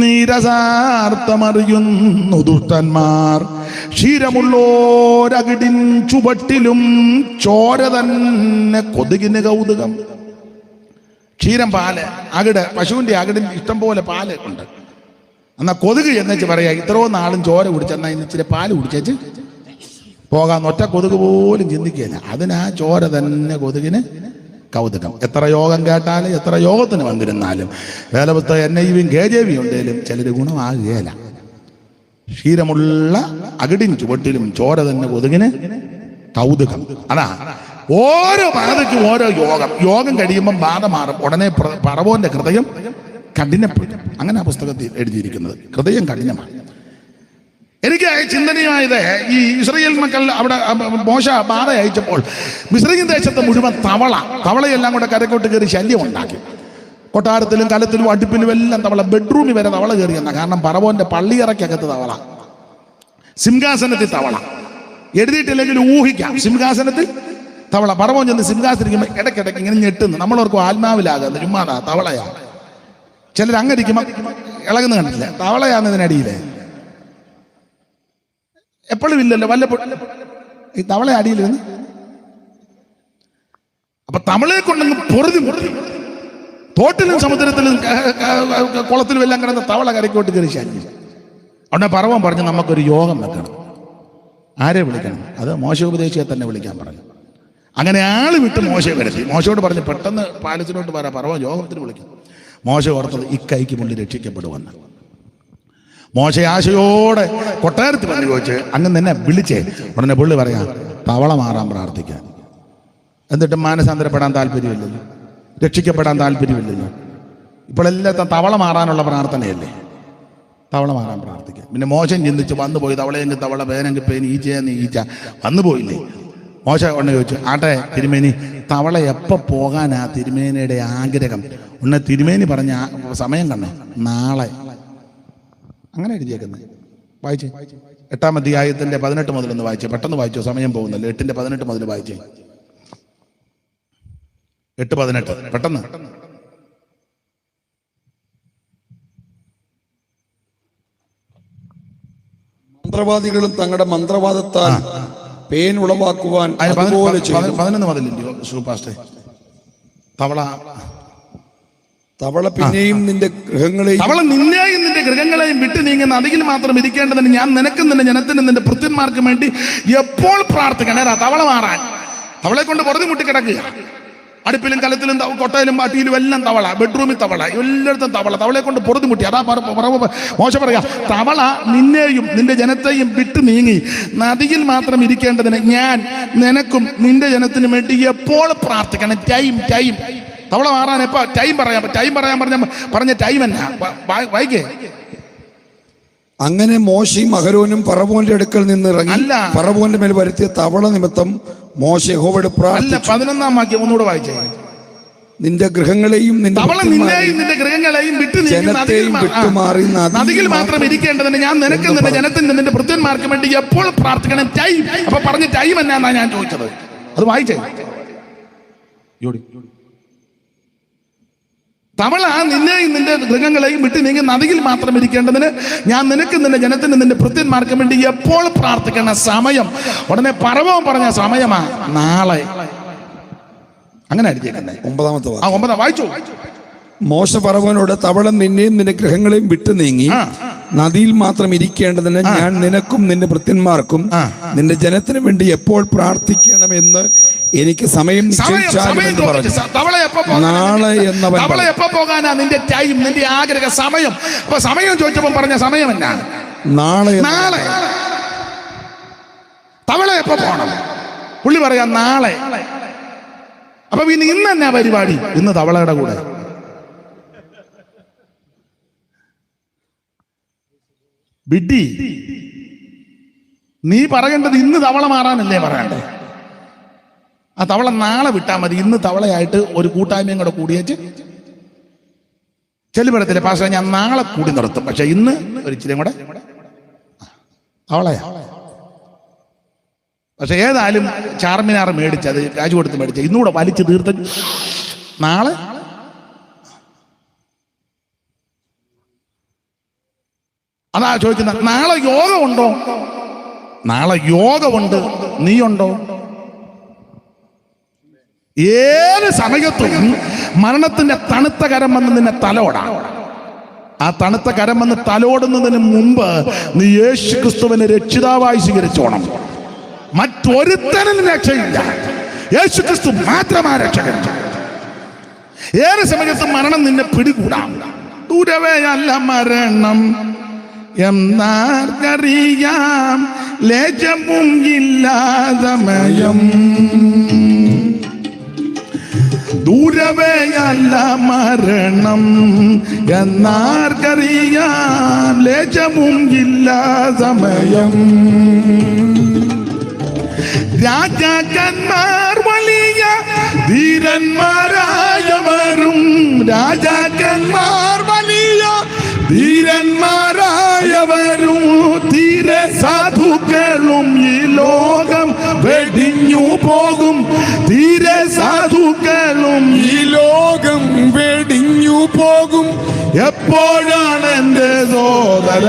നീരസാർത്ഥമറിയുന്നു ദുഷ്ടന്മാർ, ക്ഷീരമുള്ളോരകിടിൻ ചുവട്ടിലും ചോര തന്നെ കൊതുകിന് കൗതുകം. ക്ഷീരം, പാല്, അകിട്, പശുവിന്റെ അകിടിൽ ഇഷ്ടം പോലെ പാല് ഉണ്ട്. എന്നാ കൊതുക് എന്നുവെച്ച് പറയാ, ഇത്രയും നാളും ചോര കുടിച്ചെന്നാ ഇന്ന് ഇച്ചിരി പാല് കുടിച്ചേച്ച് പോകാൻ ഒറ്റ കൊതുക് പോലും ചിന്തിക്കുകയില്ല. അതിനാ ചോര തന്നെ കൊതുകിന് കൗതുകം. എത്ര യോഗം കേട്ടാലും എത്ര യോഗത്തിന് വന്നിരുന്നാലും വേലപുസ്തകം NIV-യും KJV ഉണ്ടെങ്കിലും ചിലർ ഗുണമാകുകയില്ല. ക്ഷീരമുള്ള അകിടിൻ ചുവട്ടിലും ചോര തന്നെ കൊതുകിന് കൗതുകം. അതാ ഓരോ ബാധയ്ക്കും ഓരോ യോഗം കഴിയുമ്പം ബാധ മാറും. ഉടനെ ഫറവോന്റെ ഹൃദയം കഠിനപ്പെടും. അങ്ങനെ ആ പുസ്തകത്തിൽ എഴുതിയിരിക്കുന്നത്. ഹൃദയം കഠിനമാണ്. എനിക്ക് ചിന്തനീയമായത്, ഈ ഇസ്രായേൽ മക്കൾ അവിടെ മോശ ബാധ അയച്ചപ്പോൾ മിസ്രയീം ദേശത്തെ മുഴുവൻ തവളയെല്ലാം കൂടെ കരക്കോട്ട് കയറി ശല്യം ഉണ്ടാക്കി. കൊട്ടാരത്തിലും കലത്തിലും അടുപ്പിലും എല്ലാം തവള, ബെഡ്റൂമിൽ വരെ തവള കയറിയെന്ന. കാരണം ഫറവോന്റെ പള്ളിയറയ്ക്കകത്ത് തവള, സിംഹാസനത്തിൽ തവള. എഴുതിയിട്ടില്ലെങ്കിൽ ഊഹിക്കാം. സിംഹാസനത്തിൽ തവള. ഫറവോൻ ചെന്ന് സിംഹാസനിക്കുമ്പോൾ ഇടയ്ക്കിടയ്ക്ക് ഇങ്ങനെ ഞെട്ടുന്നു. നമ്മളോർക്കും ആത്മാവിലാകുന്നു, ചുമ്മാതാ തവളയാ. ചിലർ അങ്ങരിക്കുമ്പോൾ ഇളകുന്ന കണ്ടില്ല. തവളയാന്ന് ഇതിനടിയിലെ എപ്പോഴും ഇല്ലല്ലോ, വല്ലപ്പോഴും ഈ തവള അടിയിൽ നിന്ന്. അപ്പൊ തവളയെ കൊണ്ടങ്ങ് പൊറുതി മുട്ടി. തോട്ടിലും സമുദ്രത്തിലും കുളത്തിലും എല്ലാം കിടന്ന് തവള കരയ്ക്കോട്ട് കയറി ശാന്തി. അവിടെ ഫറവോൻ പറഞ്ഞു, നമുക്കൊരു യോഗം വെക്കണം. ആരെ വിളിക്കണം? അത് മോശോപദേശിയെ തന്നെ വിളിക്കാൻ പറഞ്ഞു. അങ്ങനെ ആള് വിട്ട് മോശയെ വരുത്തി. മോശയോട് പറഞ്ഞു, പെട്ടെന്ന് പാലസിലോട്ട് വരാം, ഫറവോൻ യോഗത്തിന് വിളിക്കും. മോശ ഓർത്തത് ഇക്കൈക്ക് മുന്നിൽ രക്ഷിക്കപ്പെടുവെന്ന്. മോശ ആശയോടെ കൊട്ടാരത്തിൽ വന്ന് ചോദിച്ച്, അങ്ങ് നിന്നെ വിളിച്ചേ. ഉടനെ പുള്ളി പറയാ, തവള മാറാൻ പ്രാർത്ഥിക്കാൻ. എന്നിട്ട് മാനസാന്തരപ്പെടാൻ താല്പര്യമില്ലല്ലോ, രക്ഷിക്കപ്പെടാൻ താല്പര്യമില്ലല്ലോ. ഇപ്പോഴെല്ലാം തവള മാറാനുള്ള പ്രാർത്ഥനയല്ലേ, തവള മാറാൻ പ്രാർത്ഥിക്കാൻ. പിന്നെ മോശം ചിന്തിച്ച് വന്നുപോയി, തവളയെങ്കിൽ തവള, പേനെങ്കിൽ പേന്, ഈച്ചയെന്ന് ഈച്ച, വന്നുപോയില്ലേ. മോശ ഉടനെ ചോദിച്ചു, ആട്ടെ തിരുമേനി, തവള എപ്പോൾ പോകാനാ തിരുമേനിയുടെ ആഗ്രഹം? ഉടനെ തിരുമേനി പറഞ്ഞ സമയം കണ്ണേ, നാളെ. അങ്ങനെ എഴുതിയേക്കുന്നത്. വായിച്ചേ, 8-ാം അധ്യായത്തിന്റെ 18 മുതൽ ഒന്ന് വായിച്ചേ. പെട്ടെന്ന് വായിച്ചോ, സമയം പോകുന്നല്ലോ. 8-ന്റെ 18 മുതൽ വായിച്ചേ. 8:18 പെട്ടെന്ന്. മന്ത്രവാദികളും തങ്ങളുടെ മന്ത്രവാദത്താൽ പേൻ ഉളവാക്കുവാൻ അതുപോലെ 11 മുതലില്ലയോ സൂപ്പാസ്റ്റേ? തവള പിന്നെയും നിന്റെ ഗൃഹങ്ങളെയും, തവള നിന്നെയും നിന്റെ ഗൃഹങ്ങളെയും വിട്ട് നീങ്ങുന്ന അതിൽ മാത്രം ഇരിക്കേണ്ടതിന് ഞാൻ നിനക്കും നിന്റെ ജനത്തിനും നിന്റെ ഭൃത്യന്മാർക്കും വേണ്ടി എപ്പോൾ പ്രാർത്ഥിക്കണേ. തവള മാറാൻ. തവളെ കൊണ്ട് പുറത്തു മുട്ടി കിടക്കുക. അടുപ്പിലും കലത്തിലും കൊട്ടയിലും പാട്ടിയിലും എല്ലാം തവള, ബെഡ്റൂമിൽ തവള, എല്ലായിടത്തും തവള. തവളെ കൊണ്ട് പുറത്തു മുട്ടി. അതാ മോശ പറയാ, തവള നിന്നെയും നിന്റെ ജനത്തെയും വിട്ട് നീങ്ങി നദിയിൽ മാത്രം ഇരിക്കേണ്ടതിന് ഞാൻ നിനക്കും നിന്റെ ജനത്തിനും വേണ്ടി എപ്പോൾ പ്രാർത്ഥിക്കണം. ടൈം. തവള മാറാൻ എപ്പോ ടൈം പറയാൻ പറഞ്ഞ ടൈം എന്നാ? വായിക്കേ. അങ്ങനെ മോശയും അഹരോനും ഫറവോന്റെ അടുക്കൽ നിന്ന് ഇറങ്ങി ഫറവോന്റെ മേൽ വരുത്തിയ തവള നിമിത്തം മോശ യഹോവയോട് പ്രാർത്ഥിച്ചു. 11-ാം വാക്യം ഒന്നുകൂടെ വായിച്ചേ. നിന്റെ ഗൃഹങ്ങളെയും നിന്റെ ഗൃഹങ്ങളെയും വിട്ട് ജനത്തെയും വിട്ടുമാറി നദിയിൽ മാത്രം ഇരിക്കേണ്ടതിന് ഞാൻ നിനക്ക് നിന്റെ ജനത്തിന് നിന്റെ ഭൃത്യന്മാർക്ക് വേണ്ടി എപ്പോൾ പ്രാർത്ഥിക്കണം. ടൈം. അപ്പൊ പറഞ്ഞ ടൈം എന്നാ ഞാൻ ചോദിച്ചത്. അത് വായിച്ചേ. തവള നിന്നെയും നിന്റെ ഗൃഹങ്ങളെയും വിട്ട് നീങ്ങി നദിയിൽ മാത്രം ഇരിക്കേണ്ടതിന് ഞാൻ നിനക്ക് നിന്റെ ജനത്തിന് നിന്റെ ഭൃത്യന്മാർക്ക് വേണ്ടി എപ്പോൾ പ്രാർത്ഥിക്കുന്ന സമയം. ഉടനെ ഫറവോൻ പറഞ്ഞ സമയമാ നാളെ. അങ്ങനെ അടിച്ചേക്കുന്നത്. 9-ാമത്തെ വായിച്ചു. മോശ ഫറവോനോട് തവള നിന്നെയും നിന്റെ ഗൃഹങ്ങളെയും വിട്ടു നീങ്ങി നദിയിൽ മാത്രം ഇരിക്കേണ്ടതിന് ഞാൻ നിനക്കും നിന്റെ ഭൃത്യന്മാർക്കും നിന്റെ ജനത്തിനു വേണ്ടി എപ്പോൾ പ്രാർത്ഥിക്കണമെന്ന് എനിക്ക് സമയം നിശ്ചയിച്ചാലും പറഞ്ഞു. നാളെ എന്നവൻ തവള എപ്പോ പോകാനാ നിന്റെ ടൈം, നിന്റെ ആഗ്രഹ സമയം? അപ്പൊ സമയം ചോദിച്ചപ്പോ പറഞ്ഞ സമയം എന്നാ? നാളെ. നാളെ. തവള എപ്പോ പോണം? പുള്ളി പറയാ നാളെ. അപ്പൊ പിന്നെ ഇന്ന് എന്നാ പരിപാടി? ഇന്ന് തവളയുടെ കൂടെ. ബിഡി, നീ പറയേണ്ടത് ഇന്ന് തവള മാറാനല്ലേ പറയണ്ടേ? ആ തവള നാളെ വിട്ടാൽ മതി. ഇന്ന് തവളയായിട്ട് ഒരു കൂട്ടായ്മയും കൂടെ കൂടിയേച്ച് ചെല്ലുപടത്തിലെ പാഷ ഞാൻ നാളെ കൂടി നിർത്തും, പക്ഷെ ഇന്ന് ഒരു ഇച്ചിരി കൂടെ തവളയാ. പക്ഷെ ഏതായാലും ചാർമിനാർ മേടിച്ചത്, കാശ് കൊടുത്ത് മേടിച്ച ഇന്നുകൂടെ വലിച്ചു തീർത്ത് നാളെ. അതാ ചോദിക്കുന്നത്, നാളെ യോഗമുണ്ടോ? നാളെ യോഗമുണ്ട്, നീയുണ്ടോ? ഏത് സമയത്തും മരണത്തിന്റെ തണുത്ത കരം വന്ന് നിന്നെ തലോടാം. ആ തണുത്ത കരം വന്ന് തലോടുന്നതിന് മുമ്പ് നീ യേശു ക്രിസ്തുവിനെ രക്ഷിതാവായി സ്വീകരിച്ചോണം. മറ്റൊരുത്തനും രക്ഷയില്ല, യേശു ക്രിസ്തു മാത്രമാണ് രക്ഷകൻ. ഏത് സമയത്തും മരണം നിന്നെ പിടികൂടാം. ദൂരവേ അല്ല മരണം എന്നാർക്കറിയാം, ലേജവും ഇല്ലാതമയം. ദൂരവേയല്ല മരണം എന്നാർക്കറിയാം, ലേജവും ഇല്ലാതമയം. രാജാക്കന്മാർ വലിയ ധീരന്മാരായവരും, രാജാക്കന്മാർ വലിയ ധീരന്മാരായവരും, തീരെ സാധുക്കളും ഈ ലോകം വെടിഞ്ഞു പോകും. തീരെ സാധുക്കളും ഈ ലോകം വെടിഞ്ഞു പോകും. എപ്പോഴാണ് എന്റെ സോദര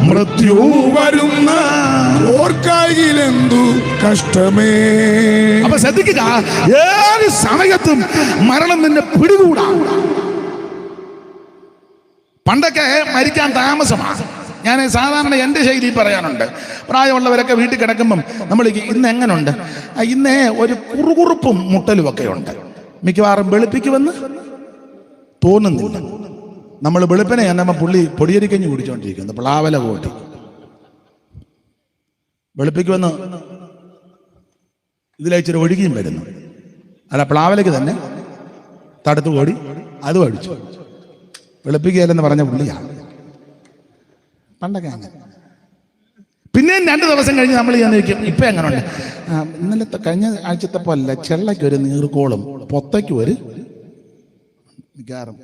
മൃത്യു വരുന്ന, ഓർക്കായിലെന്തു കഷ്ടമേ. അപ്പൊ ശ്രദ്ധിക്കുക, ഏത് സമയത്തും മരണം നിന്നെ പിടികൂടാ. പണ്ടൊക്കെ മരിക്കാൻ താമസമാണ്. ഞാൻ സാധാരണ എൻ്റെ ശൈലി പറയാനുണ്ട്. പ്രായമുള്ളവരൊക്കെ വീട്ടിൽ കിടക്കുമ്പം നമ്മൾ ഇന്ന് എങ്ങനെയുണ്ട്, ഇന്നേ ഒരു കുറുകുറുപ്പും മുട്ടലും ഒക്കെ ഉണ്ട്. മിക്കവാറും വെളുപ്പിക്കുമെന്ന് തോന്നുന്നില്ല. നമ്മൾ വെളുപ്പിനെ എന്നമ്മ പുള്ളി പൊടിയരിക്കഞ്ഞ് കുടിച്ചോണ്ടിരിക്കുന്നു, പ്ലാവല കൂട്ടി. വെളുപ്പിക്കുമെന്ന് ഇതിലച്ചിരി ഒഴുകിയും വരുന്നു. അല്ല, പ്ലാവലയ്ക്ക് തന്നെ തടുത്തു കൂടി അതും അടിച്ചു. വെളുപ്പിക്കുകയല്ലെന്ന് പറഞ്ഞ പുള്ളിയാണ് പണ്ടൊക്കെ അങ്ങനെ. പിന്നെയും 2 ദിവസം കഴിഞ്ഞ് നമ്മൾ ചെയ്യാൻ നിൽക്കും. ഇപ്പൊ എങ്ങനെയുണ്ട്? ഇന്നലത്തെ കഴിഞ്ഞ ആഴ്ചത്തെ പോലെ ചെള്ളയ്ക്ക് ഒരു നീർക്കോളും പൊത്തയ്ക്കും ഒരു മിക്കാറും.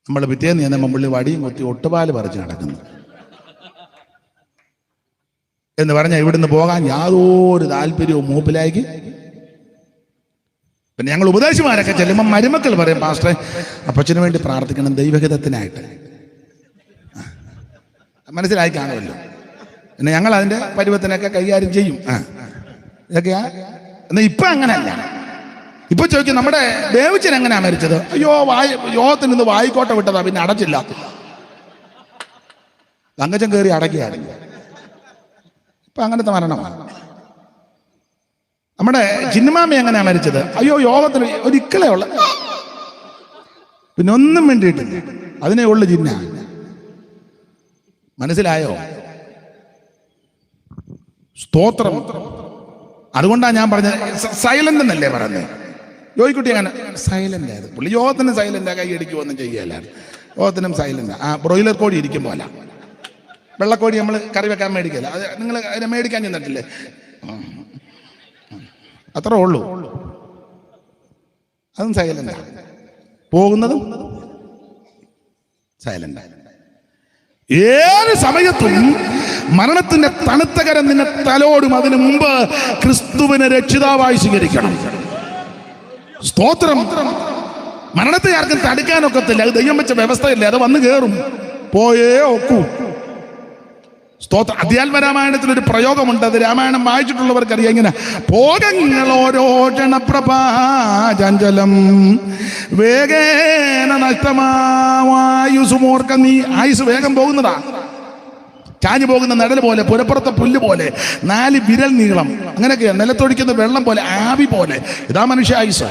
നമ്മൾ പിറ്റേന്ന് ചെന്നപ്പോൾ പുള്ളി വടിയും കൊത്തി ഒട്ടുപാല് പറിച്ച് നടക്കുന്നു എന്ന് പറഞ്ഞാൽ ഇവിടുന്ന് പോകാൻ യാതൊരു താല്പര്യവും മൂപ്പിലായിക്ക്. പിന്നെ ഞങ്ങൾ ഉപദേശിമാരൊക്കെ ചെല്ലുമ്പോൾ മരുമക്കൾ പറയും, പാസ്റ്ററെ അപ്പച്ചന് വേണ്ടി പ്രാർത്ഥിക്കണം ദൈവഹിതത്തിനായിട്ട്. മനസ്സിലായി കാണുമല്ലോ. പിന്നെ ഞങ്ങൾ അതിന്റെ പരുവത്തിനൊക്കെ കൈകാര്യം ചെയ്യും. ഇതൊക്കെയാ. എന്നാൽ ഇപ്പൊ അങ്ങനെയല്ല. ഇപ്പൊ ചോദിക്കും, നമ്മുടെ ദേവച്ചൻ എങ്ങനെയാ മരിച്ചത്? അയ്യോ, യോഗത്തിന് ഇന്ന് വായിക്കോട്ട വിട്ടതാ, പിന്നെ അടച്ചില്ല. തങ്കച്ചൻ കയറി അടക്കിയായിരുന്നു. ഇപ്പൊ അങ്ങനത്തെ മരണമാണ്. നമ്മുടെ ചിന്നമാമി എങ്ങനെയാ മരിച്ചത്? അയ്യോ, യോഗത്തിന് ഒരു ഇക്കളേ ഉള്ള, പിന്നെ ഒന്നും വേണ്ടിയിട്ടില്ല, അതിനെ ഉള്ളു ചിന്ന. മനസ്സിലായോ? സ്തോത്രം. അതുകൊണ്ടാണ് ഞാൻ പറഞ്ഞത് സൈലന്റ് എന്നല്ലേ പറഞ്ഞത്. ജോയിക്കുട്ടി അങ്ങനെ സൈലന്റ് ആയത്. പുള്ളി യോഗത്തിന് സൈലന്റാ, കൈ അടിക്കുമൊന്നും ചെയ്യല്ല. യോഗത്തിനും സൈലന്റാ. ആ ബ്രോയിലർ കോഴി ഇരിക്കും പോലെ. വെള്ളക്കോഴി നമ്മൾ കറി വെക്കാൻ മേടിക്കല്ല, അത് നിങ്ങൾ അതിനെ മേടിക്കാൻ ചെന്നിട്ടില്ലേ? അത്രേ ഉള്ളൂ. അതും സൈലന്റ്, പോകുന്നതും സൈലന്റ്. ഏത് സമയത്തും മരണത്തിന്റെ തണുത്ത കരം നിന്നെ തലോടും. അതിനു മുമ്പ് ക്രിസ്തുവിനെ രക്ഷിതാവായി സ്വീകരിക്കണം. സ്തോത്രം. മരണത്തെ ആർക്കും തടുക്കാനൊക്കത്തില്ല. അത് ദൈവം വെച്ച വ്യവസ്ഥയില്ല, അത് വന്നു കയറും, പോയേ ഒക്കൂ. സ്തോത്രം. അധ്യാത്മരാമായണത്തിൽ ഒരു പ്രയോഗമുണ്ട്, അത് രാമായണം വായിച്ചിട്ടുള്ളവർക്ക് അറിയാം. ഇങ്ങനെ ഭോഗങ്ങളോരോ ക്ഷണപ്രഭാചഞ്ചലം വേഗേന നഷ്ടമായുസുമോർക്ക നീ. ആയുസ് വേഗം പോകുന്നതാ, ചാഞ്ഞു പോകുന്ന നടൽ പോലെ, പുരപ്പുറത്തെ പുല്ല് പോലെ, 4 വിരൽ നീളം, അങ്ങനെയൊക്കെയാണ്. നിലത്തൊഴിക്കുന്ന വെള്ളം പോലെ, ആവി പോലെ. ഇതാ മനുഷ്യ ആയുസ്.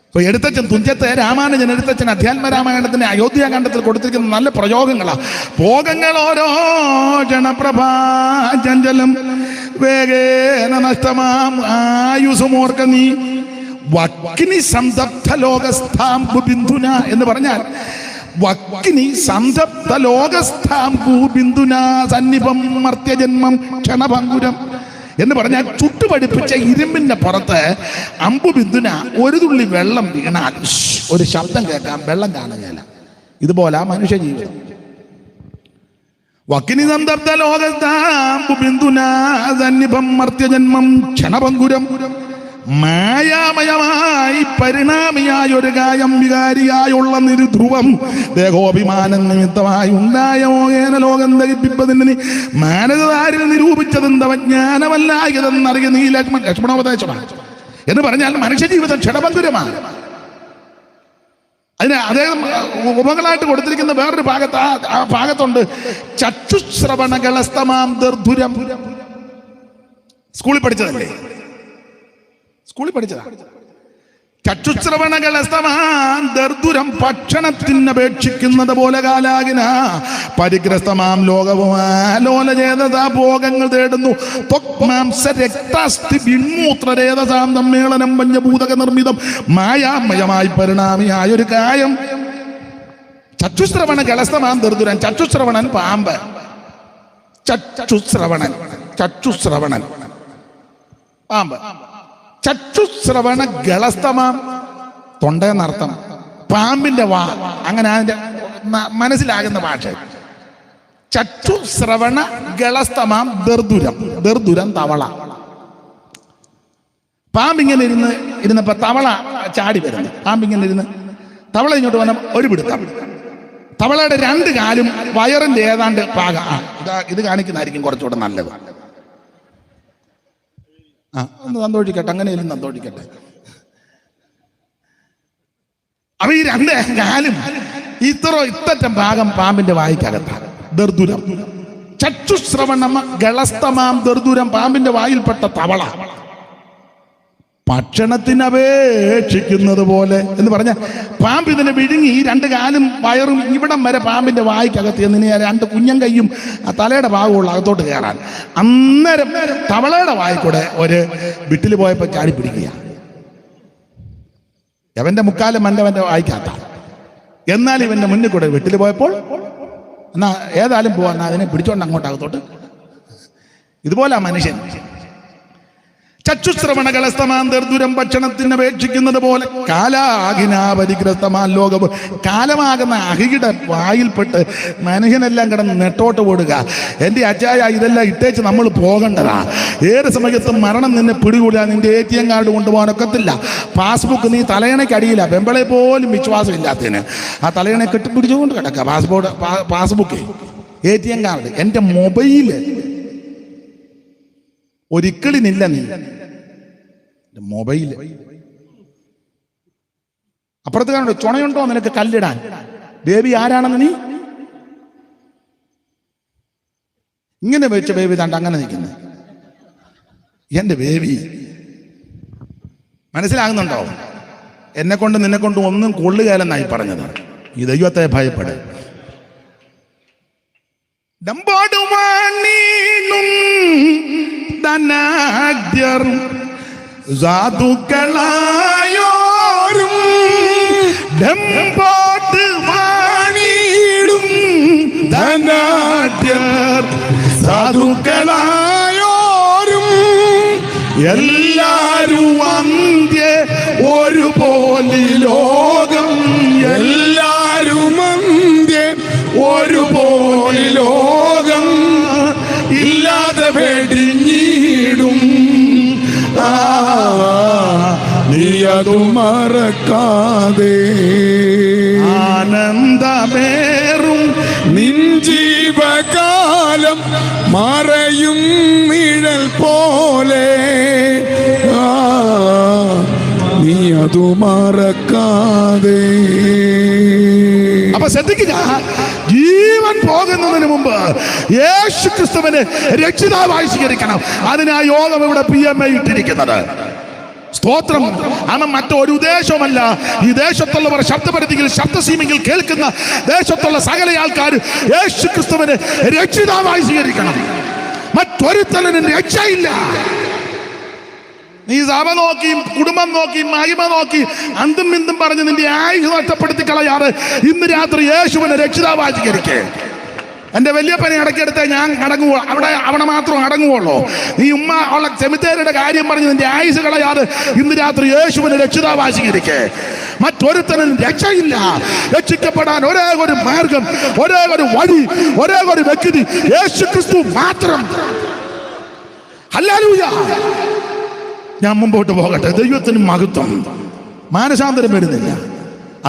ഇപ്പൊ എഴുത്തച്ഛൻ തുഞ്ചത്തെ രാമാനുജൻ എഴുത്തച്ഛൻ അധ്യാത്മരാമായണത്തിന്റെ അയോധ്യാകാന്ഡത്തിൽ കൊടുത്തിരിക്കുന്ന നല്ല പ്രയോഗങ്ങളാ. ഭോഗങ്ങൾ ഓരോ ജനപ്രഭാചഞ്ചലം വേഗേന നഷ്ടമാം ആയുസുമോർക്ക നീ വക്കിനി സംതപ്ത ലോകസ്ഥാംബു ബിന്ദുന എന്ന് പറഞ്ഞാൽ വക്കിനി സംതപ്ത ലോകസ്ഥാംബു ബിന്ദുന സന്നിപം മർത്യജന്മം ക്ഷണഭംഗുരം എന്ന് പറഞ്ഞാൽ ചുട്ടുപടിപ്പിച്ച ഇരുമ്പിന്റെ പുറത്ത് അമ്പുബിന്ദുന ഒരു തുള്ളി വെള്ളം വീണാൽ ഒരു ശബ്ദം കേൾക്കാം, വെള്ളം കാണുകയില്ല. ഇതുപോലെ മനുഷ്യ ജീവിതം. വക്കിനി സന്തപ്ത ലോകത്താംബുബിന്ദുന സന്നിപം മർത്യജന്മം ക്ഷണഭംഗുരം മായാമയമായി പരിണാമിയായ ഒരു കായം വികാരിയായുള്ള നിരുധ്രുവം ദേഹോഭിമാനം നിമിത്തമായി ഉണ്ടായ മോഹേന ലോകം ദഹിപ്പിപ്പതിന് മാനസതാരിൽ നിരൂപിച്ചതെന്തവ ജ്ഞാനമല്ലായതെന്നറിയ നീ ലക്ഷ്മണോപദേശമാണ് എന്ന് പറഞ്ഞാൽ മനുഷ്യ ജീവിതം ക്ഷണഭംഗുരമാണ്. അതിന് അദ്ദേഹം ഉപകളായിട്ട് കൊടുത്തിരിക്കുന്ന വേറൊരു ഭാഗത്ത് ആ ഭാഗത്തുണ്ട് ചക്ഷുശ്രവണകളസ്തമാം ദർധുരം. സ്കൂളിൽ പഠിച്ചതല്ലേ? സ്കൂളിൽ പഠിച്ചതാ. ചക്ഷുശ്രവണകളസ്തമാം ദർദുരം ഭക്ഷണത്തിനപേക്ഷിക്കുന്നത് പോലെ കാലാകിന പരിഗ്രസ്തമാം ലോകവുമാലോലചേതത ഭോഗങ്ങൾ തേടുന്നു. രക്താസ്ഥി വിൺമൂത്രരേതസാം സമ്മേളനം പഞ്ചഭൂതക നിർമ്മിതം മായാമയമായി പരിണാമിയായ ഒരു കായം. ചക്ഷുശ്രവണ ഗളസ്തമാം ദർദുരൻ. ചക്ഷുശ്രവണൻ പാമ്പ്. ചക്ഷുശ്രവണൻ പാമ്പ്. ചക്ഷുശ്രവണ ഗളസ്തമാം തൊണ്ടയെന്നർത്ഥം. പാമ്പിന്റെ വാ, അങ്ങനെ അതിന്റെ മനസ്സിലാകുന്ന ഭാഷ. ചക്ഷുശ്രവണ ഗളസ്തമാം ദർദുരം. ദർദുരം തവള. പാമ്പിങ്ങനെ ഇരുന്നപ്പോ തവള ചാടി വരുന്നു. പാമ്പിങ്ങനെ ഇരുന്ന് തവള ഇങ്ങോട്ട് വന്ന ഒരു പിടുത്തം. തവളയുടെ 2 കാലും വയറിന്റെ ഏതാണ്ട് പാകം. ഇത് കാണിക്കുന്നതായിരിക്കും കുറച്ചുകൂടെ നല്ലത്. ഒന്ന് സന്തോഷിക്കട്ടെ, അങ്ങനെയല്ല സന്തോഷിക്കട്ടെ. അപ്പൊ ഈ 2 കാലും ഇത്തറ്റം ഭാഗം പാമ്പിന്റെ വായിക്കകത്താണ്. ദർദുരം. ചക്ഷുശ്രവണമ ഗളസ്തമാം ദർദുരം. പാമ്പിന്റെ വായിൽപ്പെട്ട തവള ഭക്ഷണത്തിനപേക്ഷിക്കുന്നത് പോലെ എന്ന് പറഞ്ഞ പാമ്പ് ഇതിനെ വിഴുങ്ങി 2 കാലും വയറും ഇവിടം വരെ പാമ്പിന്റെ വായിക്കകത്ത് എന്നിനി 2 കുഞ്ഞൻ കൈയും ആ തലയുടെ ഭാഗമുള്ള അകത്തോട്ട് കയറാൻ. അന്നേരം തവളയുടെ വായിക്കൂടെ ഒരു വിട്ടിൽ പോയപ്പോ ചാടി പിടിക്കുക. അവന്റെ മുക്കാലും മണ്ടവന്റെ വായിക്കാത്ത. എന്നാൽ ഇവന്റെ മുന്നിൽ കൂടെ വിട്ടിൽ പോയപ്പോൾ എന്നാ ഏതായാലും പോവാ, അതിനെ പിടിച്ചോണ്ട് അങ്ങോട്ട് അകത്തോട്ട്. ഇതുപോലെ മനുഷ്യൻ. ചക്ഷുശ്രവണകളസ്തമാം ദർദുരം ഭക്ഷണത്തിന് അപേക്ഷിക്കുന്നത് പോലെ കാലാകിനാപരിഗ്രസ്തമാൻ ലോകം. കാലമാകുന്ന അഹിയുടെ വായിൽപ്പെട്ട് മനുഷ്യനെല്ലാം കിടന്ന് നെട്ടോട്ട് ഓടുക. എൻ്റെ അച്ചായ ഇതെല്ലാം ഇട്ടേച്ച് നമ്മൾ പോകേണ്ടതാ. ഏത് സമയത്തും മരണം നിന്നെ പിടികൂടാൻ. നിന്റെ ATM കാർഡ് കൊണ്ടുപോകാനൊക്കത്തില്ല. പാസ്ബുക്ക് നീ തലയണയ്ക്കടിയില്ല. പെമ്പളെ പോലും വിശ്വാസം ഇല്ലാത്തതിന് ആ തലയണെ കെട്ടിപ്പിടിച്ചുകൊണ്ട് കിടക്കുക. പാസ്ബുക്ക്, ATM കാർഡ്, എൻ്റെ മൊബൈല് ഒരിക്കലിനില്ല. നീ മൊബൈല് അപ്പുറത്ത് കാണുന്നു. ചുണയുണ്ടോ നിനക്ക് കല്ലിടാൻ? ബേബി ആരാണെന്ന് നീ ഇങ്ങനെ വെച്ച ബേബി താണ്ട് അങ്ങനെ നിൽക്കുന്നത്. എന്റെ ബേബി മനസ്സിലാകുന്നുണ്ടോ? എന്നെ കൊണ്ട് നിന്നെ കൊണ്ട് ഒന്നും കൊള്ളുകയല്ലെന്നായി പറഞ്ഞത്. ഈ ദൈവത്തെ ഭയപ്പെട്. ധനാഢ്യർ സാധുക്കളായോരും ഡംബോട്ട് വാണിടും. ധനാഢ്യർ സാധുക്കളായോരും എല്ലാരും അന്ത്യ ഒരുപോലെ ലോകം. എല്ലാരും അന്ത്യ ഒരുപോലെ ലോകം ഇല്ലാതെ വെടിഞ്ഞിടും. നീ അതു മറക്കാതെ ആനന്ദമേറും നിൻ ജീവകാലം കാലം മറയും നിഴൽ പോലെ നീ അതു മറക്കാതെ. അപ്പൊ ശ്രദ്ധിക്കുക, ജീവൻ പോകുന്നതിന് മുമ്പ് യേശു ക്രിസ്തുവിനെ രക്ഷിതാവായി സ്വീകരിക്കണം. അതിനാ യോഗം ഇവിടെ PMA ഇട്ടിരിക്കുന്നത്. സ്തോത്രം. അവൻ മറ്റൊരു ഉദ്ദേശവുമല്ല. ഈ ദേശത്തുള്ളവർ ശബ്ദപരിധിയിൽ ശബ്ദസീമയിൽ കേൾക്കുന്ന ദേശത്തുള്ള സകല ആൾക്കാർ യേശു ക്രിസ്തുവിനെ രക്ഷിതാവായി സ്വീകരിക്കണം. മറ്റൊരുത്തനും രക്ഷയില്ല. നീ സഭ നോക്കിയും കുടുംബം നോക്കിയും മഹിമ നോക്കി അന്തും ഇന്തും പറഞ്ഞ് നിന്റെ ആയുസ് നഷ്ടപ്പെടുത്തി കളയാറ് ഇന്ന് രാത്രി യേശുവിനെ രക്ഷിതാവായി സ്വീകരിക്കേ. എൻ്റെ വല്യപ്പനെ ഇടയ്ക്കെടുത്ത് ഞാൻ അടങ്ങുവോ, അവിടെ മാത്രം അടങ്ങുവുള്ളൂ. നീ ഉമ്മ ഉള്ള സെമിത്തേരിയുടെ കാര്യം പറഞ്ഞ് നിന്റെ ആയുസ് കളയാറ് ഇന്ന് രാത്രി യേശുവിനെ രക്ഷിതാവായി സ്വീകരിക്കേ. മറ്റൊരുത്തനും രക്ഷയില്ല. രക്ഷിക്കപ്പെടാൻ ഒരേ ഒരു മാർഗം, ഒരേ ഒരു വഴി, ഒരേ ഒരു വ്യക്തി യേശു ക്രിസ്തു മാത്രം. ഹല്ലേലൂയ. ഞാൻ മുമ്പോട്ട് പോകട്ടെ. ദൈവത്തിന് മഹത്വം. മാനസാന്തരം വരുന്നില്ല.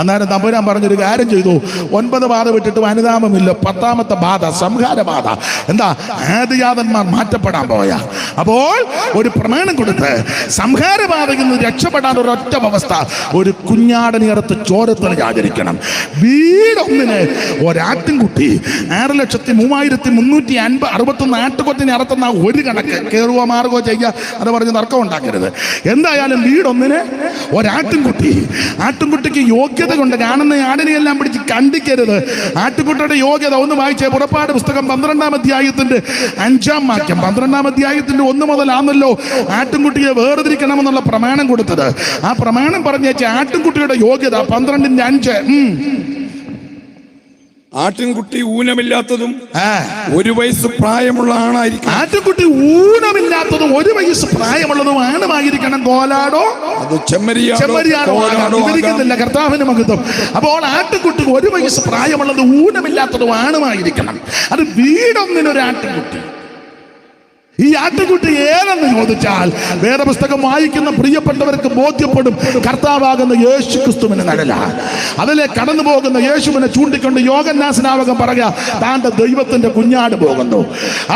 അന്നേരം തമ്പുരാൻ പറഞ്ഞൊരു കാര്യം ചെയ്തു. 9 ബാധ വിട്ടിട്ട് അനുതാപമില്ല. 10ാമത്തെ ബാധ സംഹാരബാധ. എന്താ? ആദിജാതന്മാർ മാറ്റപ്പെടാൻ പോയ. അപ്പോൾ ഒരു പ്രമാണം കൊടുത്ത് സംഹാരബാധയിൽ നിന്ന് രക്ഷപ്പെടാൻ ഒരൊറ്റ അവസ്ഥ, ഒരു കുഞ്ഞാടനിയർത്ത് ചോരത്തളി ആചരിക്കണം. വീടൊന്നിന് ഒരാട്ടിൻകുട്ടി 6,03,361 ആട്ടുകൊറ്റിനെ അറുത്തുന്ന ഒരു കണക്ക് കയറുവോ മാർഗോ ചെയ്യുക, അത് പറഞ്ഞ് തർക്കം ഉണ്ടാക്കരുത്. എന്തായാലും വീടൊന്നിന് ഒരാട്ടിൻകുട്ടി. ആട്ടിൻകുട്ടിക്ക് യോഗ്യത കൊണ്ട് കാണുന്ന ആടിനെയെല്ലാം പിടിച്ച് കണ്ടിക്കരുത്. ആട്ടുകുട്ടിയുടെ യോഗ്യത ഒന്ന് വായിച്ചേ. പുറപ്പാട് പുസ്തകം 12ാം അധ്യായത്തിന്റെ 5ാം വാക്യം. 12ാം അധ്യായത്തിന്റെ 1 മുതലാണല്ലോ ആട്ടിൻകുട്ടിയെ വേർതിരിക്കണമെന്നുള്ള പ്രമാണം കൊടുത്തത്. ആ പ്രമാണം പറഞ്ഞേച്ച ആട്ടിൻകുട്ടിയുടെ യോഗ്യത 12:5. ആട്ടിൻകുട്ടി ഊനമില്ലാത്തതും 1 വയസ്സ് പ്രായമുള്ള ആണായിരിക്കും. ആട്ടിൻകുട്ടി ഊനമില്ലാത്തതും 1 വയസ്സ് പ്രായമുള്ളതും ആണുമായിരിക്കണം. കോലാടോ അത് ചെമ്മരിയാടോ വിവരിക്കുന്നില്ല. കർത്താവിന് മഹത്വം. അപ്പോൾ ആട്ടിൻകുട്ടി 1 വയസ്സ് പ്രായമുള്ളത് ഊനമില്ലാത്തതും ആണുമായിരിക്കണം. അത് വീടൊന്നിനൊരു ആട്ടിൻകുട്ടി. ഈ ആട്ടിൻകുട്ടി ഏതെന്ന് ചോദിച്ചാൽ വേദപുസ്തകം വായിക്കുന്ന പ്രിയപ്പെട്ടവർക്ക് ബോധ്യപ്പെടും. കർത്താവാകുന്ന യേശു ക്രിസ്തുവിന് നിഴലാ. അതിലെ കടന്നു പോകുന്ന യേശുവിനെ ചൂണ്ടിക്കൊണ്ട് യോഗന്നാസനാവകം പറയുക, താന്റെ ദൈവത്തിന്റെ കുഞ്ഞാട് പോകുന്നു.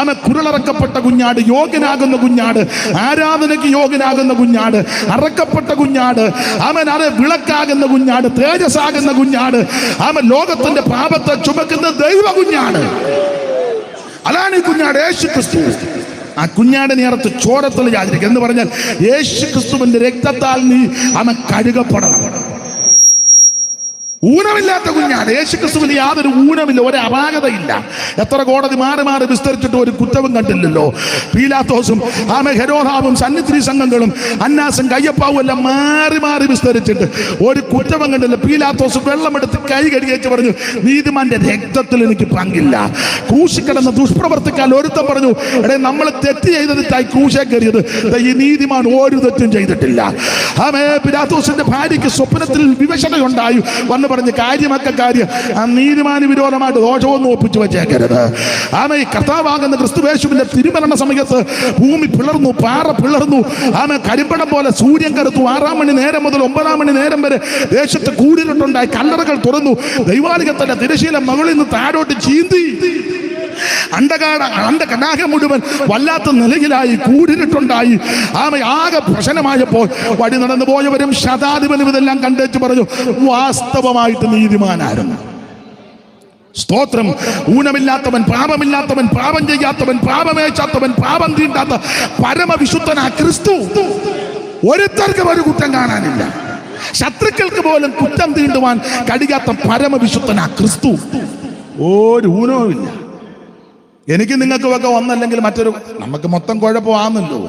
അവൻ കുരുളറക്കപ്പെട്ട കുഞ്ഞാട്, യോഗ്യനാകുന്ന കുഞ്ഞാട്, ആരാധനയ്ക്ക് യോഗ്യനാകുന്ന കുഞ്ഞാട്, അറക്കപ്പെട്ട കുഞ്ഞാട്, അവൻ അത് വിളക്കാകുന്ന കുഞ്ഞാട്, തേജസ്സാകുന്ന കുഞ്ഞാട്, അവൻ ലോകത്തിന്റെ പാപത്തെ ചുമക്കുന്ന ദൈവ കുഞ്ഞാട്. അതാണ് ഈ കുഞ്ഞാട് യേശു ക്രിസ്തു. ആ കുഞ്ഞാടിനെ അറുത്ത് ചോരത്തുള്ളി ആചരിക്കുക എന്ന് പറഞ്ഞാൽ യേശു ക്രിസ്തുവിന്റെ രക്തത്താൽ നീ അവൻ കഴുകപ്പെടണം. ഊനമില്ലാത്ത കുഞ്ഞാട്. യേശു ക്രിസ്തുവിന് യാതൊരു ഊനമില്ല, ഒരു അപാകതയില്ല. എത്ര കോടതി മാറി മാറി വിസ്തരിച്ചിട്ട് ഒരു കുറ്റവും കണ്ടില്ലല്ലോ. പീലാത്തോസും ഹെരോദാവും സന്നിധി സംഘങ്ങളും അന്നാസും കയ്യപ്പാവും എല്ലാം മാറി മാറി വിസ്തരിച്ചിട്ട് ഒരു കുറ്റവും കണ്ടില്ല. പീലാത്തോസ് വെള്ളമെടുത്ത് കൈ കഴുകിയേച്ച് പറഞ്ഞു, നീതിമാന്റെ രക്തത്തിൽ എനിക്ക് പങ്കില്ല. ക്രൂശിക്കിടന്ന ദുഷ്പ്രവർത്തിക്കാൽ ഒരുത്തം പറഞ്ഞു, എടേ നമ്മൾ തെറ്റ് ചെയ്തതിട്ടായി ക്രൂശേ കയറിയത്, ഈ നീതിമാൻ ഒരു തെറ്റും ചെയ്തിട്ടില്ല. പീലാത്തോസിന്റെ ഭാര്യയ്ക്ക് സ്വപ്നത്തിൽ വിവശതയുണ്ടായി. വന്ന് പറഞ്ഞ് കാര്യമൊക്കെ കാര്യം, ആ നീതിമാന് വിരോധമായിട്ട് ദോഷമൊന്നും ഒപ്പിച്ചു വെച്ചേക്കരുത്. ഈ കർത്താവാകുന്ന ക്രിസ്തുവേശുവിന്റെ തിരുമരണ സമയത്ത് ഭൂമി പിളർന്നു, പാറ പിളർന്നു. കരിമ്പടം പോലെ സൂര്യൻ കറുത്തു. 6 മണി നേരം മുതൽ 9 മണി നേരം വരെ ദേശത്ത് കൂടിയിട്ടുണ്ടായി. കല്ലറകൾ തുറന്നു. ദൈവാലയത്തിന്റെ തിരശീല മുകളിൽ നിന്ന് താഴോട്ട് ചീന്തി. അണ്ടകടാഹം മുഴുവൻ വല്ലാത്ത നിലയിലായി, കൂടിയിട്ടുണ്ടായി. ആകെ പ്രശ്നമായപ്പോൾ വഴി നടന്നു പോയവരും ശതാധിപനും ഇതെല്ലാം കണ്ടേച്ച് പറഞ്ഞു, വാസ്തവമായിട്ട് നീതിമാനായിരുന്നു. സ്തോത്രം. ഊനമില്ലാത്തവൻ, പാപമില്ലാത്തവൻ, പാപം ചെയ്യാത്തവൻ, പാപമേച്ചാത്തവൻ, പാപം തീണ്ടാത്ത പരമവിശുദ്ധനാ ക്രിസ്തു. ഒരുത്തർക്കും ഒരു കുറ്റം കാണാനില്ല. ശത്രുക്കൾക്ക് പോലും കുറ്റം തീണ്ടുവാൻ കഴിയാത്ത പരമവിശുദ്ധനാ ക്രിസ്തു. ഒരു ഊനവും ഇല്ല. എനിക്ക് നിങ്ങൾക്കും ഒക്കെ ഒന്നല്ലെങ്കിൽ മറ്റൊരു, നമുക്ക് മൊത്തം കുഴപ്പമാണല്ലോ.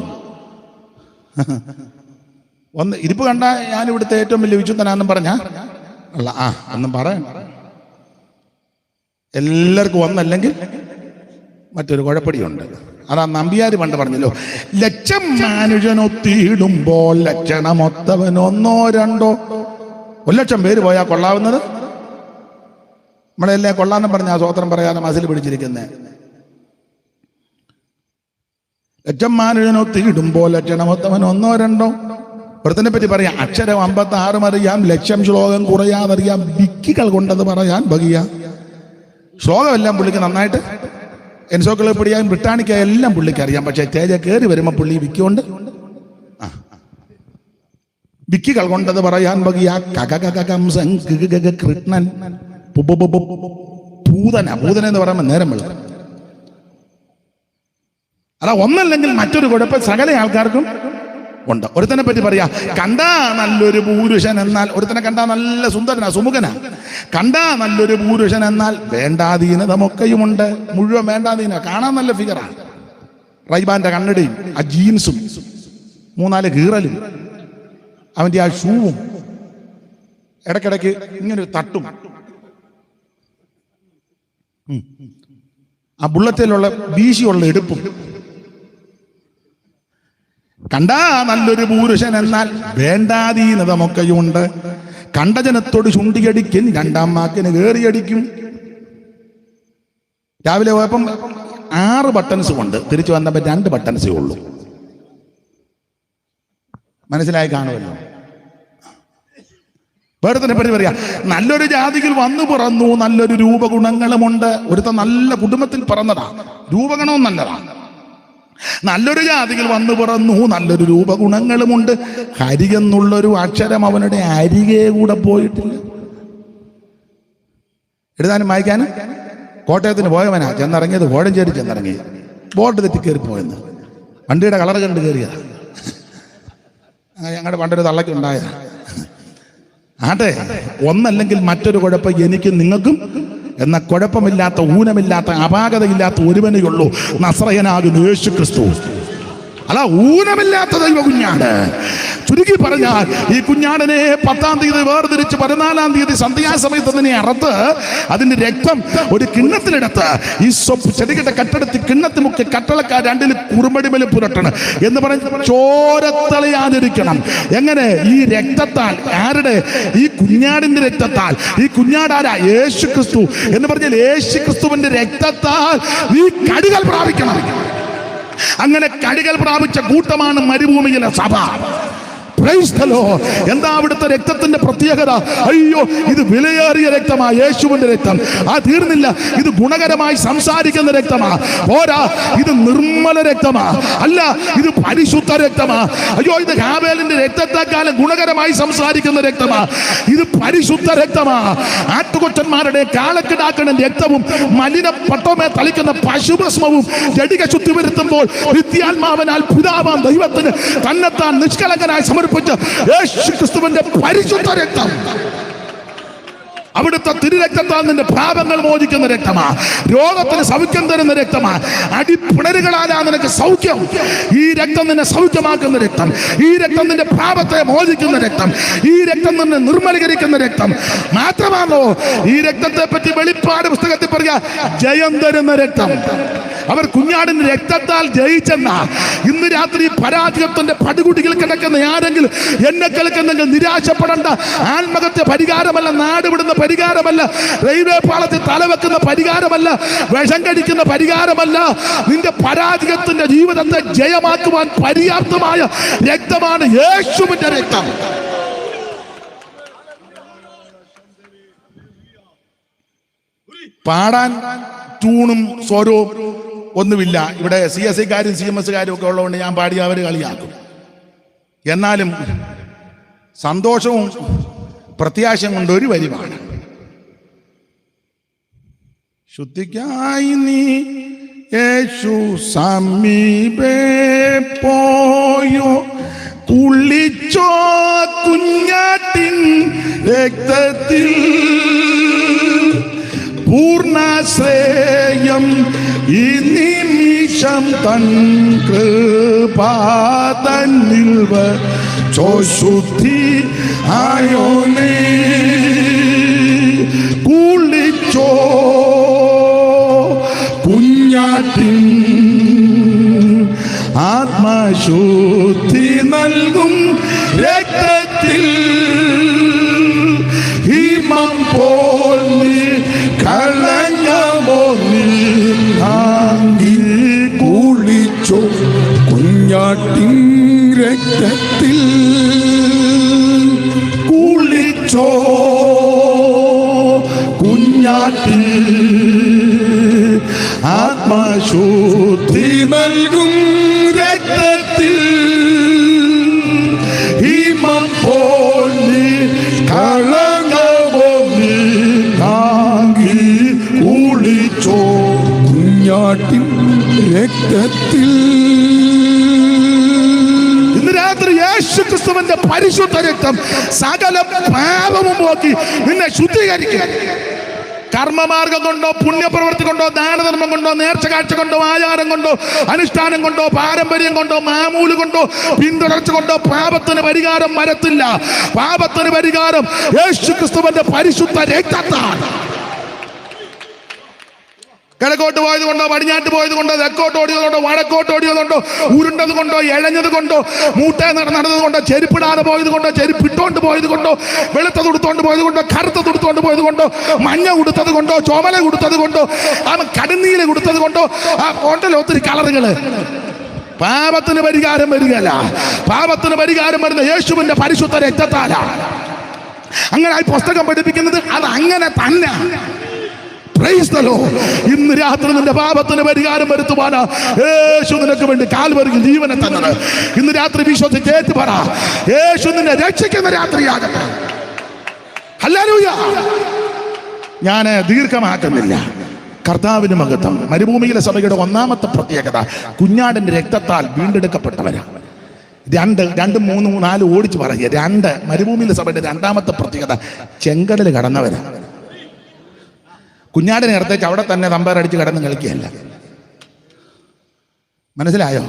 ഒന്ന് ഇരിപ്പ് കണ്ട ഞാൻ ഇവിടുത്തെ ഏറ്റവും വലിയ വിശുദ്ധനാന്നും പറഞ്ഞ ഒന്നും പറയാൻ, എല്ലാവർക്കും ഒന്നല്ലെങ്കിൽ മറ്റൊരു കുഴപ്പടിയുണ്ട്. അതാ നമ്പിയാര് പണ്ട് പറഞ്ഞല്ലോ, ലക്ഷം മനുഷ്യനൊത്തിയിടുമ്പോൾ ലക്ഷണമൊത്തവൻ 1 2 1 ലക്ഷം പേര് പോയാൽ കൊള്ളാവുന്നത് നമ്മളെല്ലാം കൊള്ളാന്നും പറഞ്ഞ ആ സ്വോത്രം പറയാതെ മസിൽ പിടിച്ചിരിക്കുന്നേ. ലക്ഷം മനുഷ്യനൊത്തിയിടുമ്പോൾ ലക്ഷണമൊത്തവൻ 1 2. വ്രതത്തിനെ പറ്റി പറയാം. അക്ഷരം 56 അറിയാം, ലക്ഷം ശ്ലോകം കുറയാതറിയാം, വിക്കികൾ കൊണ്ടത് പറയാൻ ഭഗിയ. ശ്ലോകമെല്ലാം പുള്ളിക്ക് നന്നായിട്ട് എൻസോക്ലോപീഡിയ ബ്രിട്ടാനിക്ക എല്ലാം പുള്ളിക്ക് അറിയാം. പക്ഷെ സ്റ്റേജ് കയറി വരുമ്പോൾ പുള്ളി വിക്കിക്കൊണ്ട് വിക്കികൾ കൊണ്ടത് പറയാൻ വകിയ കൃഷ്ണൻ പൂതന എന്ന് പറയുമ്പോൾ നേരം വെള്ളം. അല്ല, ഒന്നല്ലെങ്കിൽ മറ്റൊരു കുഴപ്പം സകല ആൾക്കാർക്കും ഉണ്ട്. ഒരുത്തനെ പറ്റി പറയാ, കണ്ടാ നല്ലൊരു പുരുഷൻ എന്നാൽ, ഒരുത്തനെ കണ്ടാ നല്ല സുന്ദരനാ, സുമുഖനാ, കണ്ടാ നല്ലൊരു പുരുഷൻ എന്നാൽ വേണ്ടാധീനതമൊക്കെയുമുണ്ട്. മുഴുവൻ വേണ്ടാധീന, കാണാൻ നല്ല ഫിഗറാണ്, റൈബാന്റെ കണ്ണടയും ആ ജീൻസും 3-4 കീറലും അവന്റെ ആ ഷൂവും ഇടയ്ക്കിടയ്ക്ക് ഇങ്ങനെ തട്ടും, ആ ബുള്ളറ്റിലുള്ള വീശിയുള്ള എടുപ്പും. കണ്ടാ നല്ലൊരു പുരുഷൻ എന്നാൽ വേണ്ടാധീനതമൊക്കെയുണ്ട്. കണ്ടജനത്തോട് ചുണ്ടിയടിക്കും, രണ്ടാം വാക്കിന് കയറിയടിക്കും. രാവിലെ പോയപ്പം 6 ബട്ടൺസ് കൊണ്ട് തിരിച്ചു വന്നപ്പോൾ 2 ബട്ടൺസേ ഉള്ളൂ. മനസ്സിലായി കാണുമല്ലോ. വേറെ പറ്റി പറയാ, നല്ലൊരു ജാതിയിൽ വന്നു പിറന്നു, നല്ലൊരു രൂപഗുണങ്ങളുമുണ്ട്. ഒരുത്ത നല്ല കുടുംബത്തിൽ പിറന്നതാ, രൂപഗുണവും നല്ലതാ. നല്ലൊരു ജാതിയിൽ വന്നു പിറന്നു, നല്ലൊരു രൂപഗുണങ്ങളുമുണ്ട്. ഹരി എന്നുള്ളൊരു അക്ഷരം അവനുടെ അരികെ കൂടെ പോയിട്ടില്ല. എഴുതാനും വായിക്കാനും. കോട്ടയത്തിന് പോയവനാ, ചെന്നിറങ്ങിയത് കോഴഞ്ചേരി ചെന്നിറങ്ങി, ബോർഡ് തെറ്റി കയറി പോയെന്ന്. വണ്ടിയുടെ കളർ കണ്ട് കയറിയതാ. ഞങ്ങളുടെ പണ്ടൊരു തള്ളയ്ക്ക് ഉണ്ടായ ആട്ടെ. ഒന്നല്ലെങ്കിൽ മറ്റൊരു കുഴപ്പം എനിക്കും നിങ്ങൾക്കും എന്ന കുഴപ്പമില്ലാത്ത, ഊനമില്ലാത്ത, അപാകതയില്ലാത്ത ഒരുവനേ ഉള്ളൂ, നസ്രയനാകുന്ന യേശു ക്രിസ്തു. അല്ല, ഊനമില്ലാത്ത ദൈവ കുഞ്ഞാട്. ചുരുക്കി പറഞ്ഞാൽ ഈ കുഞ്ഞാടിനെ 10-ാം തീയതി വേർതിരിച്ച് 14-ാം തീയതി സന്ധ്യാസമയത്ത് അതിനെ അറുത്ത് അതിന്റെ രക്തം ഒരു കിണ്ണത്തിലെടുത്ത് ഈ ചെടികെട്ട കട്ടെടുത്ത് കിണ്ണത്തി മുക്കി കട്ടളക്കാർ 2 കുറുമ്പടിമേൽ പുരട്ടണം എന്ന് പറഞ്ഞ് ചോരത്തളയാതിരിക്കണം. എങ്ങനെ? ഈ രക്തത്താൽ. ആരുടെ? ഈ കുഞ്ഞാടിന്റെ രക്തത്താൽ. ഈ കുഞ്ഞാടാരാ? യേശു ക്രിസ്തു എന്ന് പറഞ്ഞാൽ യേശു ക്രിസ്തുവിന്റെ രക്തത്താൽ നീ കടികൾ പ്രാപിക്കണം. അങ്ങനെ കടികൾ പ്രാപിച്ച കൂട്ടമാണ് മരുഭൂമിയിലെ സഭ. എന്താ അവിടുത്തെ രക്തത്തിന്റെ പ്രത്യേകത? അയ്യോ, ഇത് വിലയേറിയ രക്തമാ, യേശുവിന്റെ രക്തം. ആ തീർന്നില്ല, ഇത് ഗുണകരമായി സംസാരിക്കുന്ന രക്തമാ. പോരാ, ഇത് നിർമ്മല രക്തമാ. അല്ല, ഇത് പരിശുദ്ധ രക്തമാ. അയ്യോ, ഇത് ഹാബേലിന്റെ രക്തത്തെക്കാളും ഗുണകരമായി സംസാരിക്കുന്ന രക്തമാ. ഇത് പരിശുദ്ധ രക്തമാ. ആട്ടുകൊറ്റന്മാരുടെ കാളക്കിടാക്കളുടെ രക്തവും മലിന പട്ടമേ തളിക്കുന്ന പശുഭസ്മവും ജഡിക ശുദ്ധി വരുത്തുമ്പോൾ വിദ്യാത്മാവനാൽ പിതാവാം ദൈവത്തിന് തന്നെത്താൻ നിഷ്കളങ്കനായി സമർപ്പിച്ച യേശു ക്രിസ്തുവിന്റെ പരിശുദ്ധ രക്തം, അവിടുത്തെ തിരുരക്തത്താൽ നിന്റെ പാപങ്ങൾ മോചിക്കുന്ന രക്തമാ. രോഗത്തിന് സൗഖ്യം തരുന്ന രക്തമാ. അടിപ്പിണരുകളാലാ നിനക്ക് സൗഖ്യം. ഈ രക്തം നിന്നെ സൗഖ്യമാക്കുന്ന രക്തം. ഈ രക്തം നിന്റെ പാപത്തെ മോചിക്കുന്ന രക്തം. ഈ രക്തം നിന്നെ നിർമ്മലീകരിക്കുന്ന രക്തം. മാത്രമാണോ ഈ രക്തത്തെ പറ്റി വെളിപ്പാട് പുസ്തകത്തിൽ പറയാ, ജയം തരുന്ന രക്തം. അവർ കുഞ്ഞാടിന്റെ രക്തത്താൽ ജയിച്ചെന്ന. ഇന്ന് രാത്രി പരാജയത്തിന്റെ പടുകുടിയിൽ കിടക്കുന്ന ആരെങ്കിലും എന്നെ കേൾക്കുന്നെങ്കിൽ നിരാശപ്പെടേണ്ട. ആത്മഹത്യ പരിഹാരമല്ല, നാടുവിടുന്ന പരിഹാരമല്ല, റെയിൽവേ പാളത്തിൽ തലവെക്കുന്ന പരിഹാരമല്ല, വിഷം കഴിക്കുന്ന പരിഹാരമല്ല. നിന്റെ പരാജയത്തിന്റെ ജീവിതത്തെ ജയമാക്കുവാൻ പര്യാപ്തമായ രക്തമാണ് യേശുവിന്റെ രക്തം. പാടാൻ ട്യൂണും സ്വരവും ഒന്നുമില്ല. ഇവിടെ CSI കാരും CMS കാരും ഒക്കെ ഉള്ളതുകൊണ്ട് ഞാൻ പാടി അവർ കളിയാക്കും. എന്നാലും സന്തോഷവും പ്രത്യാശയും കൊണ്ട് ഒരു വരിമാണ്. ശുദ്ധിക്കായി നീ യേശു സമീപേ പോയോ, കുളിച്ചോ കുഞ്ഞാട്ടിൻ രക്തത്തിൽ, പൂർണ്ണശ്രേയം ഈ നിമിഷം തൻ കൃപാതന്നിൽ വച്ചോ, ശുദ്ധി ആയോനേ കുളിച്ചോ കുഞ്ഞാട്ടിൻ ആത്മശുദ്ധി നൽകും രക്തത്തിൽ, ഹിമം പോൽ കളഞ്ഞമോ നീ കുളിച്ചോ കുഞ്ഞാട്ടിൻ രക്തത്തിൽ, കുളിച്ചോ കുഞ്ഞാട്ടിൻ ആത്മശുദ്ധി നൽകും രക്തത്തിൽ ഹിമം പോലി കളങ്കമോ നീ താങ്ങി കുളിച്ചോ കുഞ്ഞാട്ടിൻ രക്തത്തിൽ. ഇന്ന് രാത്രി യേശു ക്രിസ്തുവിന്റെ പരിശുദ്ധ രക്തം സകല പാപവും പോക്കി നിന്നെ ശുദ്ധീകരിക്കുക. കർമ്മമാർഗം കൊണ്ടോ, പുണ്യപ്രവൃത്തി കൊണ്ടോ, ദാനധർമ്മം കൊണ്ടോ, നേർച്ച കാഴ്ച കൊണ്ടോ, ആചാരം കൊണ്ടോ, അനുഷ്ഠാനം കൊണ്ടോ, പാരമ്പര്യം കൊണ്ടോ, മാമൂല് കൊണ്ടോ, പിന്തുടർച്ച കൊണ്ടോ പാപത്തിന് പരിഹാരം വരത്തില്ല. പാപത്തിന് പരിഹാരം യേശു ക്രിസ്തുവിന്റെ പരിശുദ്ധ രക്തത്താൽ. കിഴക്കോട്ട് പോയത് കൊണ്ടോ, പടിഞ്ഞാട്ട് പോയത് കൊണ്ടോ, തെക്കോട്ട് ഓടിയത് കൊണ്ടോ, വടക്കോട്ട് ഓടിയത് കൊണ്ടോ, ഉരുണ്ടത് കൊണ്ടോ, എഴഞ്ഞത് കൊണ്ടോ, മൂട്ട നടന്നത് കൊണ്ടോ, ചെരുപ്പിടാതെ പോയത് കൊണ്ടോ, ചെരുപ്പിട്ടോണ്ട് പോയത് കൊണ്ടോ, വെളുത്ത തുടുത്തോണ്ട് പോയത് കൊണ്ടോ, കറുത്ത തുടുത്തോണ്ട് പോയത് കൊണ്ടോ, മഞ്ഞ കൊടുത്തത് കൊണ്ടോ, ചോമല കൊടുത്തത് കൊണ്ടോ, കടുന്നീല കൊടുത്തത് കൊണ്ടോ, ഉണ്ടല്ലോ ഒത്തിരി കളറുകള്. പാപത്തിന് പരിഹാരം വരികയല്ല. പാപത്തിന് പരിഹാരം വരുന്ന യേശുവിന്റെ പരിശുദ്ധ രക്തത്താലാ. അങ്ങനെ ഈ പുസ്തകം പഠിപ്പിക്കുന്നത് അത് അങ്ങനെ തന്നെ. ഇന്ന് രാത്രി നിന്റെ പാപത്തിന് പരിഹാരം വരുത്തുവാനാ യേശു നിനക്ക് വേണ്ടി കാൽവരിയിൽ ജീവനെ തന്നത്. ഇന്ന് രാത്രി വിശ്വസിച്ച് ഏറ്റു പറ, യേശു നിന്നെ രക്ഷിക്കുന്ന രാത്രിയാകട്ടെ. ഹല്ലേലൂയ. ഞാൻ ദീർഘമാക്കുന്നില്ല. കർത്താവിന് മഹത്വം. മരുഭൂമിയിലെ സഭയുടെ ഒന്നാമത്തെ പ്രത്യേകത കുഞ്ഞാടിന്റെ രക്തത്താൽ വീണ്ടെടുക്കപ്പെട്ടവരാ. രണ്ട് മൂന്ന് നാല് ഓടിച്ച് പറയുക. മരുഭൂമിയിലെ സഭയുടെ രണ്ടാമത്തെ പ്രത്യേകത ചെങ്കടൽ കടന്നവരാ. കുഞ്ഞാടിനെ ഇറത്തേക്ക് അവിടെ തന്നെ തമ്പാറടിച്ച് കിടന്ന് കളിക്കുകയല്ല. മനസ്സിലായോ?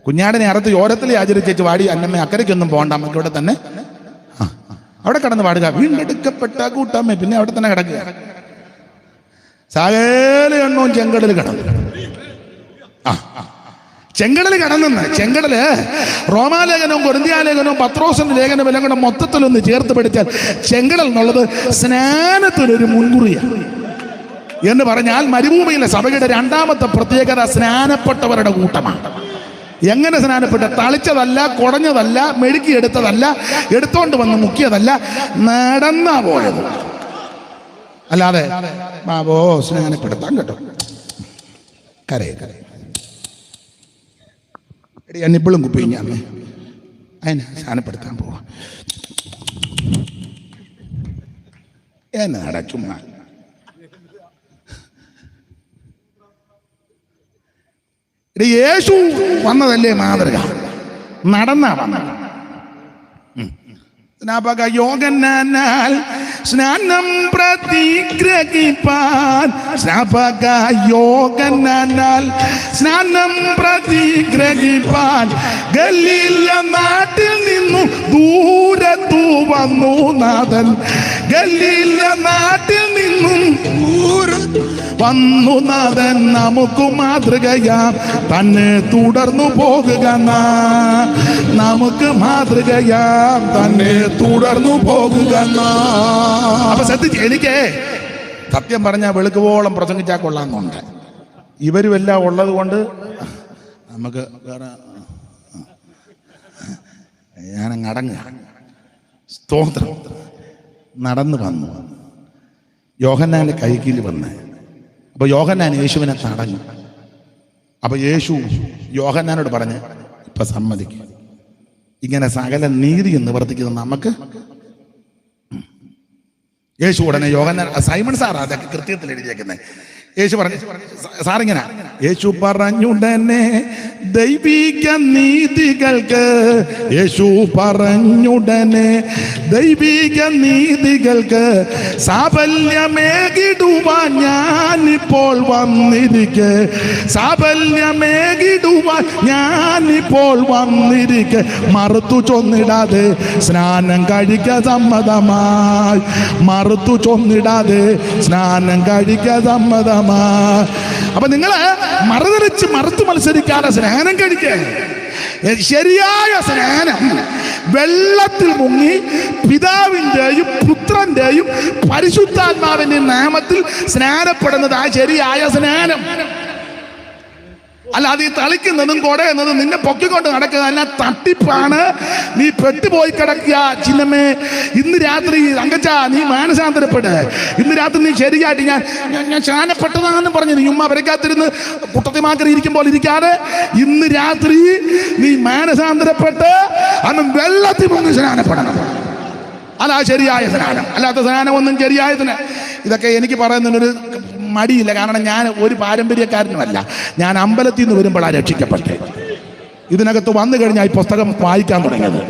കുഞ്ഞാടിനെ അറുത്ത് ഓരത്തിൽ ആചരിച്ചേച്ച് വാടി അന്നമ്മ അക്കരയ്ക്കൊന്നും പോകണ്ട, നമുക്ക് ഇവിടെ തന്നെ അവിടെ കിടന്ന് പാടുക. വീണ്ടെടുക്കപ്പെട്ട കൂട്ടമ്മ പിന്നെ അവിടെ തന്നെ കിടക്കുക. സകല എണ്ണവും ചെങ്കടൽ കടന്നു. ചെങ്കടൽ കടന്നെന്ന്. ചെങ്കടല് റോമാലേഖനവും കൊരിന്ത്യാലേഖനവും പത്രോസിന്റെ ലേഖനവും എല്ലാം കൂടെ മൊത്തത്തിലൊന്ന് ചേർത്ത് പഠിച്ചാൽ ചെങ്കടൽ എന്നുള്ളത് സ്നാനത്തിനൊരു മുൻകുറിയാണ് എന്ന് പറഞ്ഞാൽ മരുഭൂമിയിലെ സഭയുടെ രണ്ടാമത്തെ പ്രത്യേകത സ്നാനപ്പെട്ടവരുടെ കൂട്ടമാണ്. എങ്ങനെ സ്നാനപ്പെട്ട? തളിച്ചതല്ല, കുടഞ്ഞതല്ല, മെഴുക്കിയെടുത്തതല്ല, എടുത്തോണ്ട് വന്ന് മുക്കിയതല്ല, നടന്നാ പോയത്. അല്ലാതെ ബാബോ സ്നാനപ്പെടുത്താൻ കേട്ടോ കരയെ എന്നിപ്പോഴും കുപ്പിഞ്ഞ അമ്മേ അതിനെ സ്നാനപ്പെടുത്താൻ പോവാ എന്നെ നടക്കും. യേശു വന്നതല്ലേ മാതൃക, നടന്നാ വന്നത്. യോഗനാൽ സ്നാനം പ്രതിഗ്രഹിപ്പാൻ, യോഗനാൽ സ്നാനം പ്രതിഗ്രഹിപ്പാൻ ഗലീല നാട്ടിൽ നിന്നു ദൂരത്തു വന്നു നാഥൻ. ഗലീല നാട്ടിൽ നിന്നും വന്നു നാഥൻ. നമുക്ക് മാതൃകയാം തന്നെ തുടർന്നു പോകുക. നമുക്ക് മാതൃകയാം തന്നെ തുടർന്നു പോകുക. അപ്പൊ ശ്രദ്ധിച്ച്, എനിക്ക് സത്യം പറഞ്ഞാൽ വെളുക്കുവോളം പ്രസംഗിച്ചാൽ കൊള്ളാമെന്നുണ്ട്. ഇവരും എല്ലാം ഉള്ളത് കൊണ്ട് നമുക്ക് വേറെ ഞാനങ്ങ് അടങ്ങുക. സ്തോത്രം. നടന്നു വന്നു യോഹന്നാന്റെ കൈക്കീൽ വന്ന്. അപ്പൊ യോഹന്നാൻ യേശുവിനെ തടഞ്ഞു. അപ്പൊ യേശു യോഹന്നാനോട് പറഞ്ഞ്, ഇപ്പൊ സമ്മതിക്കും, ഇങ്ങനെ സകല നീതി നിവർത്തിക്കുന്ന നമുക്ക്. യേശു ഉടനെ യോഹന്നാൻ, സൈമൺ സാർ അതൊക്കെ കൃത്യത്തിൽ എഴുതിയേക്കുന്നത്. യേശു പറഞ്ഞു സാറിങ്ങനെ, യേശു പറഞ്ഞുടനെ ദൈവിക നീതികൾക്ക്, യേശു പറഞ്ഞുടനെ ദൈവിക നീതികൾക്ക് സാഫല്യമേകിടുവാൻ ഞാനിപ്പോൾ വന്നിരിക്കെ. സാഫല്യമേകിടുവാൻ ഞാനിപ്പോൾ വന്നിരിക്കെ. മറുത്തു ചൊന്നിടാതെ സ്നാനം കഴിക്ക സമ്മതമായി. മറുത്തു ചൊന്നിടാതെ സ്നാനം കഴിക്ക സമ്മതമായി. അപ്പൊ നിങ്ങള് മറുത്തു മത്സരിക്കാതെ സ്നാനം കഴിക്കുക. ശരിയായ സ്നാനം വെള്ളത്തിൽ മുങ്ങി പിതാവിൻ്റെയും പുത്രന്റെയും പരിശുദ്ധാത്മാവിന്റെ നാമത്തിൽ സ്നാനപ്പെടുന്നത് ആ ശരിയായ സ്നാനം. അല്ല അത് ഈ തളിക്കുന്നതും കൊടയുന്നതും നിന്നെ പൊക്കിക്കൊണ്ട് നടക്കുക അല്ല, തട്ടിപ്പാണ്. നീ പെട്ടുപോയി കിടക്കുക ചിന്നമ്മേ. ഇന്ന് രാത്രി അങ്കച്ച നീ മാനസാന്തരപ്പെട്. ഇന്ന് രാത്രി നീ ശരിയായിട്ട് ഞാൻ സ്നാനപ്പെട്ടതാണെന്ന് പറഞ്ഞു നീ ഉമ്മ അവരെക്കാത്തിരുന്ന് കുട്ടത്തിമാക്കറി ഇരിക്കുമ്പോൾ ഇരിക്കാതെ ഇന്ന് രാത്രി നീ മാനസാന്തരപ്പെട്ട് അന്ന് വെള്ളത്തിൽ മുങ്ങി സ്നാനപ്പെടണം. അതാ ശരിയായ സ്നാനം. അല്ലാത്ത സ്നാനമൊന്നും ശരിയായതിന് ഇതൊക്കെ എനിക്ക് പറയുന്നതിനൊരു മടിയില്ല. കാരണം ഞാൻ ഒരു പാരമ്പര്യക്കാരനുമല്ല. ഞാൻ അമ്പലത്തിൽ നിന്ന് വരുമ്പോഴാണ് രക്ഷിക്കപ്പെട്ടെ. ഇതിനകത്ത് വന്നു കഴിഞ്ഞാൽ ഈ പുസ്തകം വായിക്കാൻ തുടങ്ങിയത്.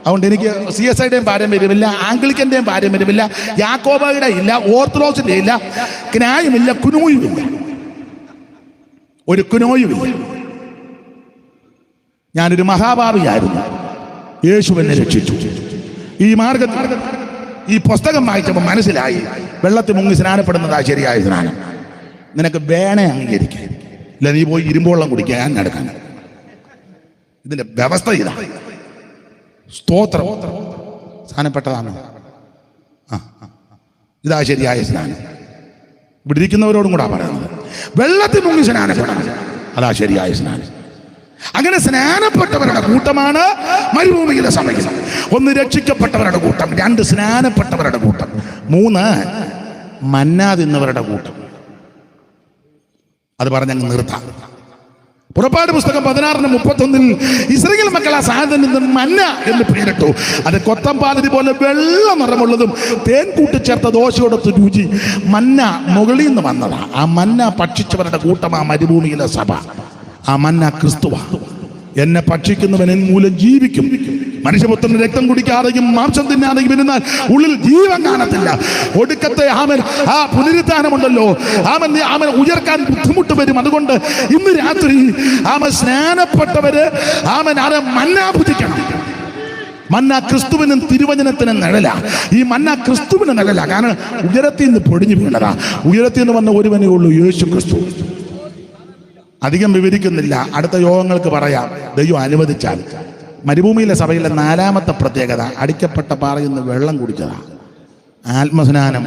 അതുകൊണ്ട് എനിക്ക് CSIയുടെയും പാരമ്പര്യമില്ല, ആംഗ്ലിക്കൻ്റെയും പാരമ്പര്യമില്ല, യാക്കോബയുടെ ഇല്ല, ഓർത്തഡോക്സിൻ്റെ ഇല്ല, ക്നായുമില്ല, കുനോയുമില്ല. ഒരു കുനോയുമില്ല. ഞാനൊരു മഹാഭാവിയായിരുന്നു. യേശു എന്നെ രക്ഷിച്ചു. ഈ മാർഗത്തിൽ ഈ പുസ്തകം വായിച്ചപ്പോൾ മനസ്സിലായി വെള്ളത്തിൽ മുങ്ങി സ്നാനപ്പെടുന്നതാ ശരിയായ സ്നാനം. നിനക്ക് വേണേ അംഗീകരിക്കാൻ, ഇല്ല നീ പോയി ഇരുമ്പോളം കുടിക്കുക, ഞാൻ നടക്കാൻ. ഇതിന്റെ വ്യവസ്ഥ ഇതാ. സ്തോത്രം. സ്നാനപ്പെട്ടതാണോ? ഇതാ ശരിയായ സ്നാനം. ഇവിടെ ഇരിക്കുന്നവരോടും കൂടാ പറയുന്നത്. വെള്ളത്തിൽ മുങ്ങി സ്നാനപ്പെടണം, അതാ ശരിയായ സ്നാനം. അങ്ങനെ സ്നാനപ്പെട്ടവരുടെ കൂട്ടമാണ് മരുഭൂമിയിലെ സഭയിൽ. 1 രക്ഷിക്കപ്പെട്ടവരുടെ കൂട്ടം, 2 സ്നാനപ്പെട്ടവരുടെ കൂട്ടം, 3 മന്ന തിന്നവരുടെ കൂട്ടം. അത് പറഞ്ഞങ്ങ് നിർത്താം. പുറപ്പാട് പുസ്തകം 16:31 ഇസ്രായേൽ മക്കൾ ആ സാധനം നിന്ന് മന്ന എന്ന് പേരിട്ടു. അത് കൊത്തമ്പാലരി പോലെ വെള്ള നിറമുള്ളതും തേൻ കൂട്ടിച്ചേർത്ത ദോശയോടൊത്ത് രുചി. മന്ന മുകളിൽ നിന്ന് വന്നതാ. ആ മന്ന ഭക്ഷിച്ചവരുടെ കൂട്ടം ആ മരുഭൂമിയിലെ സഭ. ആ മന്ന ക്രിസ്തുവ. എന്നെ ഭക്ഷിക്കുന്നവൻ എൻ മൂലം ജീവിക്കും. മനുഷ്യപുത്രന് രക്തം കുടിക്കാതെയും മാംസം തിന്നാതെയും ഇരുന്നാൽ ഉള്ളിൽ ജീവൻ കാണത്തില്ല. ഒടുക്കത്തെ ആ പുനരുത്ഥാനമുണ്ടല്ലോ, അവൻ ഉയർക്കാൻ ബുദ്ധിമുട്ട് വരും. അതുകൊണ്ട് ഇന്ന് രാത്രി സ്നാനപ്പെട്ടവര് അത് മന്ന ഭുജിക്കണം. മന്ന ക്രിസ്തുവിനും തിരുവചനത്തിനും നിഴല. ഈ മന്ന ക്രിസ്തുവിന് നിഴല. കാരണം ഉയരത്തിൽ നിന്ന് പൊടിഞ്ഞു വീണതാ. ഉയരത്തിൽ നിന്ന് വന്ന ഒരുവനേ ഉള്ളൂ, യേശു ക്രിസ്തു. അധികം വിവരിക്കുന്നില്ല, അടുത്ത യോഗങ്ങൾക്ക് പറയാം ദൈവം അനുവദിച്ചാൽ. മരുഭൂമിയിലെ സഭയിലെ 4ാമത്തെ പ്രത്യേകത അടിക്കപ്പെട്ട പാറയിൽ നിന്ന് വെള്ളം കുടിച്ചതാണ്. ആത്മസ്നാനം.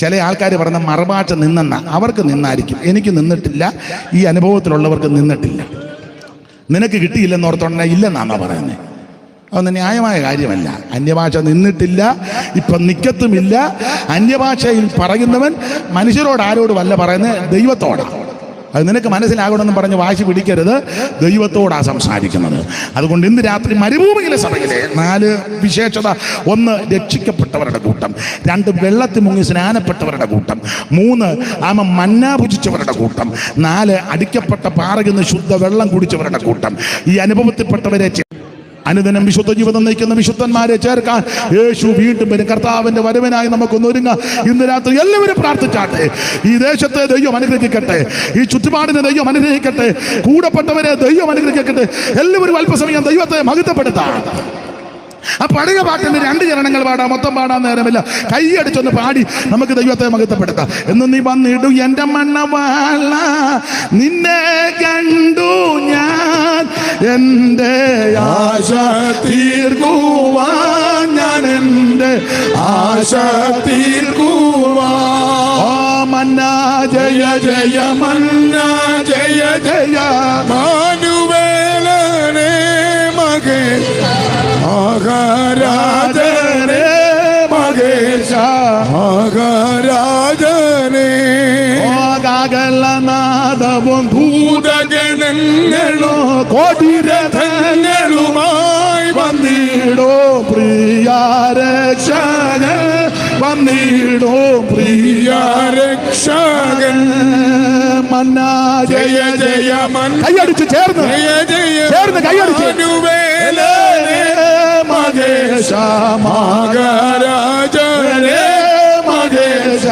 ചില ആൾക്കാർ പറഞ്ഞ മറുഭാഷ നിന്നെന്ന, അവർക്ക് നിന്നായിരിക്കും. എനിക്ക് നിന്നിട്ടില്ല, ഈ അനുഭവത്തിലുള്ളവർക്ക് നിന്നിട്ടില്ല. നിനക്ക് കിട്ടിയില്ലെന്ന് ഓർത്തോണ്ടേ ഇല്ലെന്നാണോ പറയുന്നത്? അതൊന്നും ന്യായമായ കാര്യമല്ല. അന്യഭാഷ നിന്നിട്ടില്ല, ഇപ്പം നിക്കത്തുമില്ല. അന്യഭാഷയിൽ പറയുന്നവൻ മനുഷ്യരോട് ആരോടും അല്ല പറയുന്നത്, ദൈവത്തോടാണ്. അത് നിനക്ക് മനസ്സിലാകണമെന്ന് പറഞ്ഞ് വാശി പിടിക്കരുത്, ദൈവത്തോടാണ് സംസാരിക്കുന്നത്. അതുകൊണ്ട് ഇന്ന് രാത്രി മരുഭൂമിയിലെ സഭയിലെ 4 വിശേഷത: 1 രക്ഷിക്കപ്പെട്ടവരുടെ കൂട്ടം, 2 വെള്ളത്തിൽ മുങ്ങി സ്നാനപ്പെട്ടവരുടെ കൂട്ടം, 3 മന്ന ഭുജിച്ചവരുടെ കൂട്ടം, 4 അടിക്കപ്പെട്ട പാറയിൽ നിന്ന് ശുദ്ധ വെള്ളം കുടിച്ചവരുടെ കൂട്ടം. ഈ അനുഭവത്തിൽപ്പെട്ടവരെ അനുദിനം വിശുദ്ധ ജീവിതം നയിക്കുന്ന വിശുദ്ധന്മാരെ ചേർക്കാൻ യേശു വീണ്ടും വരും. കർത്താവിന്റെ വരവിനായി നമുക്കൊന്ന് ഒരുങ്ങാം. ഇന്ന് രാത്രി എല്ലാവരും പ്രാർത്ഥിച്ചാട്ടെ. ഈ ദേശത്തെ ദൈവം അനുഗ്രഹിക്കട്ടെ, ഈ ചുറ്റുപാടിനെ ദൈവം അനുഗ്രഹിക്കട്ടെ, കൂടപ്പെട്ടവരെ ദൈവം അനുഗ്രഹിക്കട്ടെ. എല്ലാവരും അല്പസമയം ദൈവത്തെ മഹത്വപ്പെടുത്താം. ആ പഴയ പാട്ടിന്റെ 2 ചരണങ്ങൾ പാടാം, മൊത്തം പാടാൻ നേരമില്ല. കൈയടിച്ചൊന്ന് പാടി നമുക്ക് ദൈവത്തെ മഹത്വപ്പെടുത്താം. എന്ന് നീ വന്നിടൂ എൻ്റെ മണ്ണവാള, നിന്നെ കണ്ടു ഞാൻ എൻ്റെ ആശ തീർക്കുവാൻ, ഞാൻ എൻ്റെ ആശ തീർക്കുവാൻ. മന്ന ജയ ജയ മന്ന ജയ ജയ മാനുവേലനെ മകേ മഹാരാജനെ മഹേശ മഹാരാജനെ. കാകലനാദവും ഭൂതഗണങ്ങളോ കോടിരഥങ്ങളുമായി വന്നിടോ പ്രിയ രക്ഷകൻ, വന്നിടോ പ്രിയ രക്ഷകൻ. മന്ന ജയ ജയ മന്ന. കൈയടിച്ച് ചേർന്ന് കൈയടിച്ച് മഹേശ മഹാരാജനെ മഹേശ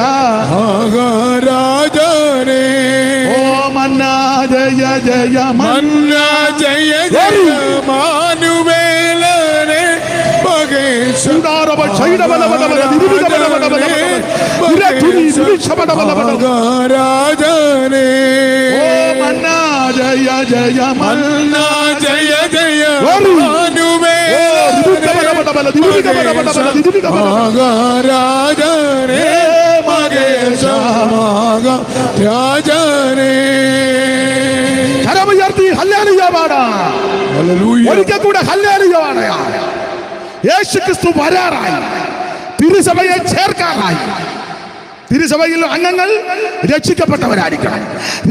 മഹാരാജനെ. ഓ മന്ന ജയ ജയ മന്ന ജയ ജയ മാനുവേലനെ മഹേശ മഹാരാജനെ. ഓ മന്ന ജയ ജയ മന്ന ജയ ജയ മഹാരാജനെ മഹേശ മഹാരാജനെ. ഹല്ലേലൂയ പാടാം. ഹല്ലേലൂയ. ഒരിക്കൽ കൂടെ ഹല്ലേലൂയ പാടാം. യേശു ക്രിസ്തു വരാറായി, തിരുസഭയെ ചേർക്കാറായി. തിരുസഭയിൽ അംഗങ്ങൾ രക്ഷിക്കപ്പെട്ടവരായിരിക്കണം.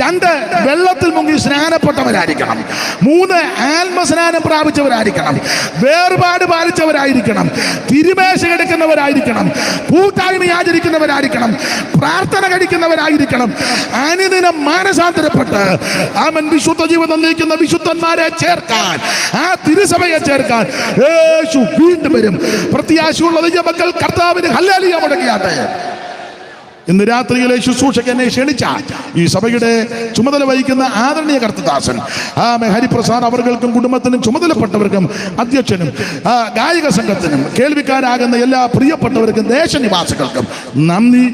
2, വെള്ളത്തിൽ മുങ്ങി സ്നാനപ്പെട്ടവരായിരിക്കണം. 3, ആത്മസ്നാനം പ്രാപിച്ചവരായിരിക്കണം. വേർപാട് പാലിച്ചവരായിരിക്കണം. തിരുമേശ എടുക്കുന്നവരായിരിക്കണം. കൂട്ടായ്മ ആചരിക്കുന്നവരായിരിക്കണം. പ്രാർത്ഥന കഴിക്കുന്നവരായിരിക്കണം. അനുദിനം മാനസാന്തരപ്പെട്ട് അവൻ വിശുദ്ധ ജീവിതം നയിക്കുന്ന വിശുദ്ധന്മാരെ ചേർക്കാൻ, ആ തിരുസഭയെ ചേർക്കാൻ യേശു വീണ്ടും വരും. പ്രത്യാശയുള്ള ദൈവമക്കൾ കർത്താവിന് ഹല്ലേലൂയ മുടങ്ങിയാട്ടെ. ഇന്ന് രാത്രിയിലെ ശുശ്രൂഷയ്ക്ക് എന്നെ ക്ഷണിച്ച ഈ സഭയുടെ ചുമതല വഹിക്കുന്ന ആദരണീയ കർത്തദാസൻ ഹരിപ്രസാദ് അവർക്കും കുടുംബത്തിനും ചുമതലപ്പെട്ടവർക്കും അധ്യക്ഷനും ഗായക സംഘത്തിനും കേൾവിക്കാരാകുന്ന എല്ലാ പ്രിയപ്പെട്ടവർക്കും ദേശനിവാസികൾക്കും നന്ദി.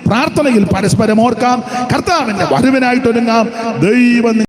പ്രാർത്ഥനയിൽ പരസ്പരം ഓർക്കാം. കർത്താവിന്റെ വരവിനായിട്ടൊരുങ്ങാം. ദൈവം